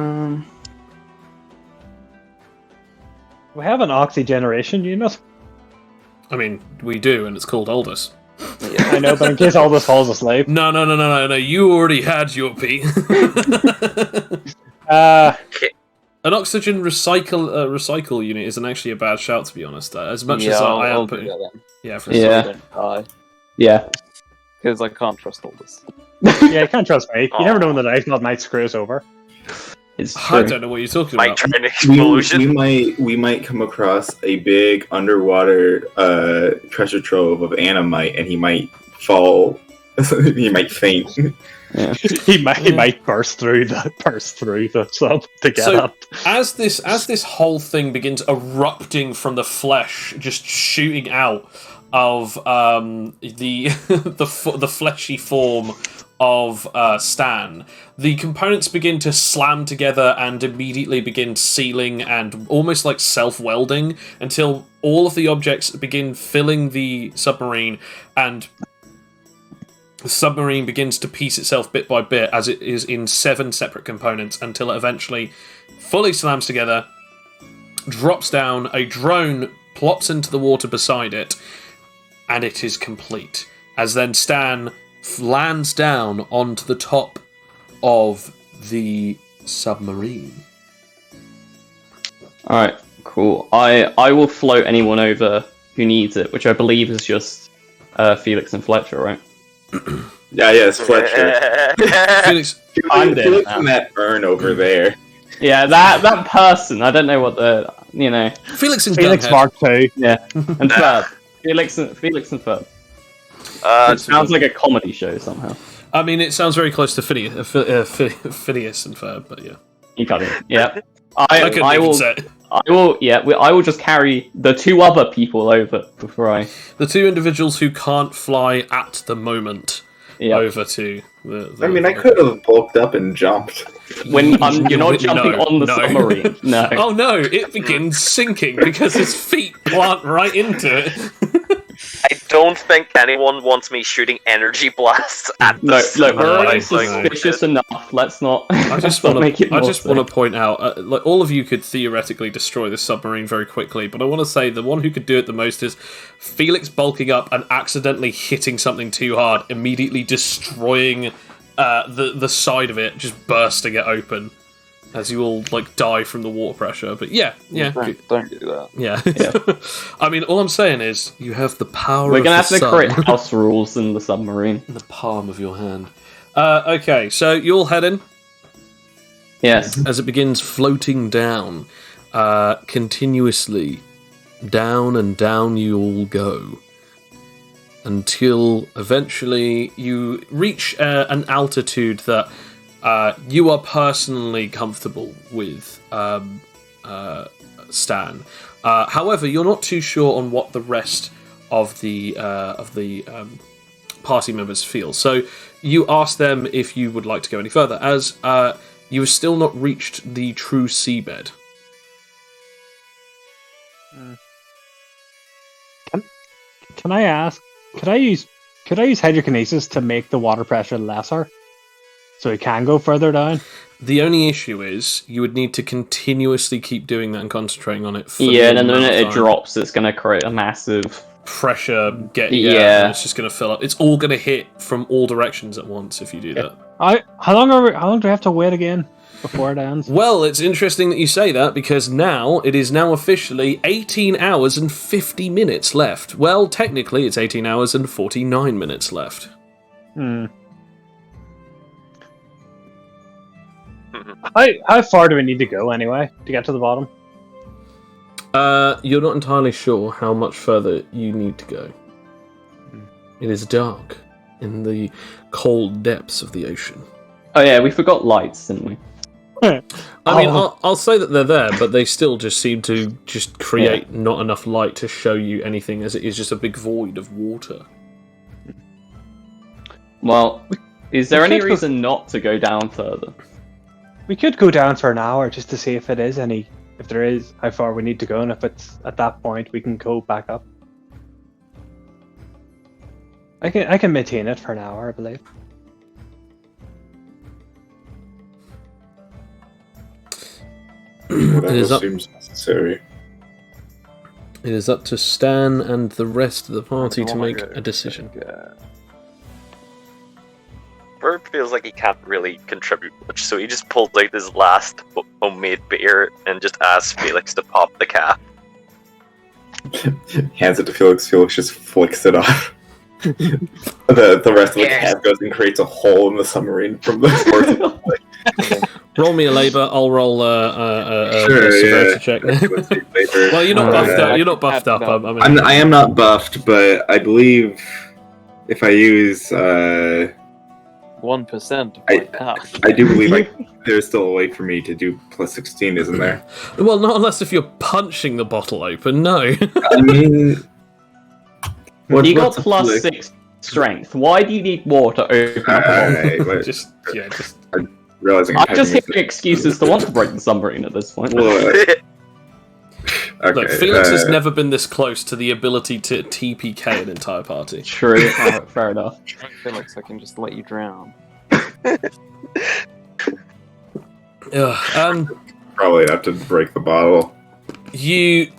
have an oxygeneration unit. I mean, we do, and it's called Aldous. Yeah. I know, but in case Aldous falls asleep. No, you already had your pee. An oxygen recycle unit isn't actually a bad shout, to be honest. As much as I am putting... Yeah, for Yeah. Because I can't trust all this. Yeah, you can't trust me. You never know when the night screws over. It's true. I don't know what you're talking about. Might try an explosion. We might come across a big underwater treasure trove of animite, and he might fall. He might faint. Yeah. he might burst through the sub to get up. As this whole thing begins erupting from the flesh, just shooting out of the fleshy form of Stan, the components begin to slam together and immediately begin sealing and almost like self-welding until all of the objects begin filling the submarine, and the submarine begins to piece itself bit by bit as it is in 7 separate components until it eventually fully slams together, drops down, a drone plops into the water beside it, and it is complete. As then Stan lands down onto the top of the submarine. Alright, cool. I will float anyone over who needs it, which I believe is just Felix and Fletcher, right? Yeah, it's Fletcher. Felix, I'm dead Felix now. and that urn over there. Yeah, that person. I don't know what Felix and Felix Gunhead. Mark II. Yeah, and Ferb. Felix and Ferb. It sounds like a comedy show somehow. I mean, it sounds very close to Phineas and Ferb, but yeah. You cut it. Yeah. I couldn't even will. say it. I will. Yeah. I will just carry the 2 other people over before I. The 2 individuals who can't fly at the moment Yeah. over to the I mean, I could have bulked up and jumped. When you're not jumping on the submarine. No. Oh no! It begins sinking because his feet plant right into it. I don't think anyone wants me shooting energy blasts at the Look, we're already No. suspicious enough. Let's not. I just let's not want make it to. I more just want so. to point out, like all of you could theoretically destroy this submarine very quickly, but I want to say the one who could do it the most is Felix bulking up and accidentally hitting something too hard, immediately destroying the side of it, just bursting it open, as you all like die from the water pressure. But yeah. Don't do that. Yeah. I mean, all I'm saying is you have the power. We're of gonna the have to sun create house rules in the submarine. in the palm of your hand. Okay, so you all head in Yes. as it begins floating down, continuously down and down. You all go until eventually you reach an altitude that you are personally comfortable with, Stan. However, you're not too sure on what the rest of the party members feel. So you ask them if you would like to go any further, as you have still not reached the true seabed. Can I ask? Could I use hydrokinesis to make the water pressure lesser? So he can go further down? The only issue is you would need to continuously keep doing that and concentrating on it. For Yeah, and the then the amount minute of it time. drops, it's going to create a massive... pressure Yeah. and it's just going to fill up. It's all going to hit from all directions at once if you do that. How long do we have to wait again before it ends? Well, it's interesting that you say that because now it is now officially 18 hours and 50 minutes left. Well, technically it's 18 hours and 49 minutes left. How far do we need to go anyway to get to the bottom? You're not entirely sure how much further you need to go. It is dark in the cold depths of the ocean. Oh yeah, we forgot lights, didn't we? I mean, I'll say that they're there, but they still just seem to just create not enough light to show you anything, as it is just a big void of water. Well, is there any could go- reason not to go down further? We could go down for an hour just to see if it is any. If there is, how far we need to go, and if it's at that point, we can go back up. I can maintain it for an hour, I believe. Whatever seems necessary. It is up to Stan and the rest of the party to make a decision. Bird feels like he can't really contribute much, so he just pulls out his last homemade beer and just asks Felix to pop the cap. Hands it to Felix. Felix just flicks it off. the rest of the cap goes and creates a hole in the submarine from the Roll me a labor. I'll roll a Sure, severity check. Well, you're not buffed up. You're not buffed up. I am not buffed, but I believe if I use 1%. I do believe there's still a way for me to do plus 16, isn't there? Well, not unless if you're punching the bottle open. No. I mean, You got plus 6 strength. Why do you need war to open up a bottle? just realizing I'm just hearing excuses to want to break the submarine at this point. Okay, Look, Felix has never been this close to the ability to TPK an entire party. True. Alright, fair enough. Felix, I can just let you drown. probably have to break the bottle. You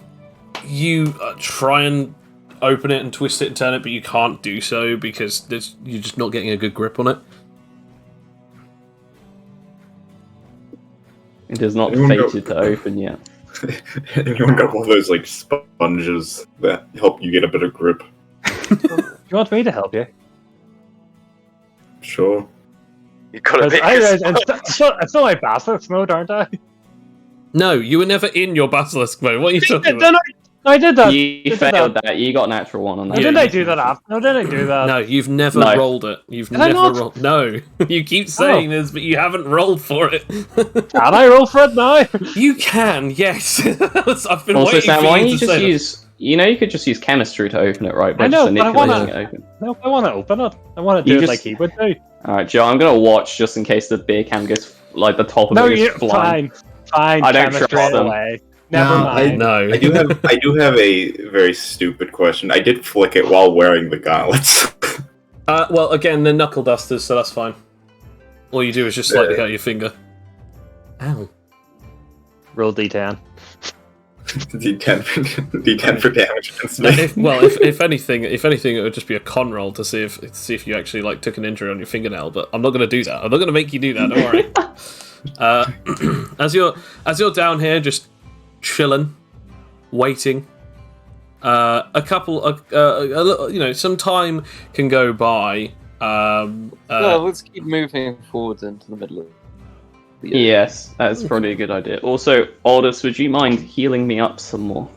try and open it and twist it and turn it, but you can't do so because you're just not getting a good grip on it. It is not Anyone fated to open yet. Anyone got one of those like sponges that help you get a bit of grip? You want me to help you? Sure. You gotta make I'm still like basilisk mode, aren't I? No, you were never in your basilisk mode. What are you talking about? I did that. You failed that. You got natural 1 on that. Didn't I do that after? No, didn't I do that? No, you've never No. rolled it. You've Did I never not? rolled. No, you keep saying this, but you haven't rolled for it. Can I roll for it now? You can, yes. I've been Also, waiting Sam, for why you don't to you say just that. use... You know, you could just use chemistry to open it, right? By I know, just but I manipulating wanna- it open. No, I want to open it. I want to You do it just- like he would do. Alright, Joe, I'm gonna watch just in case the beer can gets... Like, the top of No, it you is flying. fine. I don't chemistry trust them. away. Never No, mind. No. I do have a very stupid question. I did flick it while wearing the gauntlets. Well, again, they're knuckle dusters, so that's fine. All you do is just slightly hurt your finger. Ow. Roll D10. D10 for damage against No, me. if anything, it would just be a con roll to see if you actually like took an injury on your fingernail. But I'm not going to do that. I'm not going to make you do that. Don't worry. As you're down here, just chilling, waiting. A couple, some time can go by. No, let's keep moving forwards into the middle of the Yes, that's probably a good idea. Also, Aldous, would you mind healing me up some more?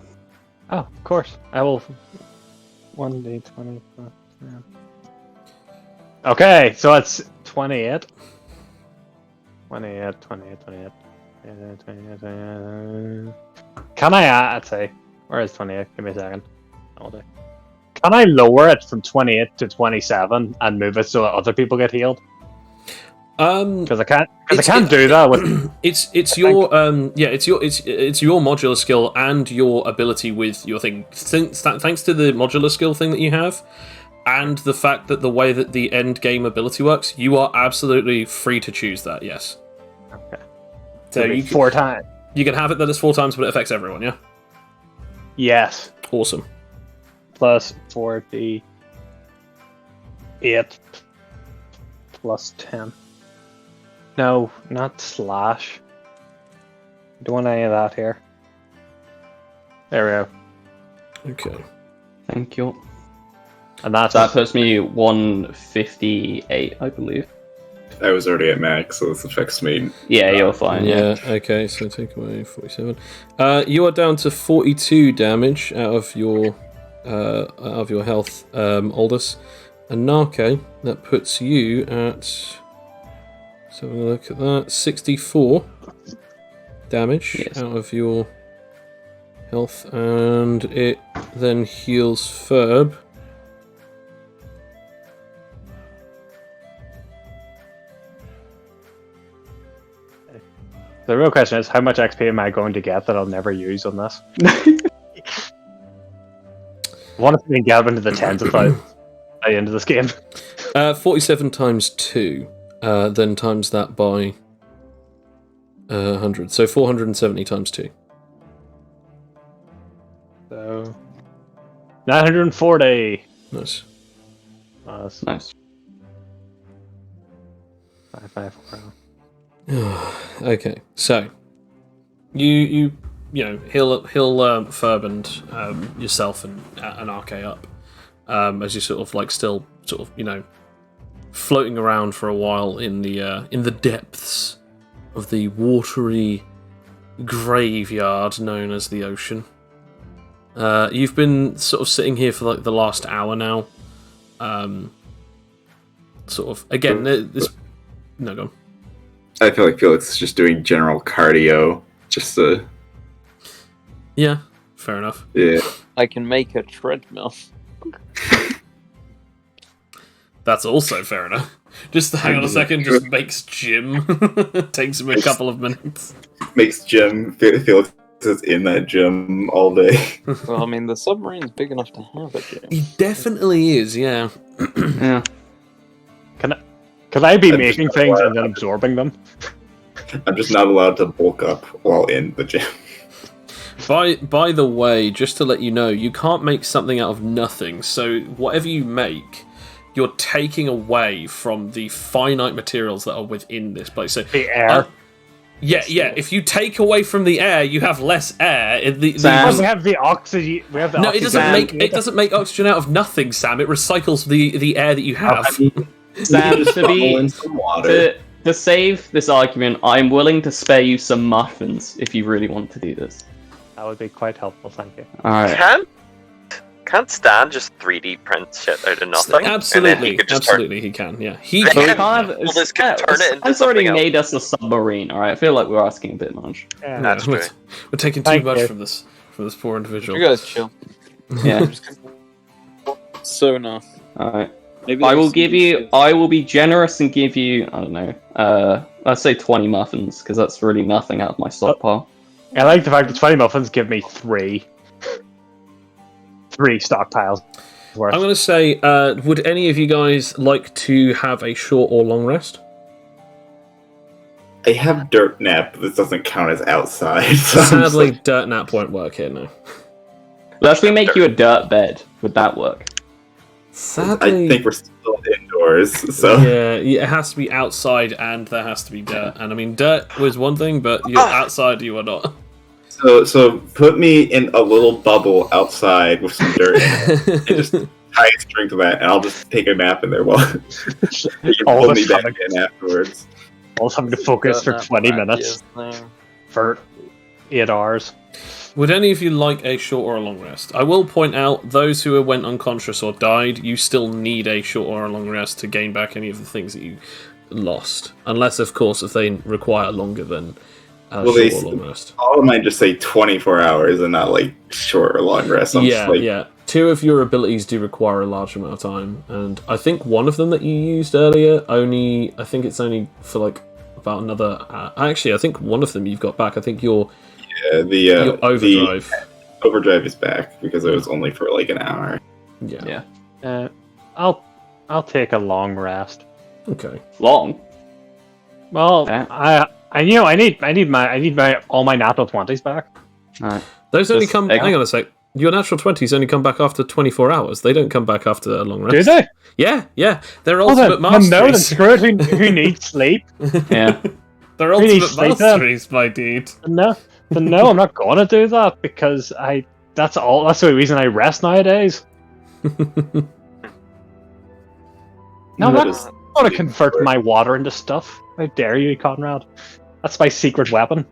Oh, of course. I will. 1d20. Okay, so it's 28. 28. Can I, I'd say, where is 28? Give me a second. All day. Can I lower it from 28 to 27 and move it so that other people get healed? Because I can't do that with. It's your modular skill and your ability with your thing. Thanks to the modular skill thing that you have, and the fact that the way that the end game ability works, you are absolutely free to choose that. Yes. Okay. So you 4 times. You can have it that it's 4 times, but it affects everyone. Yeah. Yes. Awesome. Plus 48 plus 10. No, not slash. Don't want any of that here. There we go. Okay. Thank you. And that puts me 158, I believe. I was already at max, so this affects me. Yeah, you're fine. Yeah. Okay. So take away 47. You are down to 42 damage out of your health, Aldous. And Narke, that puts you at. Let's have a look at that. 64 damage out of your health, and it then heals Ferb. The real question is, how much XP am I going to get that I'll never use on this? I want to see me get up into the tens of thousands by the end of this game. 47 times 2, then times that by 100. So 470 times 2. So 940. Nice. Nice. 554. Okay, so you know he'll Ferb and yourself and Arke up as you sort of like still sort of floating around for a while in the depths of the watery graveyard known as the ocean. You've been sort of sitting here for like the last hour now. Sort of again this. No, go on. I feel like Felix is just doing general cardio, just to... Yeah, fair enough. Yeah. I can make a treadmill. That's also fair enough. Just hang on a second, just makes gym. Takes him a couple of minutes. Makes gym. Felix is in that gym all day. Well, I mean, the submarine's big enough to have a gym. He definitely is, yeah. Yeah. Can I be making things and then absorbing them? I'm just not allowed to bulk up while in the gym. By the way, just to let you know, you can't make something out of nothing. So whatever you make, you're taking away from the finite materials that are within this place. So The air. yeah. If you take away from the air, you have less air. We have the oxygen. We have the No, oxygen. it doesn't make oxygen out of nothing, Sam. It recycles the air that you have. Sam, Just bubble in some water. to save this argument, I'm willing to spare you some muffins if you really want to do this. That would be quite helpful, thank you. Alright. Can't Stan just 3D print shit out of nothing? Absolutely, he can. Yeah, he. But we Yeah. can't have. Well, this could turn it into Stan's already something else. made us a submarine, alright? I feel like we're asking a bit much. Yeah. That's true. We're taking too Thank much you. from this poor individual. You guys chill. Yeah. So enough. Alright. Maybe I there's will some give you. good- I will be generous and give you. I don't know. Let's say 20 muffins because that's really nothing out of my stockpile. I like the fact that 20 muffins give me 3 stockpiles worth. I'm going to say, would any of you guys like to have a short or long rest? I have dirt nap, but this doesn't count as outside. So I'm just Sadly, like, dirt nap won't work here now. Let's make you a dirt bed. Would that work? Sadly, I think we're still indoors, so yeah, it has to be outside, and there has to be dirt. And I mean, dirt was one thing, but you're outside, you are not. so put me in a little bubble outside with some dirt in it, and just tie a string to that, and I'll just take a nap in there while you can All pull the me back stomach. in afterwards. I was having to focus for Got 20 enough minutes ideas now. for 8 hours. Would any of you like a short or a long rest? I will point out, those who went unconscious or died, you still need a short or a long rest to gain back any of the things that you lost. Unless, of course, if they require longer than a Well, short or long rest. All of mine just say 24 hours and not like short or long rest. I'm just like, Yeah. 2 of your abilities do require a large amount of time, and I think one of them that you used earlier I think it's only for like about another. Actually, I think one of them you've got back. I think your the overdrive. overdrive is back because it was only for like an hour. Yeah. Yeah. I'll take a long rest. Okay. Long. Well, Yeah. I need my all my natural 20s back. Alright. Those only Just come. hang Hang on. on a sec. Your natural 20s only come back after 24 hours. They don't come back after a long rest. Do they? Yeah. They're Oh, ultimate then no, then masteries. screw it. Who needs sleep? Yeah. They're Who needs ultimate sleep then? masteries, my dude. No, I'm not gonna do that because that's the only reason I rest nowadays. No, I'm That not is- gonna convert my water into stuff. How dare you, Conrad? That's my secret weapon.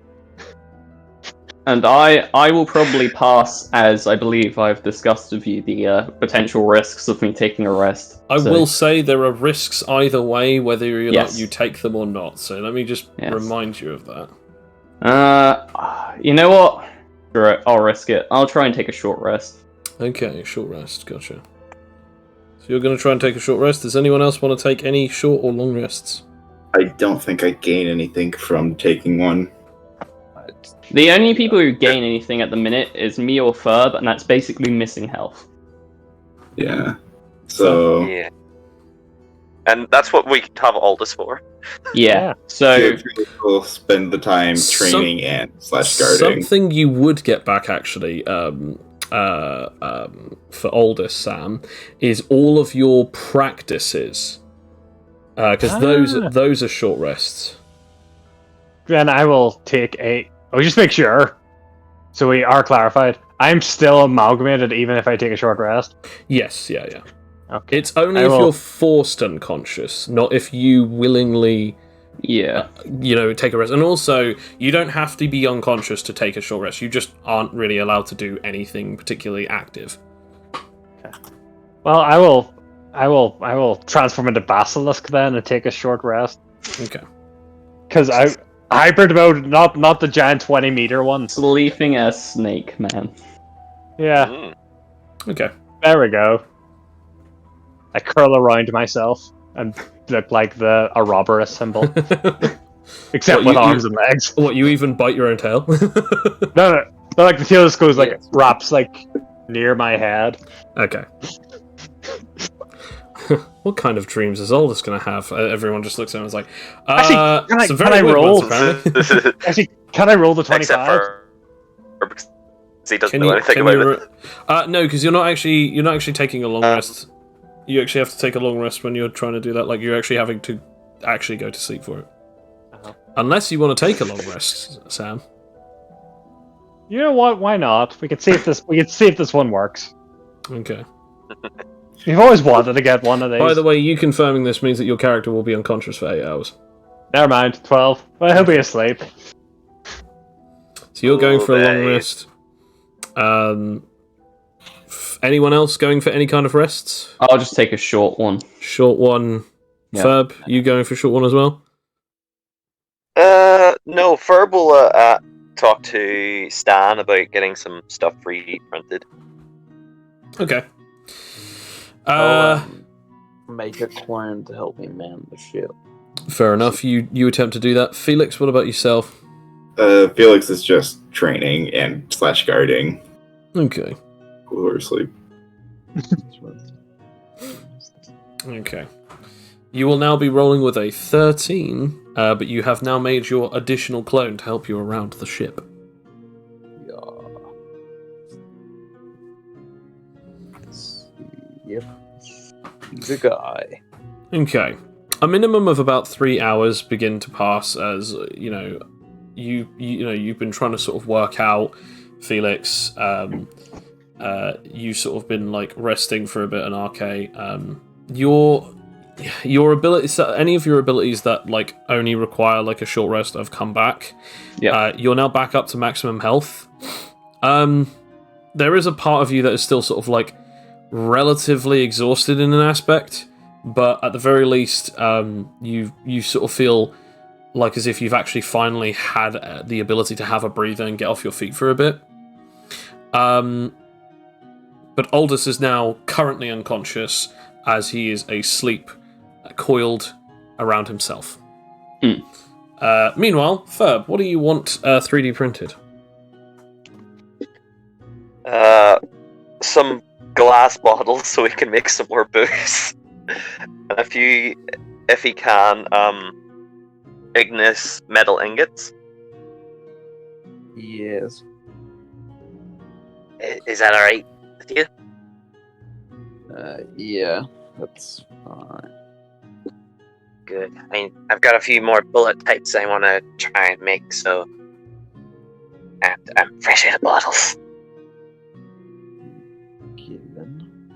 And I will probably pass, as I believe I've discussed with you, the potential risks of me taking a rest. I So, will say there are risks either way, whether or not Yes. you take them or not. So let me just Yes. remind you of that. You know what? Screw it, I'll risk it. I'll try and take a short rest. Okay, short rest. Gotcha. So you're going to try and take a short rest. Does anyone else want to take any short or long rests? I don't think I gain anything from taking one. The only people who gain anything at the minute is me or Ferb, and that's basically missing health. Yeah. So Yeah. And that's what we have Aldous for. Yeah. So we'll spend the time training and slash guarding. Something you would get back actually for Aldous, Sam, is all of your practices. Because those are short rests. Then I will take a. Oh, just make sure. So we are clarified. I'm still amalgamated even if I take a short rest. Yes, yeah. Okay. It's only if you're forced unconscious, not if you willingly, yeah. Take a rest. And also, you don't have to be unconscious to take a short rest. You just aren't really allowed to do anything particularly active. Okay. Well, I will transform into Basilisk then and take a short rest. Okay. Because I hybrid mode, not the giant 20-meter one. Sleeping as snake, man. Yeah, Mm. Okay. there we go. I curl around myself and look like the Ouroboros symbol, except with arms and legs. What, you even bite your own tail? No, like the tail just goes like Yes. wraps like near my head. Okay. What kind of dreams is Aldous going to have? Everyone just looks at him and is like, Actually, some can very I weird roll? ones, apparently. Actually, can I roll the Except 25? for because he doesn't Can know you, anything can about you it. no, because you're not actually taking a long rest. You actually have to take a long rest when you're trying to do that. Like, you're actually having to actually go to sleep for it. Uh-huh. Unless you want to take a long rest, Sam. You know what? Why not? We can see if this one works. Okay. You've always wanted to get one of these. By the way, you confirming this means that your character will be unconscious for 8 hours. Never mind. 12. Well, he'll be asleep. So you're going for a long Nice. rest. Anyone else going for any kind of rests? I'll just take a short one. Short one. Yeah. Ferb, you going for a short one as well? No, Ferb will talk to Stan about getting some stuff reprinted. Okay. Make a clone to help me man the ship. Fair enough. You attempt to do that. Felix, what about yourself? Felix is just training and slash guarding. Okay. Or asleep. Okay. You will now be rolling with a 13, but you have now made your additional clone to help you around the ship. Yep. He's a guy. Okay. A minimum of about 3 hours begin to pass as you've been trying to sort of work out, Felix. You've sort of been like resting for a bit in RK. Your abilities, any of your abilities that like only require like a short rest have come back. Yeah. You're now back up to maximum health. There is a part of you that is still sort of like relatively exhausted in an aspect, but at the very least, you sort of feel like as if you've actually finally had the ability to have a breather and get off your feet for a bit. But Aldous is now currently unconscious as he is asleep, coiled around himself. Meanwhile, Ferb, what do you want 3D printed? Some glass bottles so we can make some more booze. And if he can, Ignis metal ingots. Yes. Is that alright with you? Yeah, that's fine. Good. I mean, I've got a few more bullet types I want to try and make, so. And I'm fresh out of bottles. Given.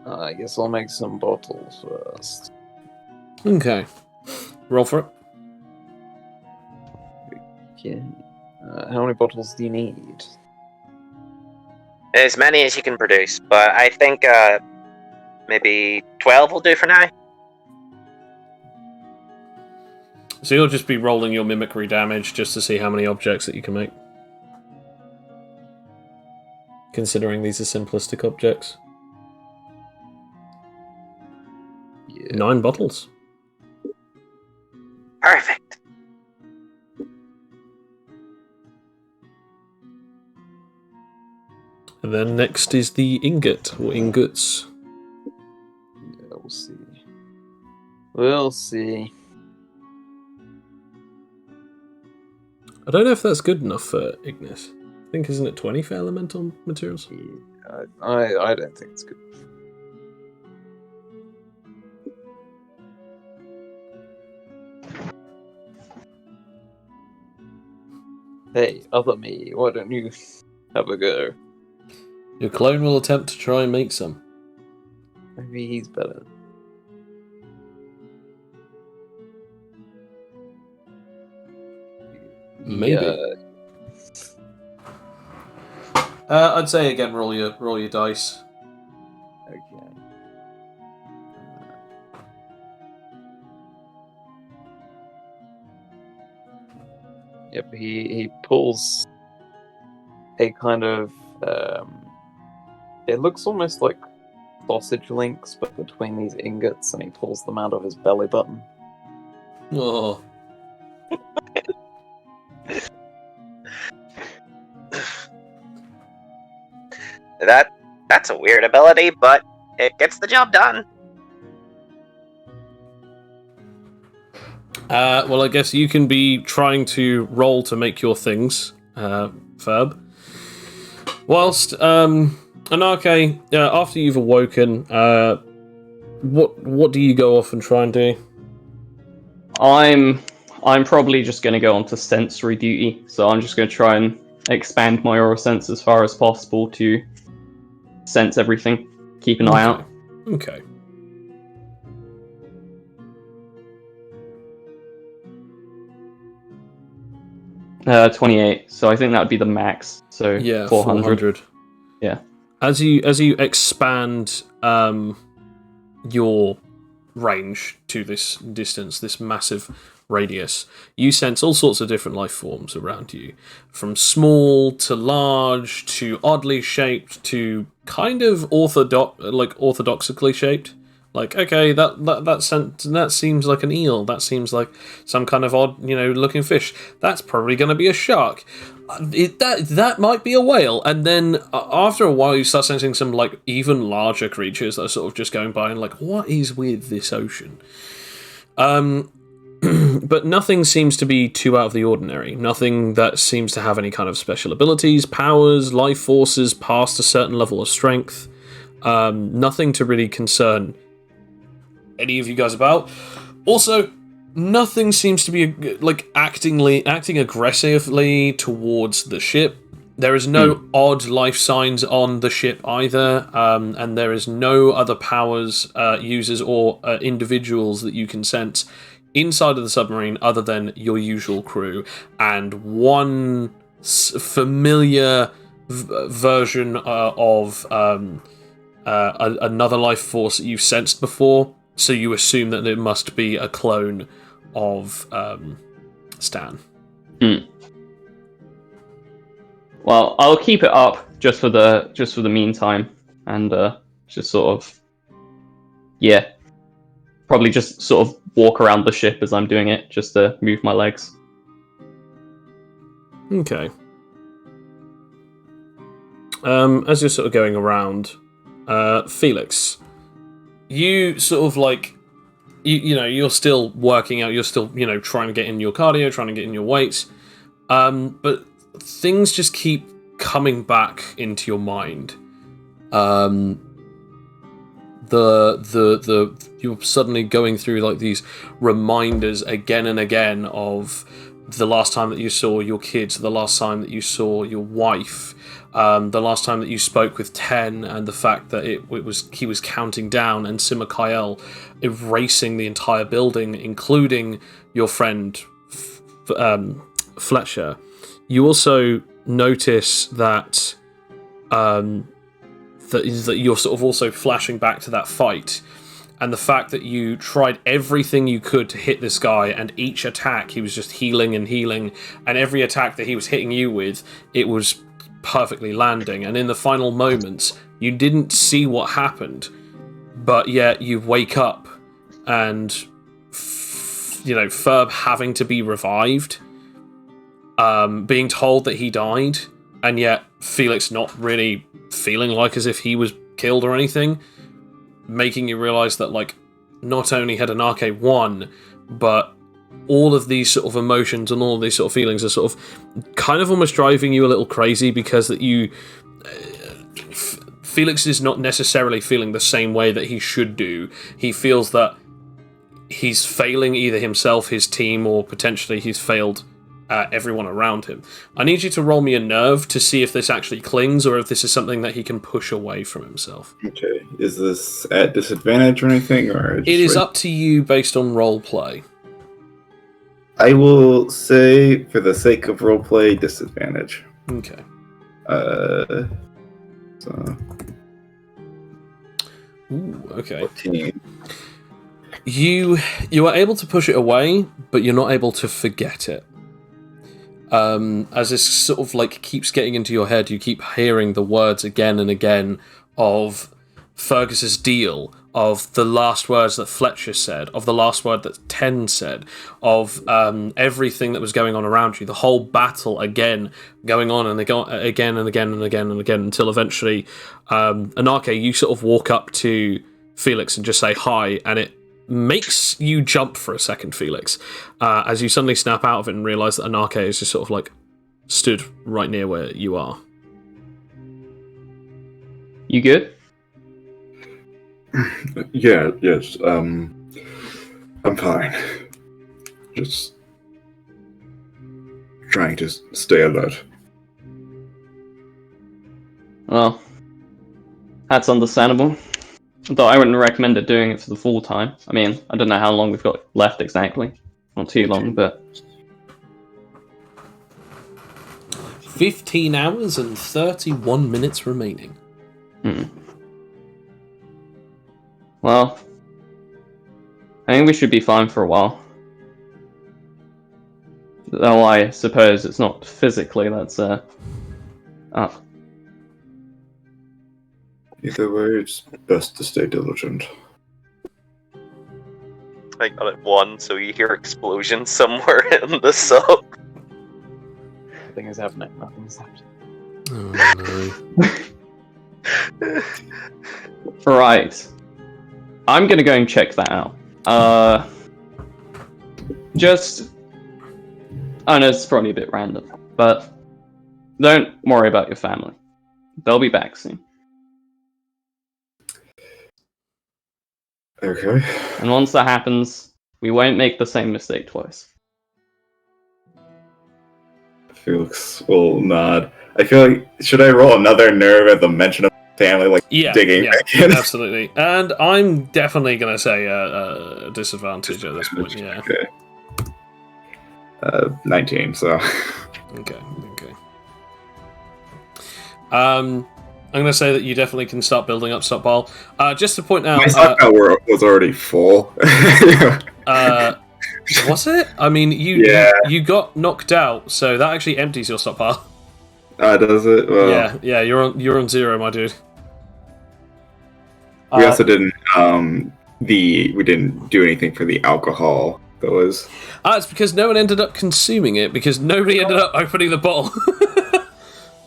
I guess I'll make some bottles first. Okay. Roll for it. Okay. How many bottles do you need? As many as you can produce, but I think maybe 12 will do for now. So you'll just be rolling your mimicry damage just to see how many objects that you can make. Considering these are simplistic objects. Yeah. 9 bottles. Perfect. And then next is the ingot, or ingots. Yeah, we'll see. We'll see. I don't know if that's good enough for Ignis. I think, isn't it 20 for elemental materials? Yeah, I don't think it's good. Hey, other me, why don't you have a go? Your clone will attempt to try and make some. Maybe he's better. Maybe. Yeah. I'd say again, roll your dice. Okay. Yep, he pulls a kind of it looks almost like sausage links, but between these ingots, and he pulls them out of his belly button. Oh. That's a weird ability, but it gets the job done. Well, I guess you can be trying to roll to make your things, Ferb. Whilst, Anarche, after you've awoken, what do you go off and try and do? I'm probably just going to go on to sensory duty, so I'm just going to try and expand my aura sense as far as possible to sense everything. Keep an eye out. Okay. Uh, 28, so I think that would be the max. So Yeah, 400. Yeah. As you expand your range to this distance, this massive radius, you sense all sorts of different life forms around you, from small to large to oddly shaped to kind of orthodoxically shaped. Like, okay, that seems like an eel. That seems like some kind of odd, looking fish. That's probably going to be a shark. That might be a whale. And then after a while, you start sensing some like even larger creatures that are sort of just going by and like, what is with this ocean? But nothing seems to be too out of the ordinary. Nothing that seems to have any kind of special abilities, powers, life forces past a certain level of strength. Nothing to really concern any of you guys about. Also, nothing seems to be like acting aggressively towards the ship. There is no odd life signs on the ship either, and there is no other powers, users, or individuals that you can sense inside of the submarine other than your usual crew and one familiar version of another life force that you've sensed before. So you assume that it must be a clone of Stan. Well, I'll keep it up just for the meantime, and just sort of, probably just sort of walk around the ship as I'm doing it, just to move my legs. Okay. as you're sort of going around, Felix, you sort of like, you're still working out, you're still, trying to get in your cardio, trying to get in your weights, but things just keep coming back into your mind. You're suddenly going through like these reminders again and again of the last time that you saw your kids, the last time that you saw your wife, the last time that you spoke with Ten, and the fact that he was counting down, and Simakael erasing the entire building, including your friend Fletcher. You also notice that that you're sort of also flashing back to that fight, and the fact that you tried everything you could to hit this guy, and each attack he was just healing, and every attack that he was hitting you with, it was perfectly landing, and in the final moments you didn't see what happened, but yet you wake up and Ferb having to be revived, being told that he died, and yet Felix not really feeling like as if he was killed or anything, making you realise that, like, not only had Anarche won, but all of these sort of emotions and all of these sort of feelings are sort of kind of almost driving you a little crazy, because that Felix is not necessarily feeling the same way that he should do. He feels that he's failing either himself, his team, or potentially he's failed everyone around him. I need you to roll me a nerve to see if this actually clings, or if this is something that he can push away from himself. Okay. Is this at disadvantage or anything? Or it is up to you based on role play. I will say, for the sake of roleplay, disadvantage. Okay. So. Ooh, okay. 14. You are able to push it away, but you're not able to forget it. As this sort of like keeps getting into your head, you keep hearing the words again and again of Fergus's deal, of the last words that Fletcher said, of the last word that Ten said, of everything that was going on around you, the whole battle again, going on and again and again and again and again, until eventually, Anarche, you sort of walk up to Felix and just say hi, and it makes you jump for a second, Felix, as you suddenly snap out of it and realise that Anarche is just sort of like stood right near where you are. You good? Yeah, yes, I'm fine. Just trying to stay alert. Well, that's understandable. Though I wouldn't recommend it doing it for the full time. I mean, I don't know how long we've got left exactly. Not too long, but... 15 hours and 31 minutes remaining. Well, I think we should be fine for a while. Though I suppose it's not physically, that's up. Either way, it's best to stay diligent. I got it 1, so you hear explosions somewhere in the sub. Nothing is happening. Nothing is happening. Oh, no. Right. I'm gonna go and check that out. I know it's probably a bit random, but don't worry about your family. They'll be back soon. Okay. And once that happens, we won't make the same mistake twice. Felix will nod. I feel like, should I roll another nerve at the mention of family, digging back in? Absolutely. And I'm definitely going to say a disadvantage at this point, yeah. Okay. 19, so... Okay. I'm going to say that you definitely can start building up stockpile. Just to point out... My stockpile was already full. Was it? I mean, you got knocked out, so that actually empties your stockpile. Does it? Well, yeah, you're on 0, my dude. We also didn't we didn't do anything for the alcohol. That was. It's because no one ended up consuming it, because nobody ended up opening the bottle.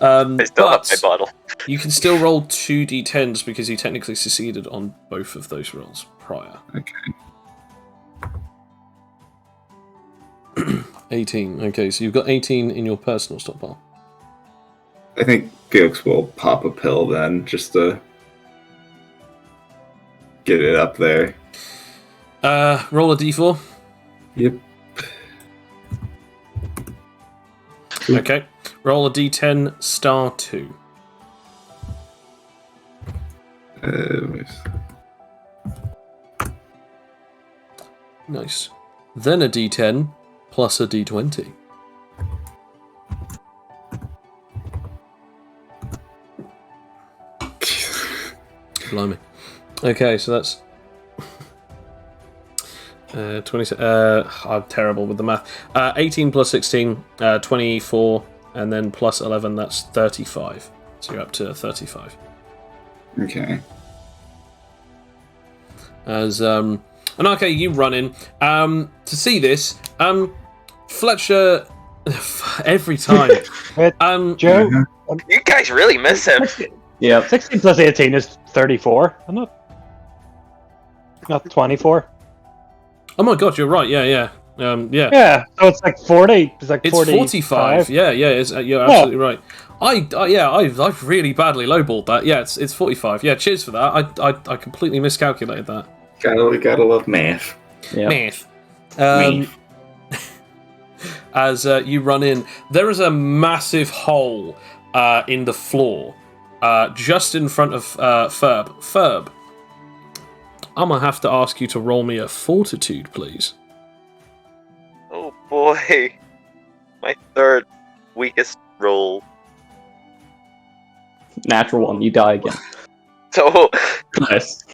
I still have my But bottle. you can still roll 2d10s because you technically succeeded on both of those rolls prior. Okay. 18. Okay, so you've got 18 in your personal stockpile. I think Felix will pop a pill then, just to get it up there. Roll a d4. Yep. Okay. Roll a d10 star 2. Nice. Then a d10 plus a d20. Blimey. Okay, so that's 20. I'm terrible with the math. 18 plus 16, 24, and then plus 11, that's 35. So you're up to 35. Okay. As and okay, you run in. To see this, Fletcher every time. Joe, You guys really miss him. Yeah. 16 plus 18 is 34. I'm not 24. Oh my god, you're right. Yeah. Yeah, so it's like 40. It's like It's 45. 45. Yeah. You're absolutely right. I've really badly lowballed that. Yeah, it's 45. Yeah, cheers for that. I completely miscalculated that. Gotta love math. Yeah. Math. Math. As you run in, there is a massive hole in the floor, just in front of Ferb. Ferb, I'm gonna have to ask you to roll me a fortitude, please. Oh boy. My third weakest roll. Natural one, you die again. So, Nice.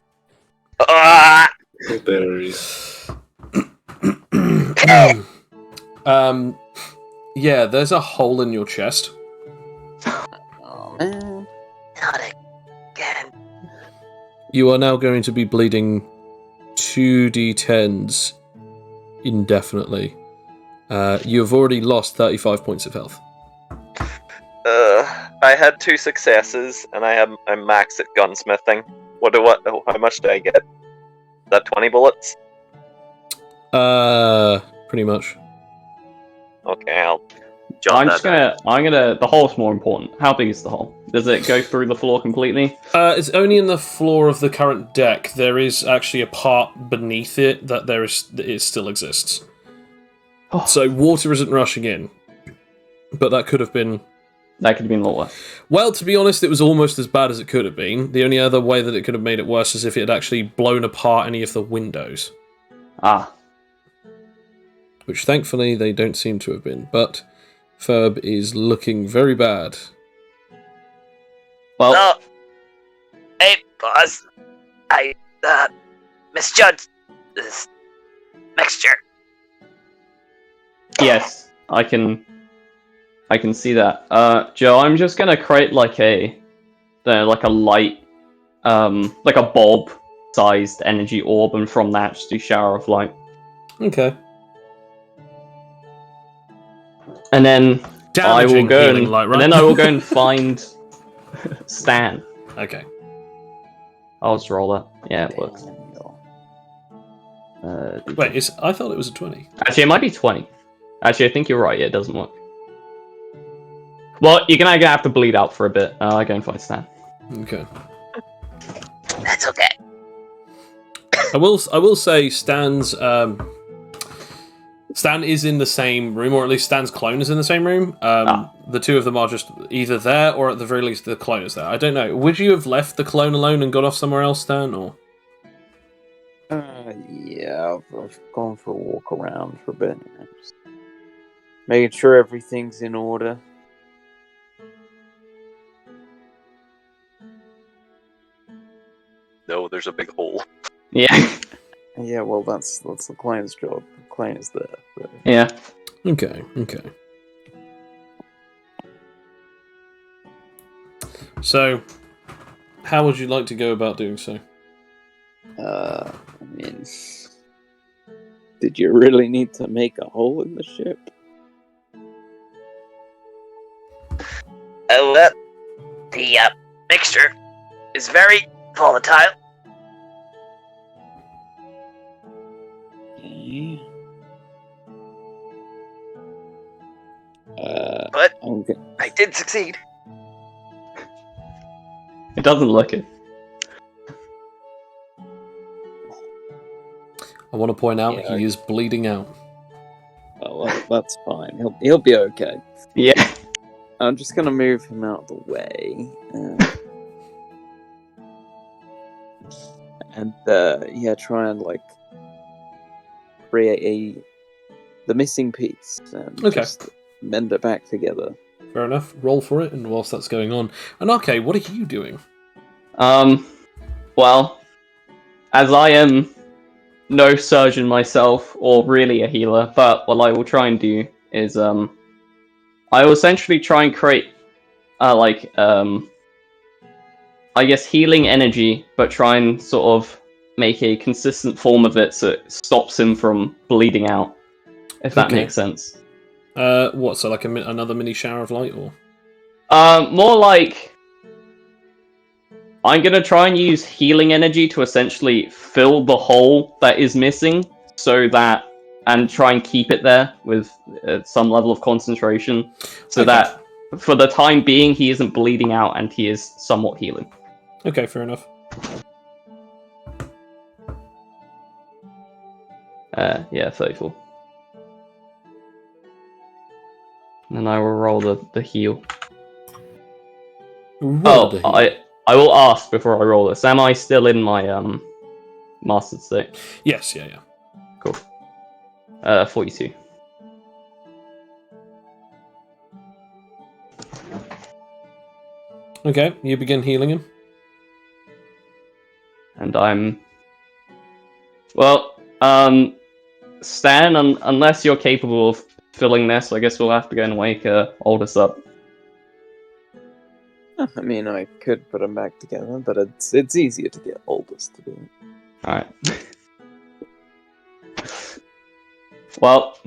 Batteries. Yeah, there's a hole in your chest. Oh man. not again. You are now going to be bleeding 2d10s indefinitely. You have already lost 35 points of health. I had 2 successes, and I'm maxed at gunsmithing. How much do I get? Is that 20 bullets? Pretty much. Okay, I'll jot that down. The hole's more important. How big is the hole? Does it go through the floor completely? It's only in the floor of the current deck. There is actually a part beneath it that it still exists. Oh. So water isn't rushing in. But that could have been... That could have been a lot worse. Well, to be honest, it was almost as bad as it could have been. The only other way that it could have made it worse is if it had actually blown apart any of the windows. Ah. Which thankfully they don't seem to have been. But Ferb is looking very bad. Well, No. Hey, boss. I misjudged this mixture. yes, I can see that. Joe, I'm just gonna create like a light, like a bulb-sized energy orb, and from that just do shower of light. Okay. And then I will Damaging go healing light, right? and then I will go and find Stan. Okay. I'll just roll that. Yeah, it works. Wait, I thought it was a 20. Actually, it might be 20. Actually, I think you're right. Yeah, it doesn't work. Well, you're gonna have to bleed out for a bit. I go and find Stan. Okay. That's okay. I will say Stan's Stan is in the same room, or at least Stan's clone is in the same room. The two of them are just either there, or at the very least the clone is there. I don't know. Would you have left the clone alone and gone off somewhere else, Stan, or? Yeah, I've gone for a walk around for a bit. Just making sure everything's in order. No, there's a big hole. Yeah. Yeah, well, that's the clone's job. The clone is there. But... Yeah. Okay. So, how would you like to go about doing so? I mean, did you really need to make a hole in the ship? Well, the mixture is very volatile. Okay. But okay. I did succeed. It doesn't look it. I want to point out Yeah, he is bleeding out. Oh, well, that's fine. He'll be okay. Yeah. I'm just gonna move him out of the way. And yeah, try and like create the missing piece and Okay. just mend it back together. Fair enough. Roll for it, and whilst that's going on, Anarche, what are you doing? Well, as I am no surgeon myself, or really a healer, but what I will try and do is, I will essentially try and create, I guess healing energy, but try and sort of make a consistent form of it so it stops him from bleeding out, if that Okay. makes sense. What? So like another mini shower of light, or? More like I'm gonna try and use healing energy to essentially fill the hole that is missing, so that and try and keep it there with some level of concentration, so Okay. that for the time being he isn't bleeding out and he is somewhat healing. Okay, fair enough. Yeah, 34. And I will roll the heal. Roll the heal. I will ask before I roll this. Am I still in my mastered state? Yes, yeah. Cool. 42. Okay, you begin healing him. And I'm... Well, Stan, unless you're capable of filling this, I guess we'll have to go and wake Aldous up. I mean, I could put them back together, but it's easier to get Aldous to do it. Alright. Well,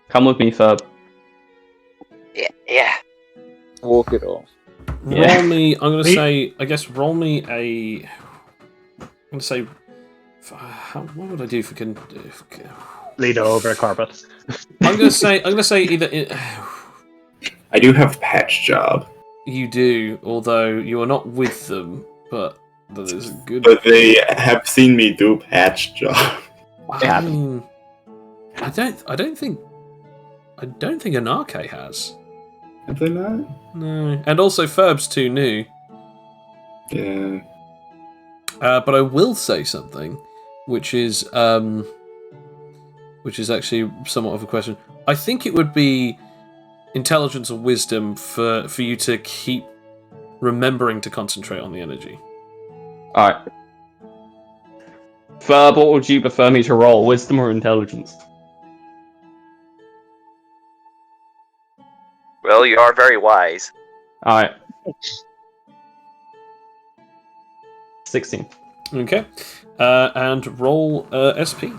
come with me, Ferb. Yeah. Walk it off. Yeah. Roll me. I'm gonna say. I guess roll me a. I'm gonna say. What would I do if I can? Lead over a carpet. I'm gonna say either. I do have patch job, You do, although you are not with them, but that is a good. but they have seen me do patch job. I mean, I don't think Anarche has. Have they not? No, and also Ferb's too new. Yeah. But I will say something, which is actually somewhat of a question. I think it would be intelligence or wisdom for you to keep remembering to concentrate on the energy. Alright. Ferb, what would you prefer me to roll? Wisdom or intelligence? Well, you are very wise. Alright. 16. Okay, and roll SP.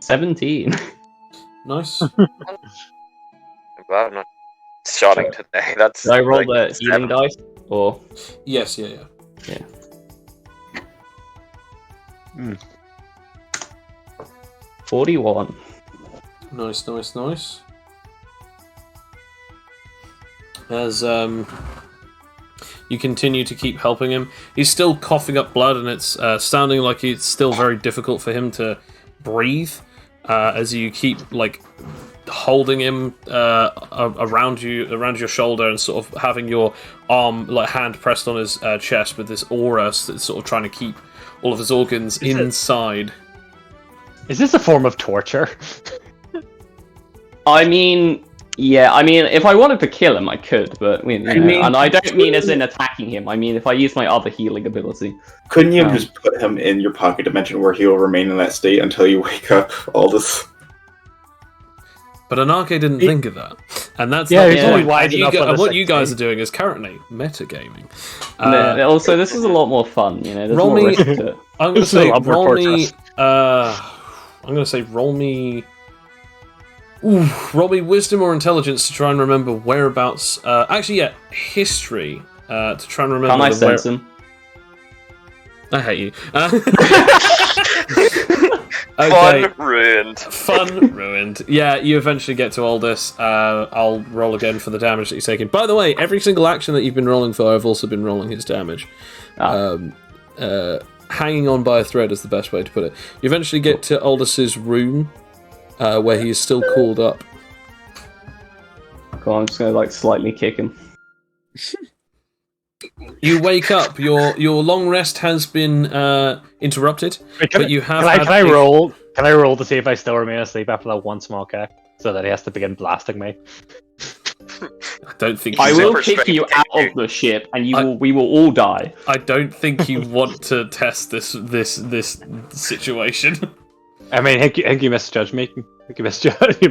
$17. Nice. I'm glad I'm not shotting today. That's Did I roll like the healing 7. dice? Or Yes, yeah. 41. Nice. As you continue to keep helping him, he's still coughing up blood, and it's sounding like it's still very difficult for him to breathe. As you keep like holding him around your shoulder, and sort of having your arm, like hand pressed on his chest with this aura that's sort of trying to keep all of his organs inside. Is this a form of torture? I mean, if I wanted to kill him, I could, but and I don't mean as in attacking him. I mean if I use my other healing ability. Couldn't you just put him in your pocket dimension where he'll remain in that state until you wake up, Aldous? But Anarche didn't think of that, and that's Yeah, not he's the only point. wise enough for the What you guys 16. are doing is currently metagaming. Also, this is a lot more fun. There's roll more me- risk to it. I'm gonna It's say a lot more roll me. torturous. I'm gonna say roll me Ooh, roll me wisdom or intelligence to try and remember whereabouts. Actually, yeah, history to try and remember. Can't I sense him? I hate you. Fun ruined. Fun ruined. Yeah, you eventually get to Aldous. I'll roll again for the damage that you've taken. By the way, every single action that you've been rolling for, I've also been rolling his damage. Hanging on by a thread is the best way to put it. You eventually get to Aldous's room, where he is still called up. Cool, I'm just gonna slightly kick him. You wake up. Your long rest has been interrupted, Wait, but you have. Can I roll? Can I roll to see if I still remain asleep after that one small kick, so that he has to begin blasting me? I don't think. I will Super kick you strength out of the ship, and we will all die. I don't think you want to test this situation. I mean, I think you misjudged me. You misjudged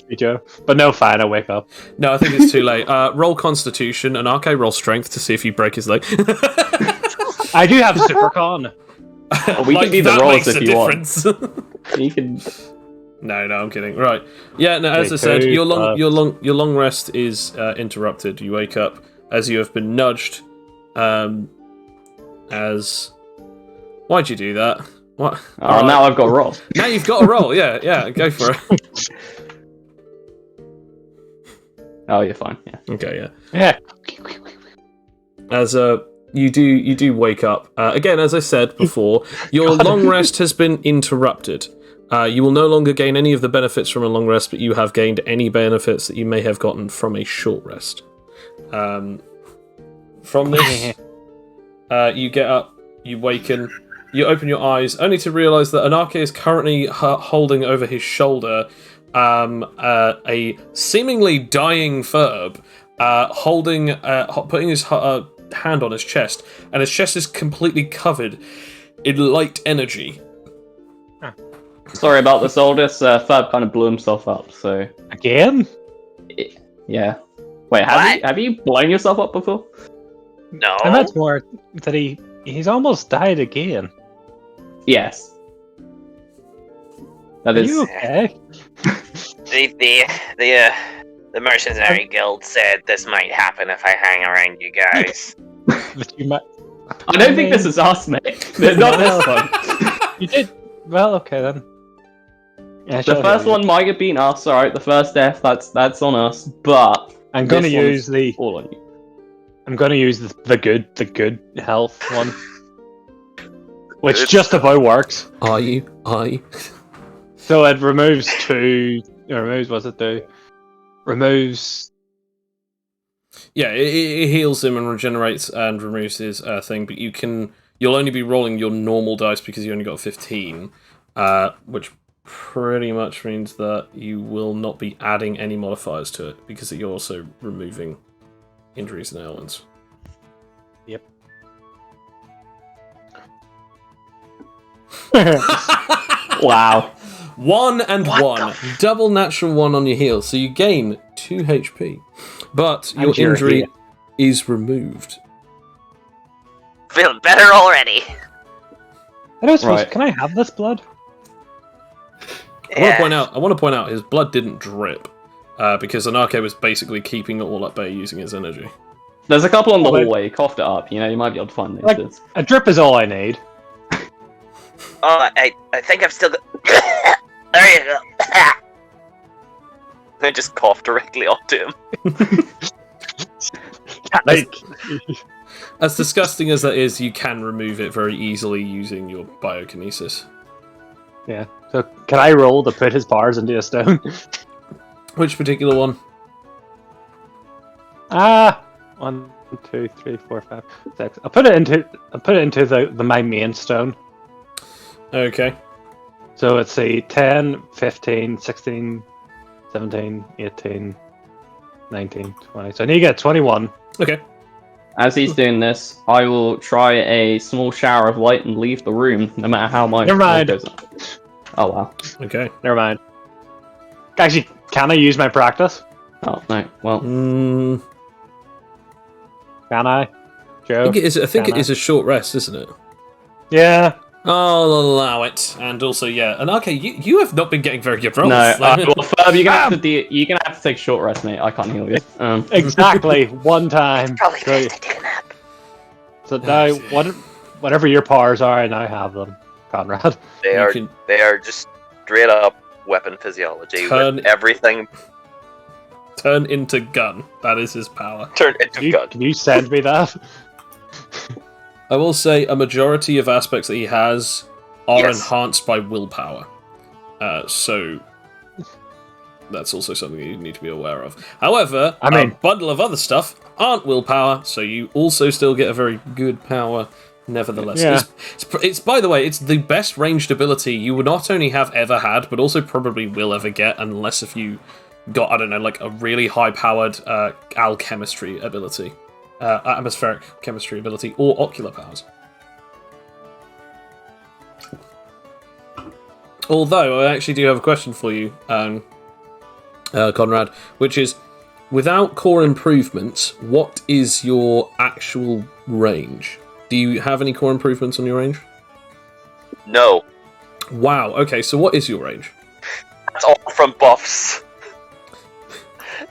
me, Joe. But no, fine. I wake up. No, I think it's too late. Roll Constitution and Arcade roll Strength to see if you break his leg. I do have super con. We can do the that rolls makes if a you want. difference. You can. No, I'm kidding. Right. Yeah, no, as I Okay, said, your long rest is interrupted. You wake up as you have been nudged. As why'd you do that? What? Oh, now I've got a roll. Now you've got a roll. Yeah, go for it. Oh, you're fine. Yeah. Okay, Yeah. As you do wake up again. As I said before, your long rest has been interrupted. You will no longer gain any of the benefits from a long rest, but you have gained any benefits that you may have gotten from a short rest. From this, you get up, you waken, you open your eyes, only to realise that Anarche is currently holding over his shoulder a seemingly dying Ferb, putting his hand on his chest, and his chest is completely covered in light energy. Sorry about this, Aldous. Fab kind of blew himself up, so... Again? Yeah. Wait, have you blown yourself up before? No. And that's more that he's almost died again. Yes. That Are is... you okay? The mercenary guild said this might happen if I hang around you guys. But you might... I don't think this is us, mate. Not this one. You did... Well, okay then. Yeah, The first one might have been us, alright? The first death, that's on us, but... I'm gonna this use one's the... all on you. I'm gonna use the good health one. Which Good. just about works. Are you? So it removes two... what's it do? Removes... Yeah, it heals him and regenerates and removes his thing, but you'll only be rolling your normal dice because you only got 15, which pretty much means that you will not be adding any modifiers to it because you're also removing injuries and ailments. Yep. Wow. 1 and 1. Double natural 1 on your heal, so you gain 2 HP. But your And you're injury here. is removed. Feeling better already. I don't suppose... Right. Can I have this blood? I want to point out his blood didn't drip because Anarche was basically keeping it all at bay using his energy. There's a couple on the Wait. hallway. Coughed it up. You know, you might be able to find these. Like- A drip is all I need. Oh, I think I've still got. There you go. I just coughed directly onto him. Like... As disgusting as that is, you can remove it very easily using your biokinesis. Yeah. So can I roll to put his powers into a stone? Which particular one? 1, 2, 3, 4, 5, 6. I'll put it into the my main stone. Okay. So let's see, 10, 15, 16, 17, 18, 19, 20. So I need to get 21. Okay. As he's doing this, I will try a small shower of light and leave the room, no matter how my Never mind. goes up. Oh wow. Okay. Never mind. Actually, can I use my practice? Oh no. Well, Mm, Can I? I Joe? think it is. I think Can it is a short rest, isn't it? Yeah. I'll allow it. And also, yeah, and okay, you have not been getting very good rolls. No, well, Ferb, you're gonna have to take a short rest, mate. I can't heal you. Exactly, one time. Probably So, best to take a nap. so now, whatever your powers are, I now have them, Conrad. They are just straight up weapon physiology with everything. Turn into gun. That is his power. Turn into gun. Can you send me that? I will say a majority of aspects that he has are enhanced by willpower. So that's also something you need to be aware of. However, a bundle of other stuff aren't willpower, so you also still get a very good power nevertheless. Yeah. It's by the way, it's the best ranged ability you would not only have ever had, but also probably will ever get, unless if you got, I don't know, like a really high-powered alchemistry ability. Atmospheric chemistry ability, or ocular powers. Although, I actually do have a question for you, Conrad, which is, without core improvements, what is your actual range? Do you have any core improvements on your range? No. Wow, okay, so what is your range? That's all from buffs.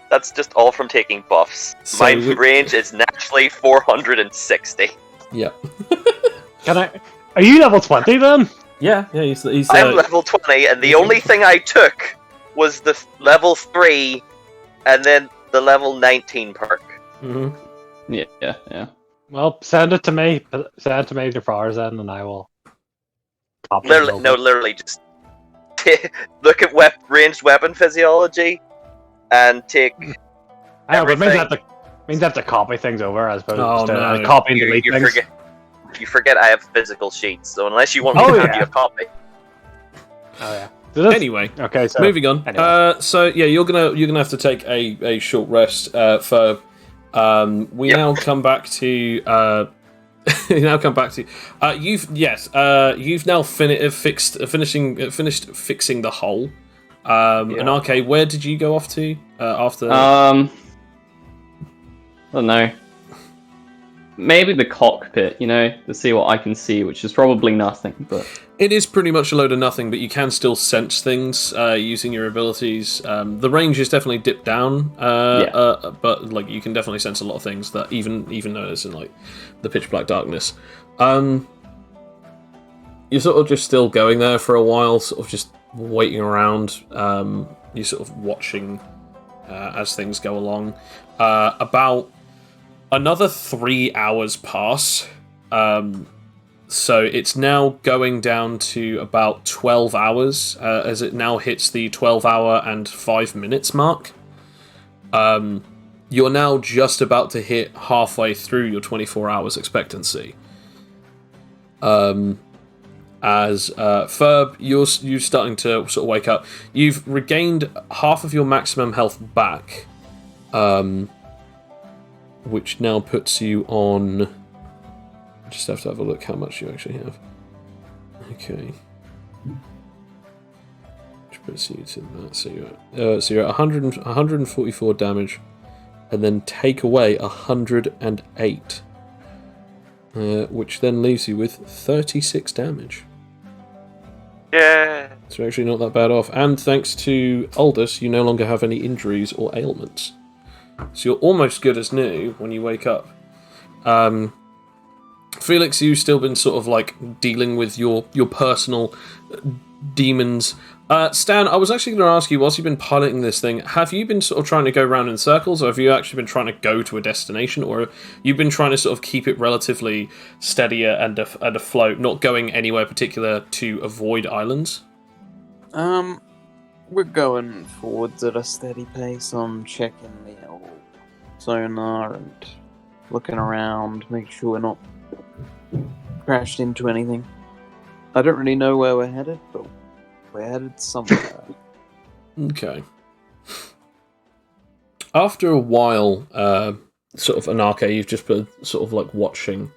That's just all from taking buffs. So My range is naturally 460. Yeah. Are you level 20 then? Yeah, he's I'm level 20, and the only thing I took was the level 3, and then the level 19 perk. Mm-hmm. Yeah. Well, send it to me. Send it to me, your powers then, and I will copy Literally, just look at ranged weapon physiology, and take I know, but everything. it means I have to copy things over as opposed to no. copy and delete things. You forget I have physical sheets, so unless you want me to hand you a copy. Oh yeah. Anyway, okay. So moving on. Anyway. So yeah, you're gonna have to take a short rest. For we now come back to you've now finished fixing the hole. And RK, where did you go off to after? I don't know. Maybe the cockpit, to see what I can see, which is probably nothing. But it is pretty much a load of nothing, but you can still sense things using your abilities. The range is definitely dipped down, but like you can definitely sense a lot of things that even though it's in like the pitch black darkness. You're sort of just still going there for a while, sort of just waiting around. You're sort of watching as things go along. About another 3 hours pass. So it's now going down to about 12 hours, as it now hits the 12 hour and 5 minutes mark. You're now just about to hit halfway through your 24 hours expectancy. As Ferb, you're starting to sort of wake up. You've regained half of your maximum health back, which now puts you on. I just have to have a look how much you actually have. Okay, which puts you to that. So you're at 144 damage, and then take away 108, which then leaves you with 36 damage. Yeah. So actually not that bad off. And thanks to Aldous, you no longer have any injuries or ailments. So you're almost good as new when you wake up. Felix, you've still been sort of like dealing with your personal demons. Stan, I was actually going to ask you, whilst you've been piloting this thing, have you been sort of trying to go round in circles, or have you actually been trying to go to a destination, or have you been trying to sort of keep it relatively steadier and afloat, not going anywhere particular to avoid islands? We're going forwards at a steady pace. I'm checking the old sonar and looking around, make sure we're not crashed into anything. I don't really know where we're headed, but we're headed somewhere. Okay. After a while, sort of Anarcho, you've just been sort of like watching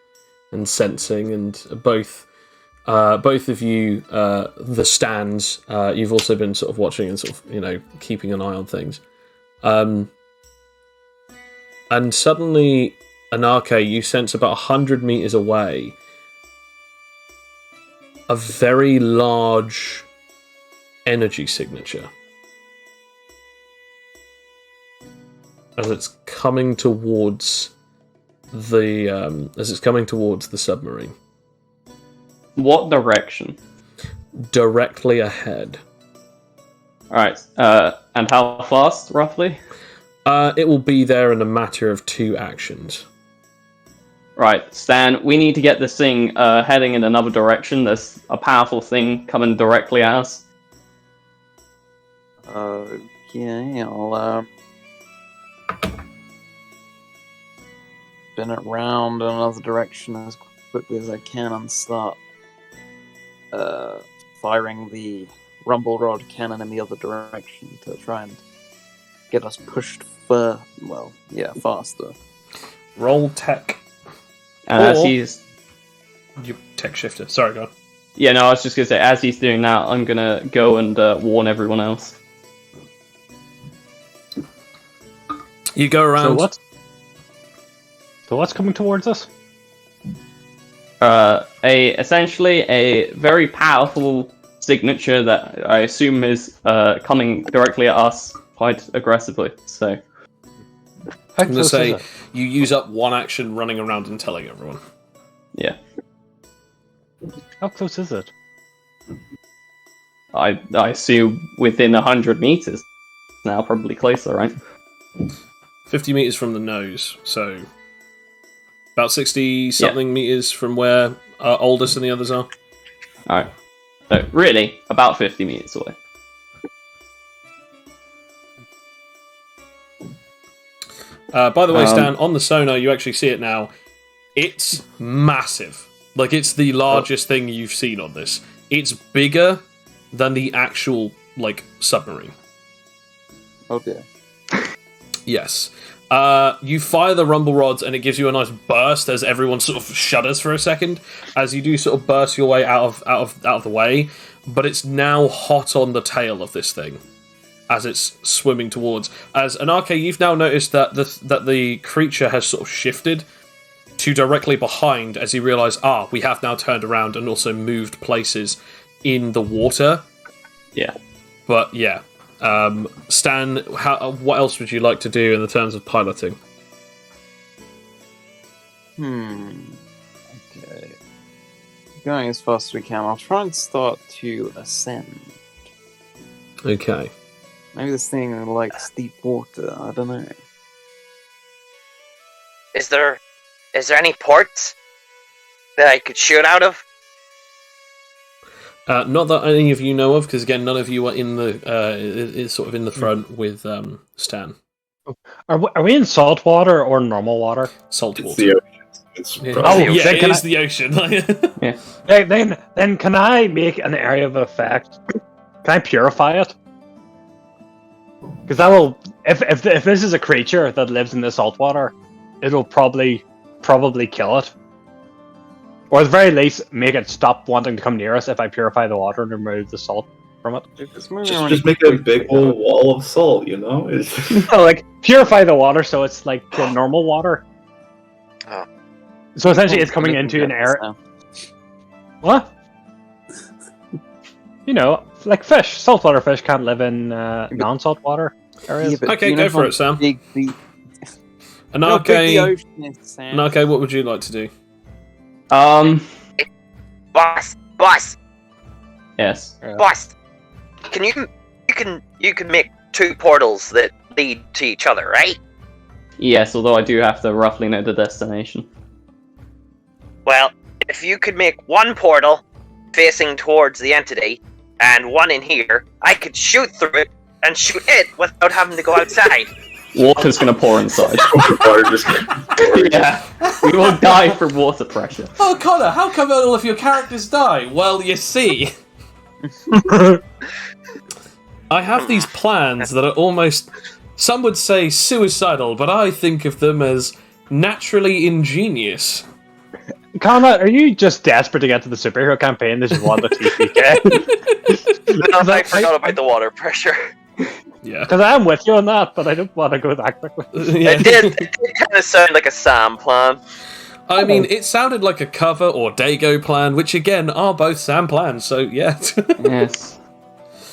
and sensing, and both of you, the stands, you've also been sort of watching and sort of, keeping an eye on things. And suddenly, Anarcho, you sense about 100 meters away, a very large energy signature as it's coming towards the submarine. What direction? Directly ahead. Alright, and how fast, roughly? It will be there in a matter of 2 actions. Right, Stan, we need to get this thing heading in another direction. There's a powerful thing coming directly at us. Okay, I'll spin it round in another direction as quickly as I can and start firing the rumble rod cannon in the other direction to try and get us pushed faster. Roll tech. And as Or- he's... You tech shifter. Sorry, go on. Yeah, no, I was just going to say, as he's doing that, I'm going to go and warn everyone else. You go around. So what's coming towards us? Essentially a very powerful signature that I assume is coming directly at us quite aggressively. So How I'm going to close say is it? you use up 1 action running around and telling everyone. yeah, How close is it? I assume within 100 meters. Now probably closer, right? 50 meters from the nose, so about 60-something meters from where Aldous and the others are. Alright. So really, about 50 meters away. By the way, Stan, on the sonar, you actually see it now. It's massive. Like, it's the largest thing you've seen on this. It's bigger than the actual, like, submarine. Oh dear. Yes. You fire the rumble rods and it gives you a nice burst as everyone sort of shudders for a second as you do sort of burst your way out of the way, but it's now hot on the tail of this thing as it's swimming towards. As Anarche, you've now noticed that the creature has sort of shifted to directly behind as you realise, we have now turned around and also moved places in the water. Yeah. But yeah. Stan, what else would you like to do in the terms of piloting? Okay. Going as fast as we can. I'll try and start to ascend. Okay. Maybe this thing likes deep water. I don't know. Is there any ports that I could shoot out of? Not that any of you know of, because again, none of you are in the sort of in the front with Stan. Are we in salt water or normal water? Salt It's water. the ocean. It's Yeah. probably- Yeah, then it can is the ocean. Then can I make an area of effect? Can I purify it? Because that will, if this is a creature that lives in the salt water, it'll probably kill it. Or at the very least, make it stop wanting to come near us if I purify the water and remove the salt from it. If it's moving just make a big old wall of salt, you know? No, like, purify the water so it's like the normal water. Oh. So essentially it's coming into an area... What? You know, like fish. Saltwater fish can't live in non-salt water areas. Okay, go for it, Sam. Big the Anarche, ocean is, Sam. Anarche, what would you like to do? Boss, Yes. boss. You can make 2 portals that lead to each other, right? Yes, although I do have to roughly know the destination. Well, if you could make 1 portal facing towards the entity and 1 in here, I could shoot through it and shoot it without having to go outside. Water's gonna pour inside. Water just- Yeah. We will die from water pressure. Oh, Connor, how come all of your characters die? Well, you see, I have these plans that are almost, some would say suicidal, but I think of them as naturally ingenious. Connor, are you just desperate to get to the superhero campaign? This is one of the TPK. I forgot about the water pressure. Yeah. Because I am with you on that, but I don't want to go that quickly. Yeah. It did kind of sound like a Sam plan. I mean, it sounded like a cover or Dago plan, which again are both Sam plans, so yeah. Yes.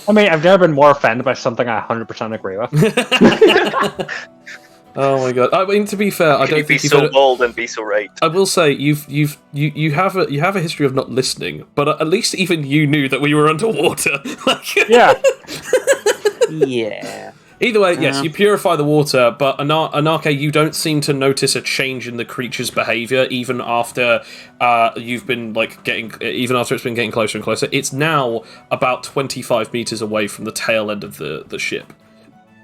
I mean, I've never been more offended by something I 100% agree with. Oh my god! I mean, to be fair, I Can you don't be think so bold and be so right? I will say you have a history of not listening, but at least even you knew that we were underwater. Yeah. Yeah. Either way, yes, you purify the water, but Anarche, you don't seem to notice a change in the creature's behavior even after you've been even after it's been getting closer and closer. It's now about 25 meters away from the tail end of the ship.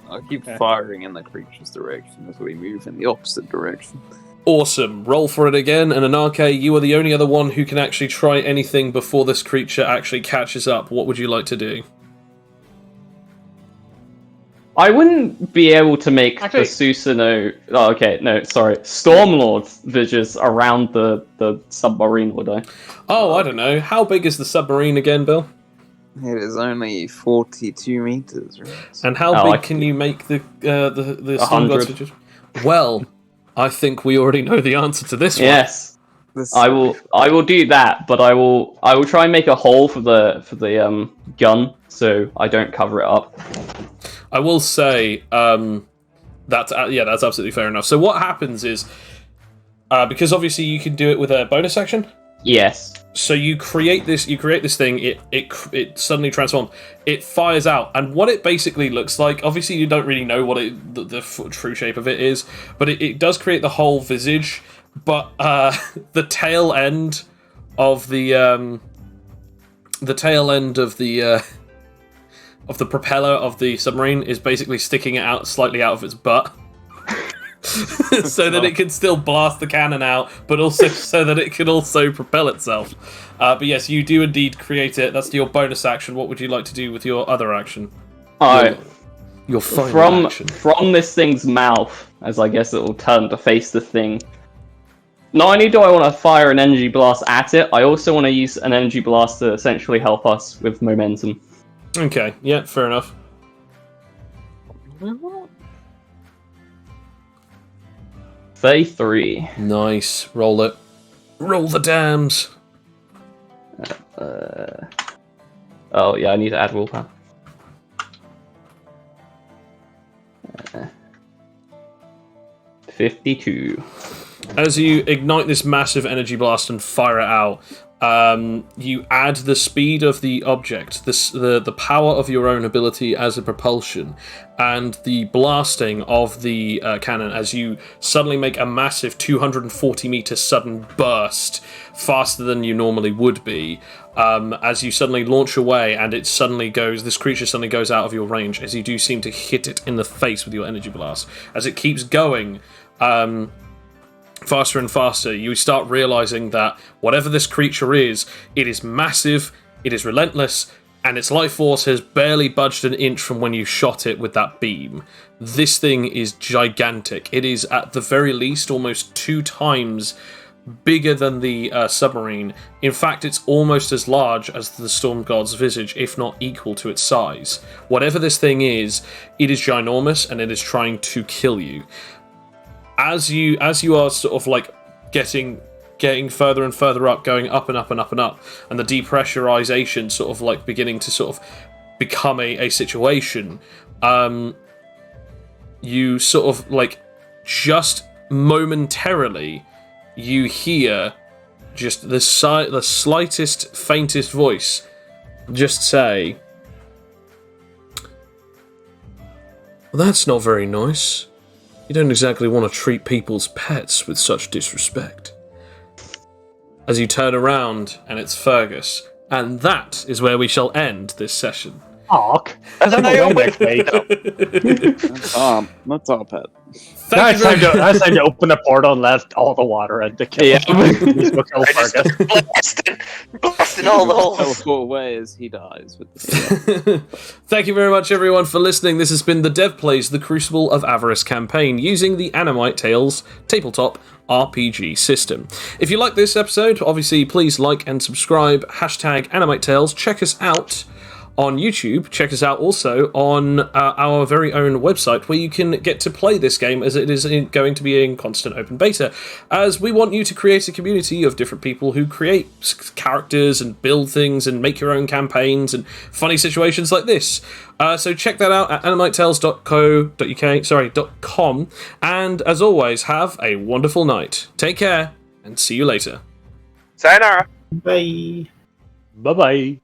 I'll keep firing in the creature's direction as we move in the opposite direction. Awesome. Roll for it again, and Anarche, you are the only other one who can actually try anything before this creature actually catches up. What would you like to do? I wouldn't be able to make Actually- the Susanoo... Oh, okay, no, sorry. Stormlord's visions around the submarine, would I? Oh, I don't know. How big is the submarine again, Bill? It is only 42 meters, right? And how big can you make the Storm God's 100. visions? Well, I think we already know the answer to this one. Yes. This- I will do that, but I will try and make a hole for the gun so I don't cover it up. I will say that's absolutely fair enough. So what happens is because obviously you can do it with a bonus action. Yes. So you create this thing. It suddenly transforms. It fires out, and what it basically looks like. Obviously, you don't really know what the true shape of it is, but it does create the whole visage. But the tail end of the propeller of the submarine is basically sticking it out slightly out of its butt. So that it can still blast the cannon out, but also so that it can also propel itself. But yes, you do indeed create it. That's your bonus action. What would you like to do with your other action? Alright. Your final action. From this thing's mouth, as I guess it will turn to face the thing. Not only do I want to fire an energy blast at it, I also want to use an energy blast to essentially help us with momentum. Okay, yeah, fair enough. 33. Nice. Roll it. Roll the dams. Oh yeah, I need to add willpower. 52. As you ignite this massive energy blast and fire it out, you add the speed of the object, the power of your own ability as a propulsion, and the blasting of the cannon as you suddenly make a massive 240-meter sudden burst, faster than you normally would be, as you suddenly launch away, and this creature suddenly goes out of your range, as you do seem to hit it in the face with your energy blast. As it keeps going, faster and faster, you start realizing that whatever this creature is, it is massive, it is relentless, and its life force has barely budged an inch from when you shot it with that beam. This thing is gigantic. It is at the very least almost 2 times bigger than the submarine. In fact, it's almost as large as the Storm God's visage, if not equal to its size. Whatever this thing is, it is ginormous, and it is trying to kill you. As you are sort of like getting further and further up, going up and up and up and up, and the depressurization sort of like beginning to sort of become a situation, you sort of like just momentarily you hear just the slightest, faintest voice just say, "Well, that's not very nice. You don't exactly want to treat people's pets with such disrespect." As you turn around, and it's Fergus. And that is where we shall end this session. Ark. That's next week. That's our pet. Thank you very Now it's time to open a portal and let all the water in to kill him. We'll kill Fergus. Blasting all the holes. Teleport away as he dies. With the Thank you very much, everyone, for listening. This has been the Dev Plays the Crucible of Avarice campaign using the Animite Tales tabletop RPG system. If you like this episode, obviously, please like and subscribe. #Animite Tales. Check us out on YouTube, check us out also on our very own website, where you can get to play this game as it is going to be in constant open beta, as we want you to create a community of different people who create characters and build things and make your own campaigns and funny situations like this. So check that out at animatetales.com, and as always, have a wonderful night. Take care, and see you later. Sayonara. Bye. Bye-bye.